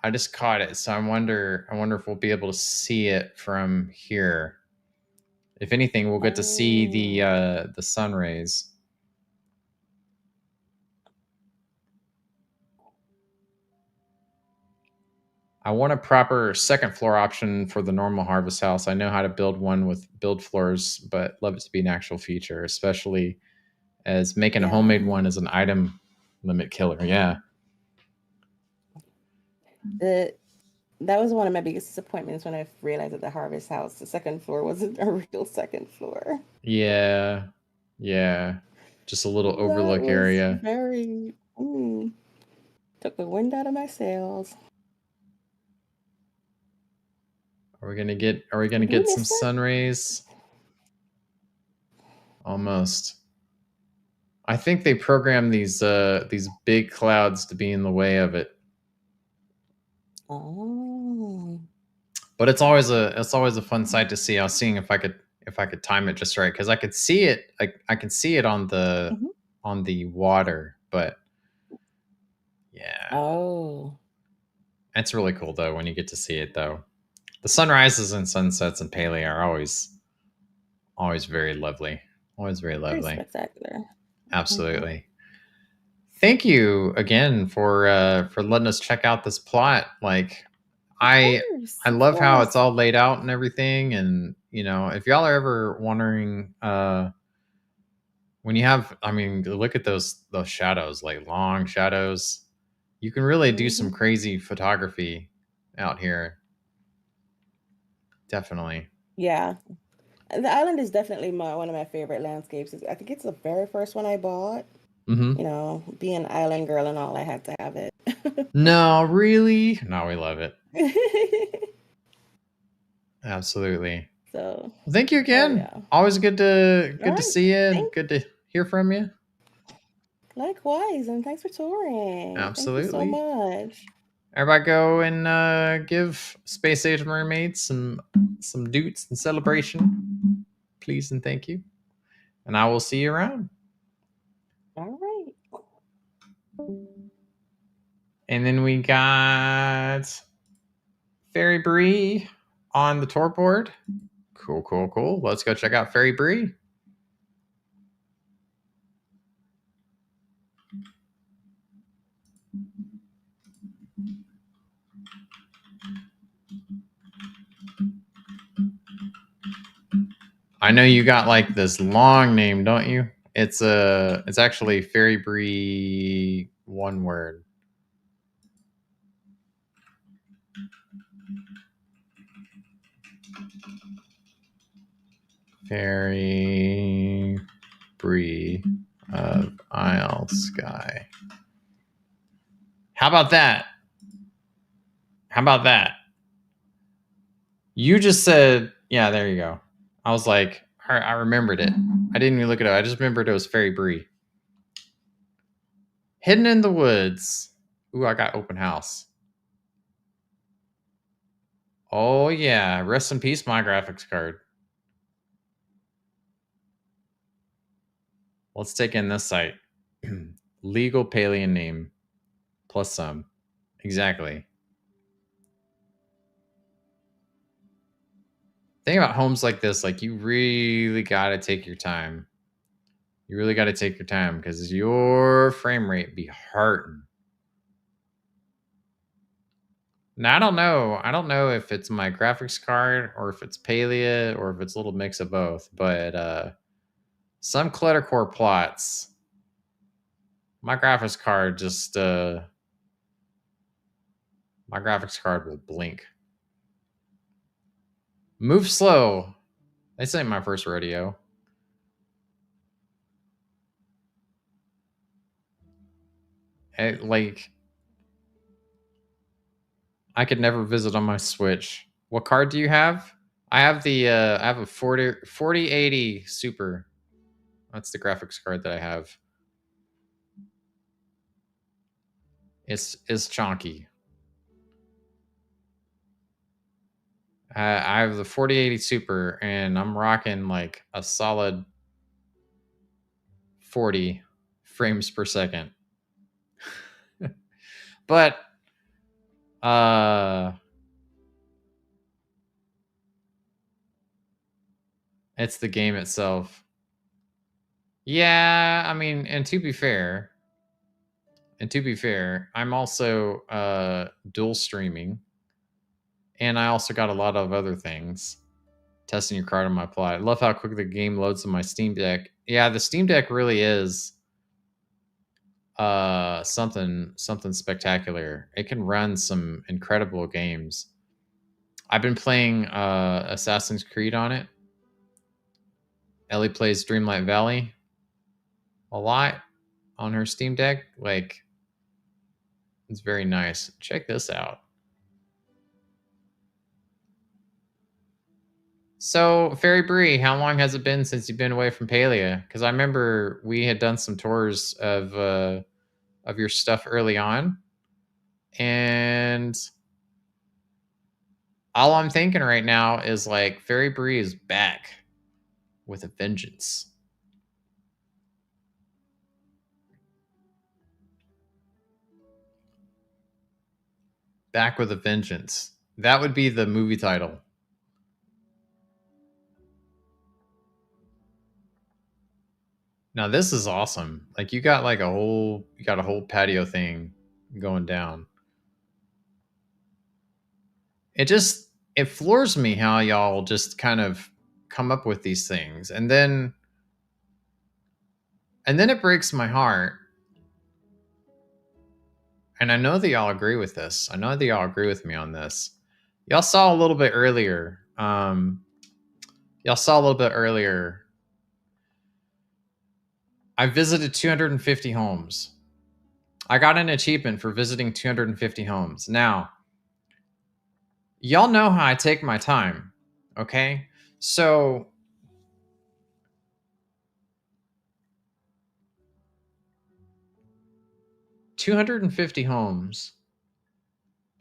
I just caught it, so I wonder if we'll be able to see it from here. If anything, we'll get to see the sun rays. I want a proper second floor option for the normal harvest house. I know how to build one with build floors, but love it to be an actual feature, especially as making a homemade one is an item limit killer. Yeah. That was one of my biggest disappointments when I realized that the harvest house, the second floor, wasn't a real second floor. Yeah. Just a little overlook area. Very took the wind out of my sails. Are we gonna get some sun rays? Almost. I think they programmed these big clouds to be in the way of it. Oh. But it's always a fun sight to see. I was seeing if I could time it just right, because I could see it. I can see it on the water, but yeah. Oh. It's really cool though when you get to see it though. The sunrises and sunsets in Palia are always very lovely. Always very lovely. Very spectacular. Absolutely. Thank you again for letting us check out this plot. Like I love how it's all laid out and everything. And if y'all are ever wondering, when you have, look at those shadows, like long shadows. You can really do some crazy photography out here. Definitely. Yeah. The island is definitely one of my favorite landscapes. I think it's the very first one I bought. Mm-hmm. Being an island girl and all, I had to have it. No, really? No, we love it. Absolutely. So well, thank you again. yeah. Always good to see you and good to hear from you. Likewise, and thanks for touring. Absolutely. Thank you so much. Everybody go and give Space Age Mermaids some doots and celebration. Please and thank you. And I will see you around. All right. And then we got Fairy Bree on the tour board. Cool, cool, cool. Let's go check out Fairy Bree. I know you got like this long name, don't you? It's actually Fairy Bree, one word. Fairy Bree of Isle Sky. How about that? How about that? You just said, yeah, there you go. I was like, I remembered it. I didn't even look it up. I just remembered it was Fairy Bree. Hidden in the Woods. Ooh, I got open house. Oh, yeah. Rest in peace, my graphics card. Let's take in this site. Legal Palian name. Plus some. Exactly. Think about homes like this. Like, you really got to take your time. You really got to take your time because your frame rate be hurting. Now, I don't know. I don't know if it's my graphics card or if it's Palia or if it's a little mix of both. But some clutter core plots, my graphics card just my graphics card will blink. Move slow. This ain't my first rodeo. Like, I could never visit on my Switch. What card do you have? I have the I have a 4080 Super. That's the graphics card that I have. It's chonky. I have the 4080 Super, and I'm rocking like a solid 40 frames per second. But it's the game itself. Yeah, I mean, and to be fair, I'm also dual streaming, and I also got a lot of other things. Testing your card on my plot. I love how quick the game loads on my Steam Deck. Yeah, the Steam Deck really is something spectacular. It can run some incredible games. I've been playing Assassin's Creed on it. Ellie plays Dreamlight Valley a lot on her Steam Deck. Like, it's very nice. Check this out. So, Fairy Bree, how long has it been since you've been away from Palia? Because I remember we had done some tours of your stuff early on, and all I'm thinking right now is like Fairy Bree is back with a vengeance. Back with a vengeance. That would be the movie title. Now this is awesome. Like, you got a whole patio thing going down. It floors me how y'all just kind of come up with these things, and then it breaks my heart. And I know that y'all agree with this. I know that y'all agree with me on this. Y'all saw a little bit earlier. I visited 250 homes. I got an achievement for visiting 250 homes. Now, y'all know how I take my time, okay? So, $250 homes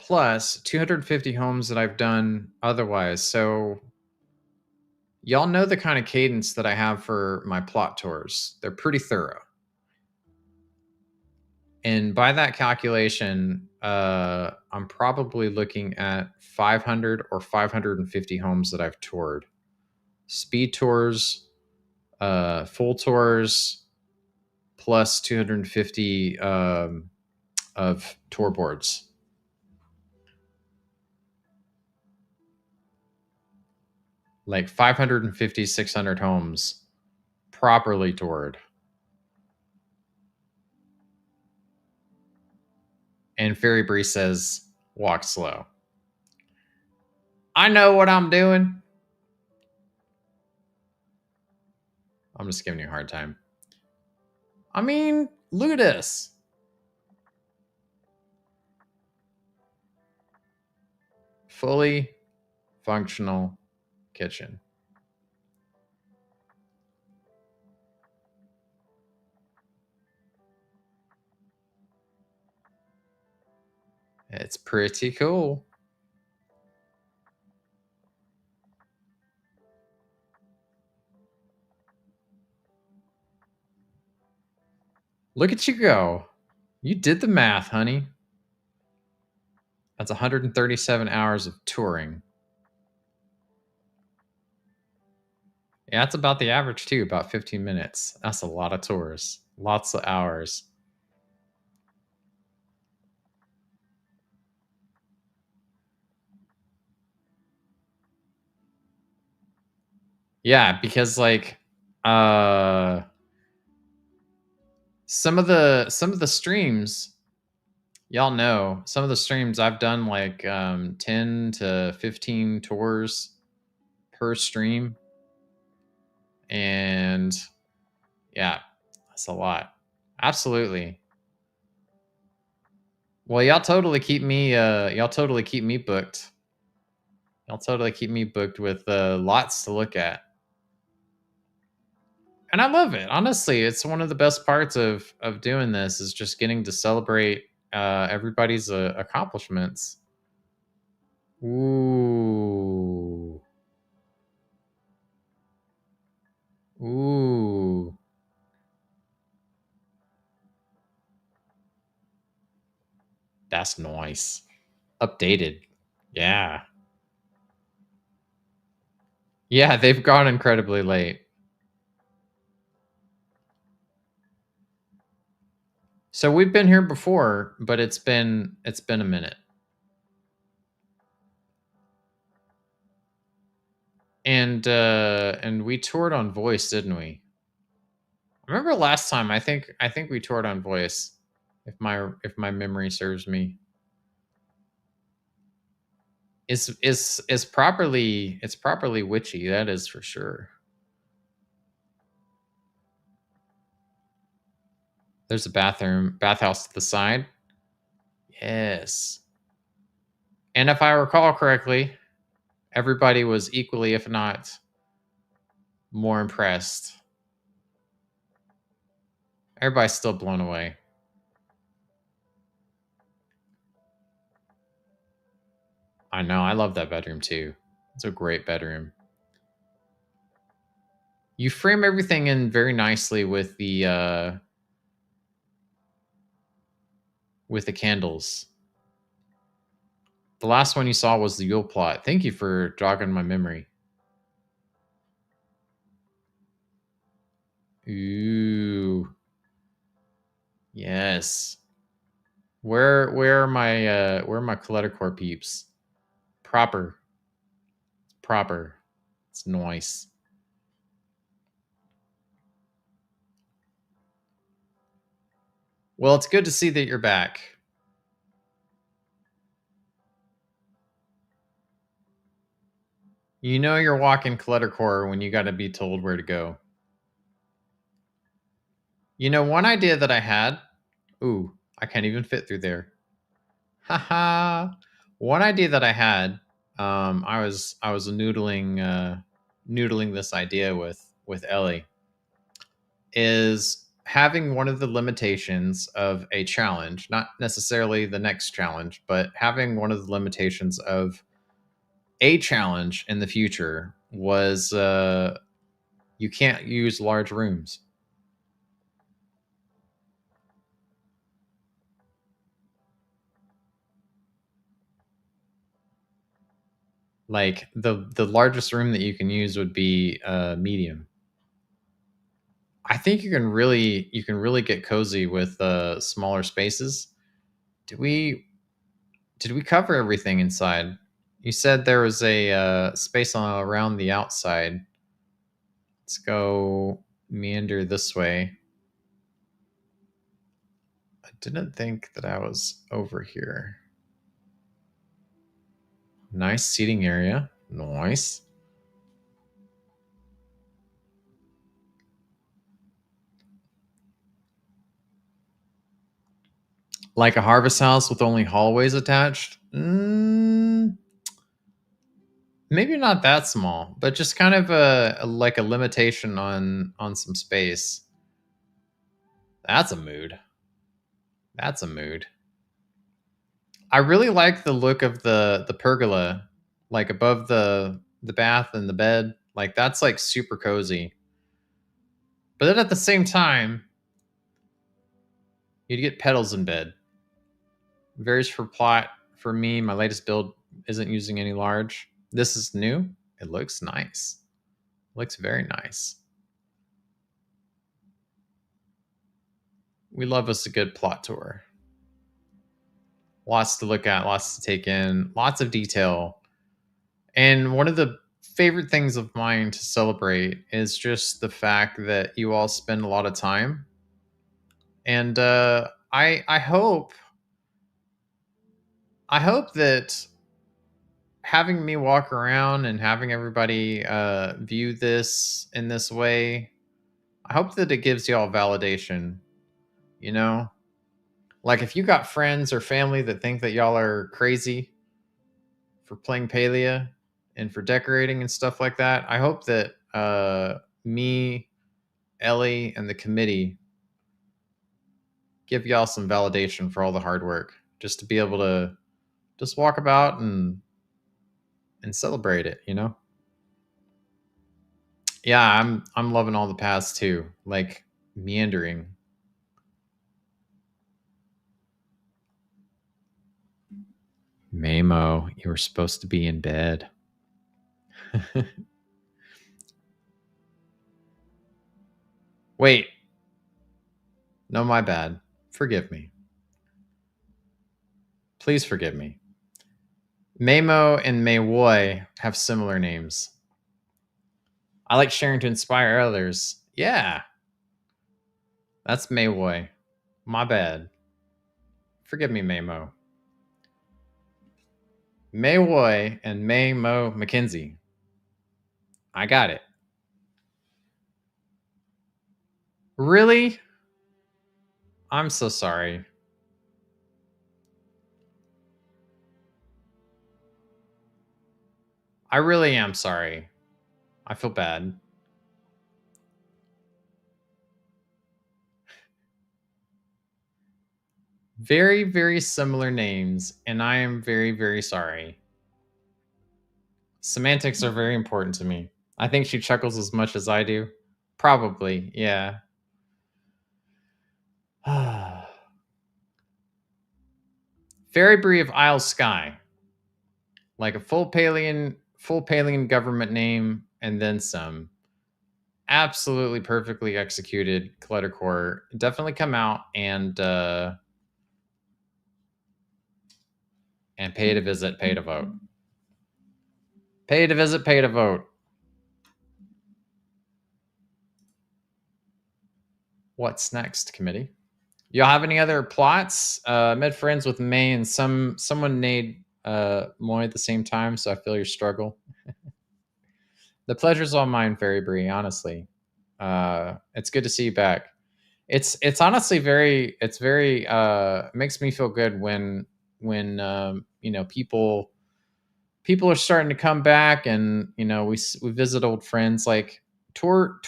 plus 250 homes that I've done otherwise. So y'all know the kind of cadence that I have for my plot tours. They're pretty thorough. And by that calculation, I'm probably looking at 500 or 550 homes that I've toured. Speed tours, full tours, plus 250 of tour boards. Like 550, 600 homes properly toured. And Fairy Bree says, walk slow. I know what I'm doing. I'm just giving you a hard time. I mean, look at this. Fully functional kitchen. It's pretty cool. Look at you go. You did the math, honey. That's 137 hours of touring. Yeah, that's about the average too, about 15 minutes. That's a lot of tours. Lots of hours. Yeah, because like some of the streams, y'all know, some of the streams I've done like 10 to 15 tours per stream. And yeah, that's a lot. Absolutely. Well, y'all totally keep me booked. Y'all totally keep me booked with lots to look at. And I love it. Honestly, it's one of the best parts of doing this is just getting to celebrate everybody's accomplishments. Ooh. Ooh. That's nice. Updated. Yeah. Yeah, they've gone incredibly late. So we've been here before, but it's been a minute. And we toured on Voice, didn't we? I remember last time. I think we toured on Voice, if my memory serves me. It's properly witchy, that is for sure. There's a bathhouse to the side. Yes. And if I recall correctly, everybody was equally, if not more impressed. Everybody's still blown away. I know, I love that bedroom too. It's a great bedroom. You frame everything in very nicely with the candles. The last one you saw was the Yule plot. Thank you for jogging my memory. Ooh. Yes. Where are my Collector peeps? Proper. It's nice. Well, it's good to see that you're back. You know you're walking Cluttercore when you got to be told where to go. You know, one idea that I had... Ooh, I can't even fit through there. Haha. One idea that I had, I was noodling this idea with Ellie, is having one of the limitations of a challenge, not necessarily the next challenge, but having one of the limitations of a challenge in the future was you can't use large rooms. Like the largest room that you can use would be medium. I think you can really get cozy with smaller spaces. Did we cover everything inside? You said there was a space around the outside. Let's go meander this way. I didn't think that I was over here. Nice seating area. Nice. Like a harvest house with only hallways attached? Maybe not that small, but just kind of like a limitation on some space. That's a mood. That's a mood. I really like the look of the pergola, like above the bath and the bed. Like that's like super cozy. But then at the same time, you'd get pedals in bed. Varies for plot. For me, my latest build isn't using any large. This is new. It looks nice. Looks very nice. We love us a good plot tour. Lots to look at, lots to take in, lots of detail. And one of the favorite things of mine to celebrate is just the fact that you all spend a lot of time. And I hope that having me walk around and having everybody view this in this way, I hope that it gives y'all validation. You know, like if you got friends or family that think that y'all are crazy for playing Palia and for decorating and stuff like that, I hope that me, Ellie, and the committee give y'all some validation for all the hard work, just to be able to just walk about and celebrate it, you know? Yeah, I'm loving all the paths too, like meandering. Mamo, you were supposed to be in bed. Wait. No, my bad. Forgive me. Please forgive me. Mamo and Maywoy have similar names. I like sharing to inspire others. Yeah. That's Maywoy. My bad. Forgive me, Maymo. Maywoy and Maymo McKenzie. I got it. Really? I'm so sorry. I really am sorry. I feel bad. Very, very similar names, and I am very, very sorry. Semantics are very important to me. I think she chuckles as much as I do. Probably, yeah. Fairy of Isle Sky. Like a full Palian government name and then some. Absolutely perfectly executed cluttercore. Definitely come out and pay to visit, pay to vote. Pay to visit, pay to vote. What's next, committee? Y'all have any other plots? Met friends with May and someone named Moy at the same time, so I feel your struggle. The pleasure's all mine, Fairy Bree, honestly. It's good to see you back. It's honestly very makes me feel good when you know, people are starting to come back, and you know, we visit old friends. Like tour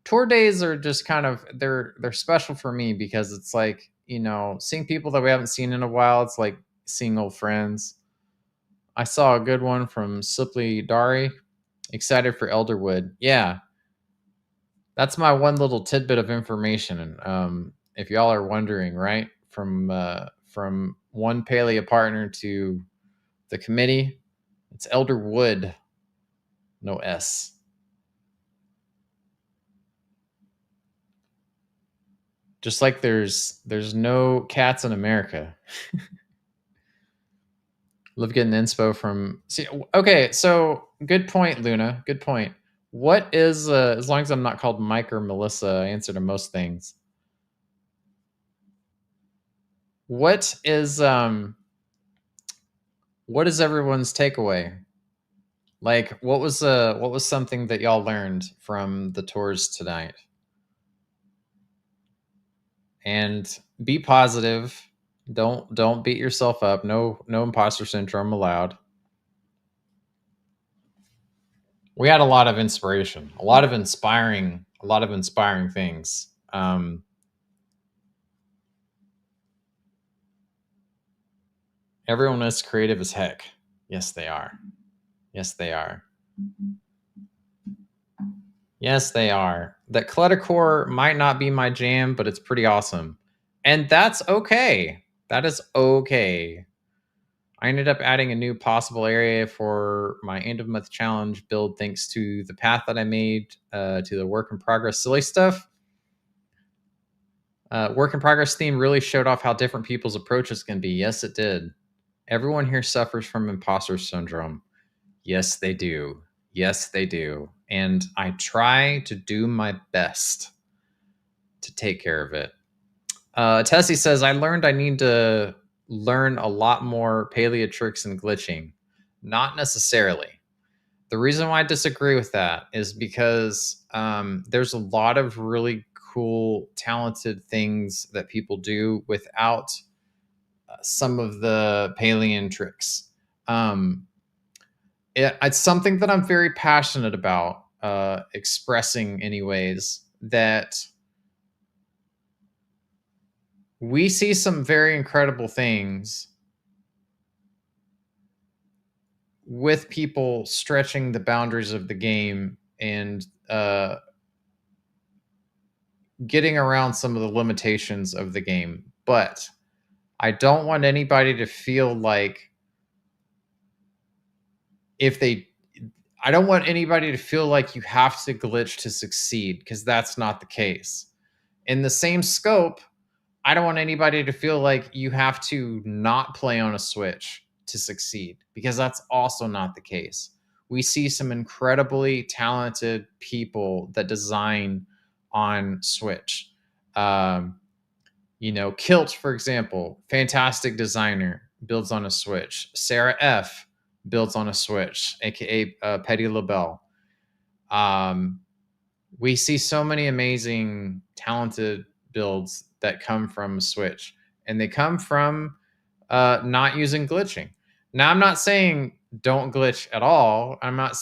tour days are just kind of they're special for me because it's like, you know, seeing people that we haven't seen in a while. It's like seeing old friends. I saw a good one from Slippery Dari. Excited for Elderwood. Yeah, that's my one little tidbit of information. If y'all are wondering, right, from one Palia partner to the committee, it's Elderwood, no S. Just like there's no cats in America. Love getting inspo from. See, okay, so good point, Luna. Good point. What is as long as I'm not called Mike or Melissa, I answer to most things. What is everyone's takeaway? Like, what was something that y'all learned from the tours tonight? And be positive. Don't beat yourself up. No imposter syndrome allowed. We had a lot of inspiration, a lot of inspiring things. Everyone is creative as heck. Yes, they are. Yes, they are. Yes, they are. That cluttercore might not be my jam, but it's pretty awesome. And that's okay. That is okay. I ended up adding a new possible area for my end of month challenge build thanks to the path that I made to the work in progress silly stuff. Work in progress theme really showed off how different people's approaches can be. Yes, it did. Everyone here suffers from imposter syndrome. Yes, they do. Yes, they do. And I try to do my best to take care of it. Tessie says, I learned I need to learn a lot more paleo tricks and glitching. Not necessarily. The reason why I disagree with that is because there's a lot of really cool, talented things that people do without some of the Palian tricks. It's something that I'm very passionate about expressing anyways, that we see some very incredible things with people stretching the boundaries of the game and getting around some of the limitations of the game. But I don't want anybody to feel like I don't want anybody to feel like you have to glitch to succeed, because that's not the case. In the same scope, I don't want anybody to feel like you have to not play on a Switch to succeed, because that's also not the case. We see some incredibly talented people that design on Switch. Kilt, for example, fantastic designer, builds on a Switch. Sarah F. builds on a Switch, aka Petty LaBelle. We see so many amazing, talented builds that come from Switch, and they come from not using glitching. Now, I'm not saying don't glitch at all. I'm not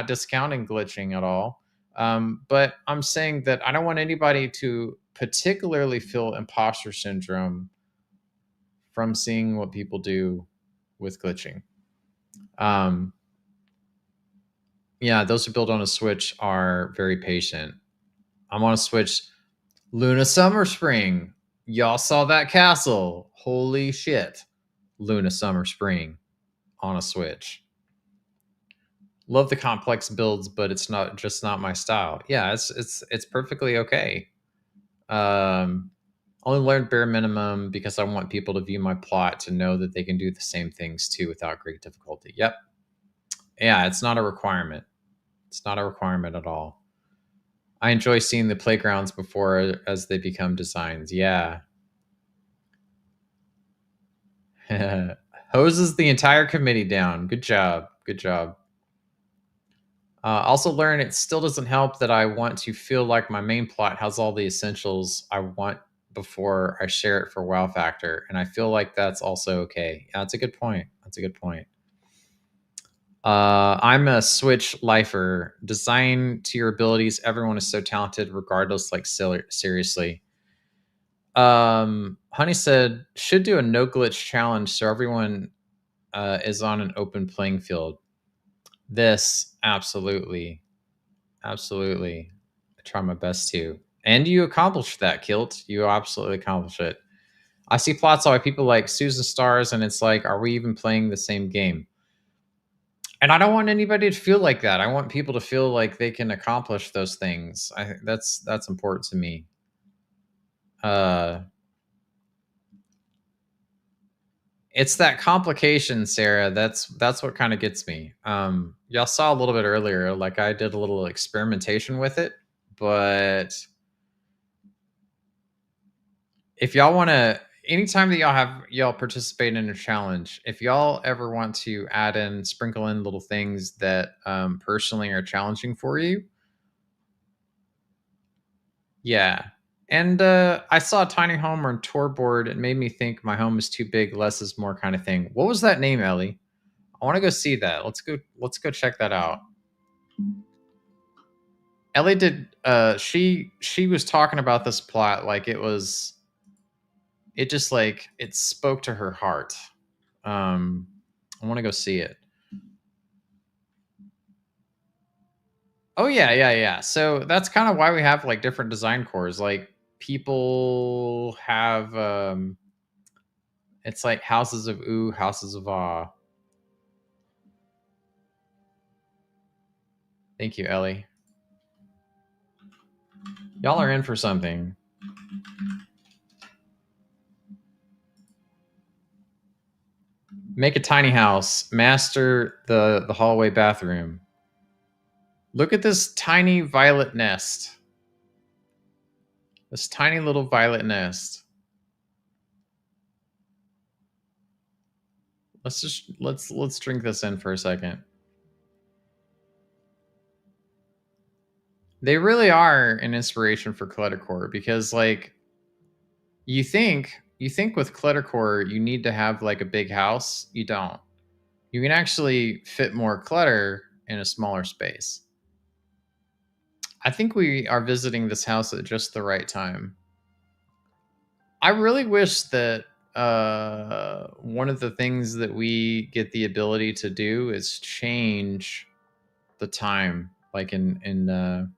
discounting glitching at all. But I'm saying that I don't want anybody to particularly feel imposter syndrome from seeing what people do with glitching. Those who build on a Switch are very patient. I'm on a Switch. Luna Summer Spring. Y'all saw that castle. Holy shit. Luna Summer Spring on a Switch. Love the complex builds, but it's not my style. Yeah, it's perfectly okay. Only learned bare minimum because I want people to view my plot to know that they can do the same things too without great difficulty. Yep. Yeah, it's not a requirement. It's not a requirement at all. I enjoy seeing the playgrounds before as they become designs. Yeah. Hoses the entire committee down. Good job. Good job. Also learn it still doesn't help that I want to feel like my main plot has all the essentials I want before I share it for wow factor. And I feel like that's also okay. Yeah, that's a good point. That's a good point. I'm a switch lifer. Design to your abilities. Everyone is so talented, regardless. Like seriously. Honey said should do a no glitch challenge so everyone is on an open playing field. This absolutely. I try my best to. And you accomplished that, Kilt. You absolutely accomplished it. I see plots why people like Susan Stars, and it's like, are we even playing the same game? And I don't want anybody to feel like that. I want people to feel like they can accomplish those things. I think that's important to me. It's that complication, Sarah. That's what kind of gets me. Y'all saw a little bit earlier, like I did a little experimentation with it, but if y'all want to, anytime that y'all participate in a challenge, if y'all ever want to sprinkle in little things that personally are challenging for you, yeah. And I saw a tiny home on tour board. It made me think my home is too big, less is more kind of thing. What was that name, Ellie? I want to go see that. Let's go check that out. Ellie did she was talking about this plot like it just like it spoke to her heart. I want to go see it. Oh yeah. So that's kind of why we have like different design cores. Like people have it's like houses of ooh, houses of ah. Thank you, Ellie. Y'all are in for something. Make a tiny house. Master the hallway bathroom. Look at this tiny violet nest. This tiny little violet nest. Let's drink this in for a second. They really are an inspiration for cluttercore because like you think with cluttercore you need to have like a big house. You don't. You can actually fit more clutter in a smaller space. I think we are visiting this house at just the right time. I really wish that one of the things that we get the ability to do is change the time, like in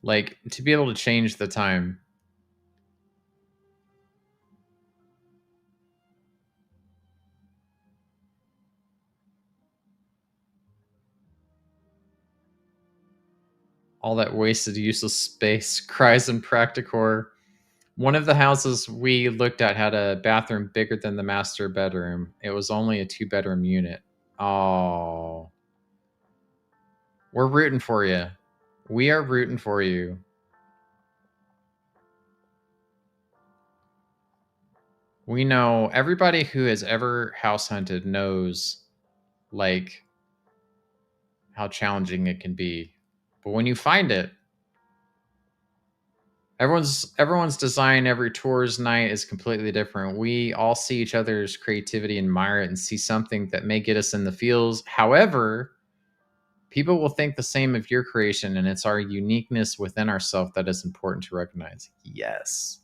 like to be able to change the time. All that wasted, useless space cries in Practicore. One of the houses we looked at had a bathroom bigger than the master bedroom. It was only a 2-bedroom unit. Oh. We're rooting for you. We are rooting for you. We know everybody who has ever house hunted knows like how challenging it can be. But when you find it, everyone's design every tours night is completely different. We all see each other's creativity, admire it, and see something that may get us in the feels. However, people will think the same of your creation, and it's our uniqueness within ourselves that is important to recognize. Yes.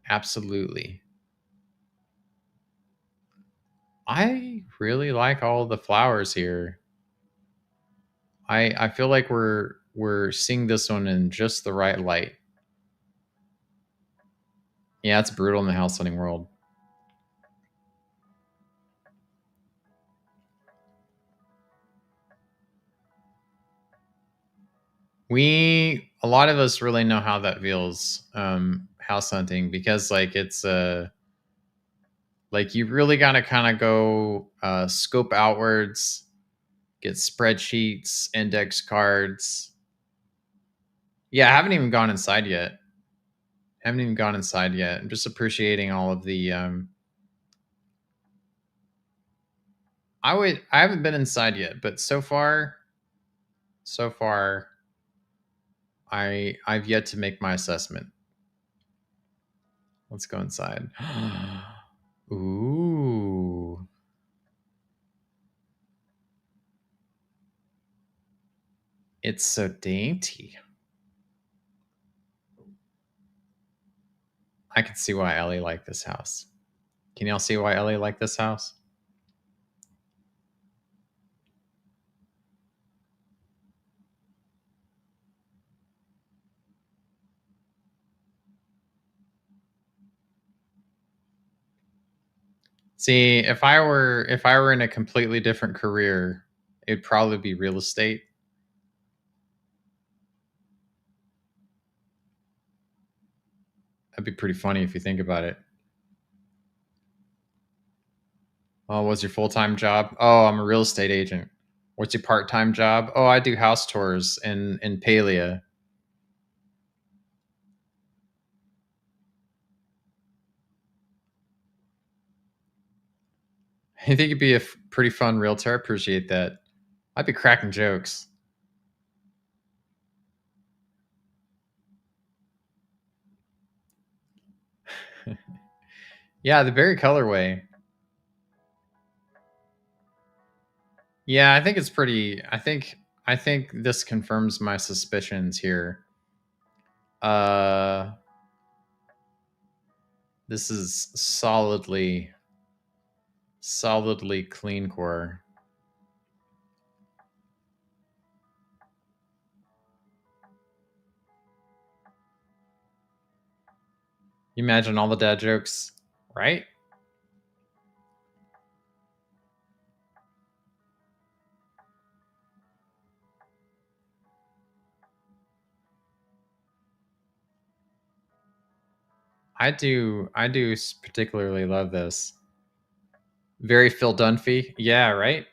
Absolutely. I really like all the flowers here. I feel like we're seeing this one in just the right light. Yeah, it's brutal in the house hunting world. A lot of us really know how that feels, house hunting, because like it's like you really gotta kind of go scope outwards, get spreadsheets, index cards. Yeah, I haven't even gone inside yet. I'm just appreciating all of the I haven't been inside yet, but so far I've yet to make my assessment. Let's go inside. Ooh. It's so dainty. I can see why Ellie liked this house. Can y'all see why Ellie liked this house? See, if I were in a completely different career, it'd probably be real estate. That'd be pretty funny if you think about it. Oh, what's your full-time job? Oh, I'm a real estate agent. What's your part-time job? Oh, I do house tours in Palia. I think you'd be a pretty fun realtor. I appreciate that. I'd be cracking jokes. Yeah, the berry colorway. Yeah, I think it's pretty. I think this confirms my suspicions here. This is solidly clean core. You imagine all the dad jokes, right? I do particularly love this. Very Phil Dunphy. Yeah, right?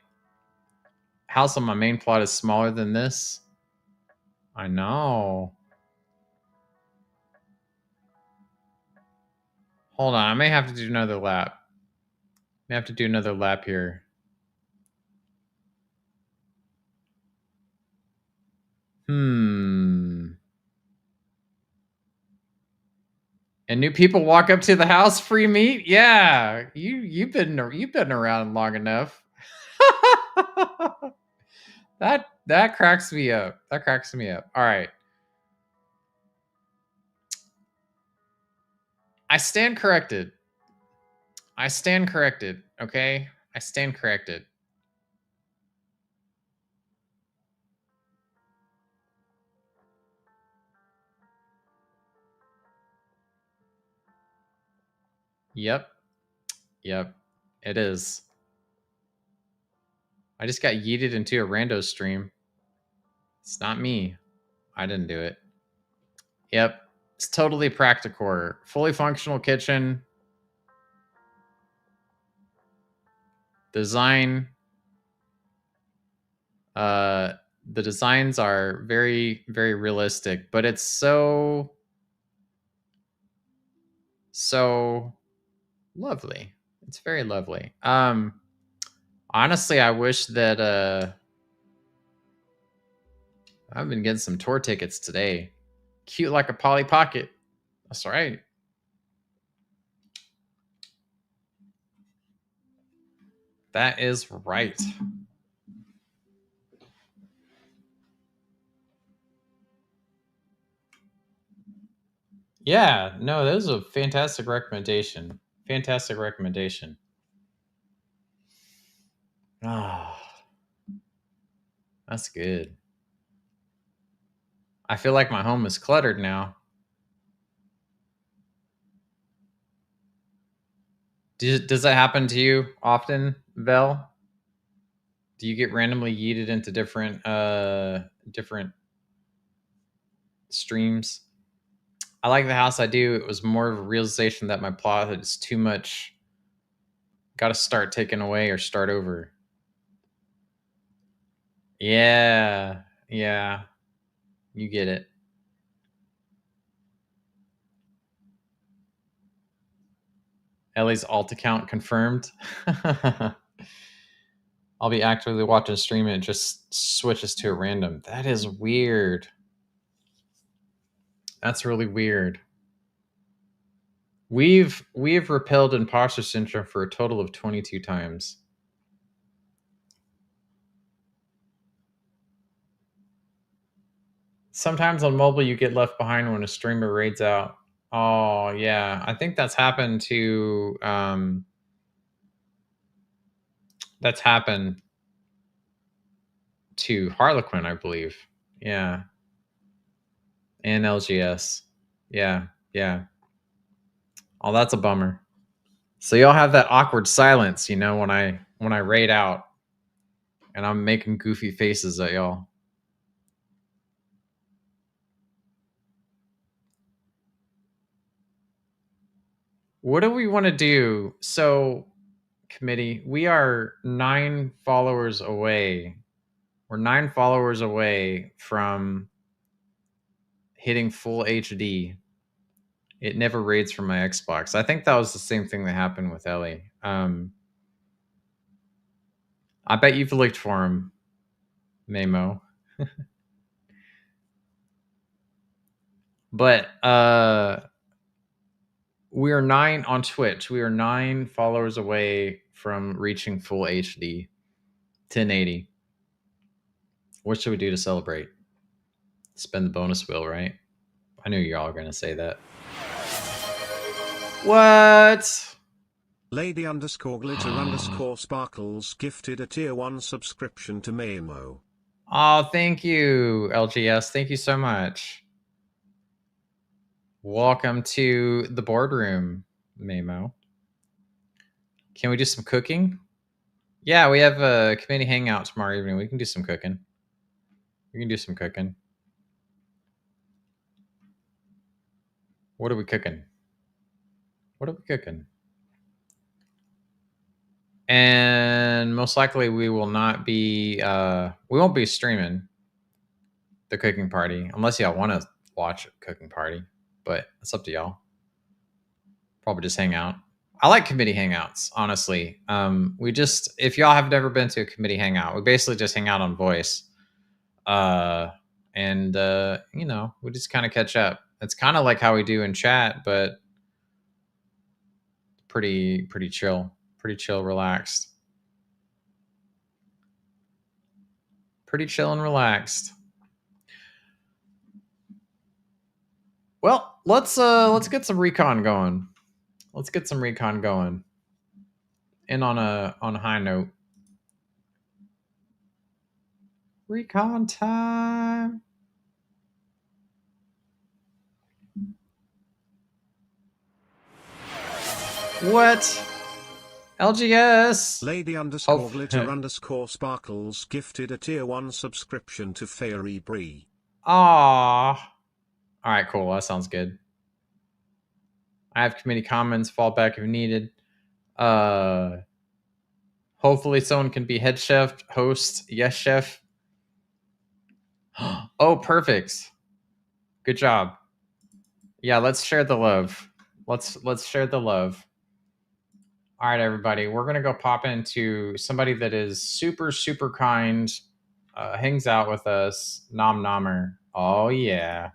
House on my main plot is smaller than this. I know. Hold on, I may have to do another lap. May have to do another lap here. And new people walk up to the house, free meat? Yeah. You've been around long enough. That cracks me up. That cracks me up. All right. I stand corrected. I stand corrected, okay? I stand corrected. Yep. Yep. It is. I just got yeeted into a rando stream. It's not me. I didn't do it. Yep. It's totally practicore. Fully functional kitchen. Design. The designs are very, very realistic, but it's so lovely. It's very lovely. Honestly, I wish that I've been getting some tour tickets today. Cute like a Polly Pocket. That's right. That is right. Yeah, no, that was a fantastic recommendation. Fantastic recommendation. Ah, that's good. I feel like my home is cluttered now. Does that happen to you often, Vel? Do you get randomly yeeted into different streams? I like the house I do. It was more of a realization that my plot is too much. Got to start taking away or start over. Yeah. Yeah. You get it. Ellie's alt account confirmed. I'll be actively watching a stream and it just switches to a random. That is weird. That's really weird. We've repelled imposter syndrome for a total of 22 times. Sometimes on mobile you get left behind when a streamer raids out. Oh yeah, I think that's happened to Harlequin, I believe. Yeah. And LGS. Yeah, yeah. Oh, that's a bummer. So y'all have that awkward silence, you know, when I raid out and I'm making goofy faces at y'all. What do we want to do? So, committee, we are 9 followers away. We're 9 followers away from hitting full HD. It never raids from my Xbox. I think that was the same thing that happened with Ellie. I bet you've looked for him, Mamo. But we are 9 on Twitch. We are 9 followers away from reaching full HD, 1080. What should we do to celebrate? Spend the bonus wheel, right? I knew y'all were gonna say that. What? Lady _glitter _sparkles gifted a tier 1 subscription to Mamo. Oh, thank you, LGS. Thank you so much. Welcome to the boardroom, Mamo. Can we do some cooking? Yeah, we have a committee hangout tomorrow evening. We can do some cooking. We can do some cooking. What are we cooking? What are we cooking? And most likely we will not be we won't be streaming the cooking party unless y'all want to watch a cooking party, but it's up to y'all. Probably just hang out. I like committee hangouts, honestly. We just, if y'all have never been to a committee hangout, we basically just hang out on voice. And you know, we just kind of catch up. It's kind of like how we do in chat, but pretty chill, relaxed. Pretty chill and relaxed. Well, let's get some recon going. Let's get some recon going. And on a high note. Recon time. What? LGS. Lady _glitter _sparkles gifted a tier 1 subscription to Fairy Bree. Aww. All right, cool. That sounds good. I have committee comments, fallback if needed. Hopefully someone can be head chef, host, yes chef. Oh, perfect. Good job. Yeah, let's share the love. Let's share the love. All right, everybody. We're gonna go pop into somebody that is super kind, hangs out with us, Nom Nommer. Oh yeah.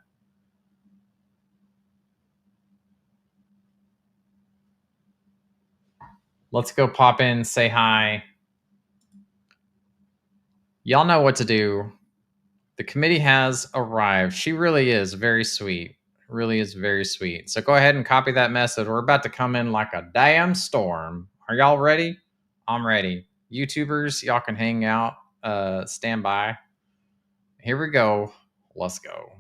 Let's go pop in, say hi. Y'all know what to do. The committee has arrived. She really is very sweet. Really is very sweet. So go ahead and copy that message. We're about to come in like a damn storm. Are y'all ready? I'm ready. YouTubers, y'all can hang out. Stand by. Here we go. Let's go.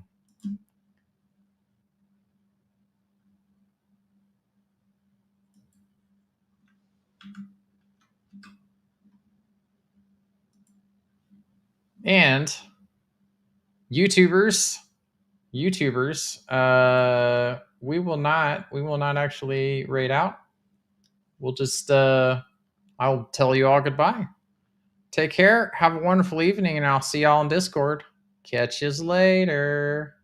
And YouTubers, we will not actually raid out. We'll just I'll tell you all goodbye. Take care. Have a wonderful evening, and I'll see y'all on Discord. Catch yous later.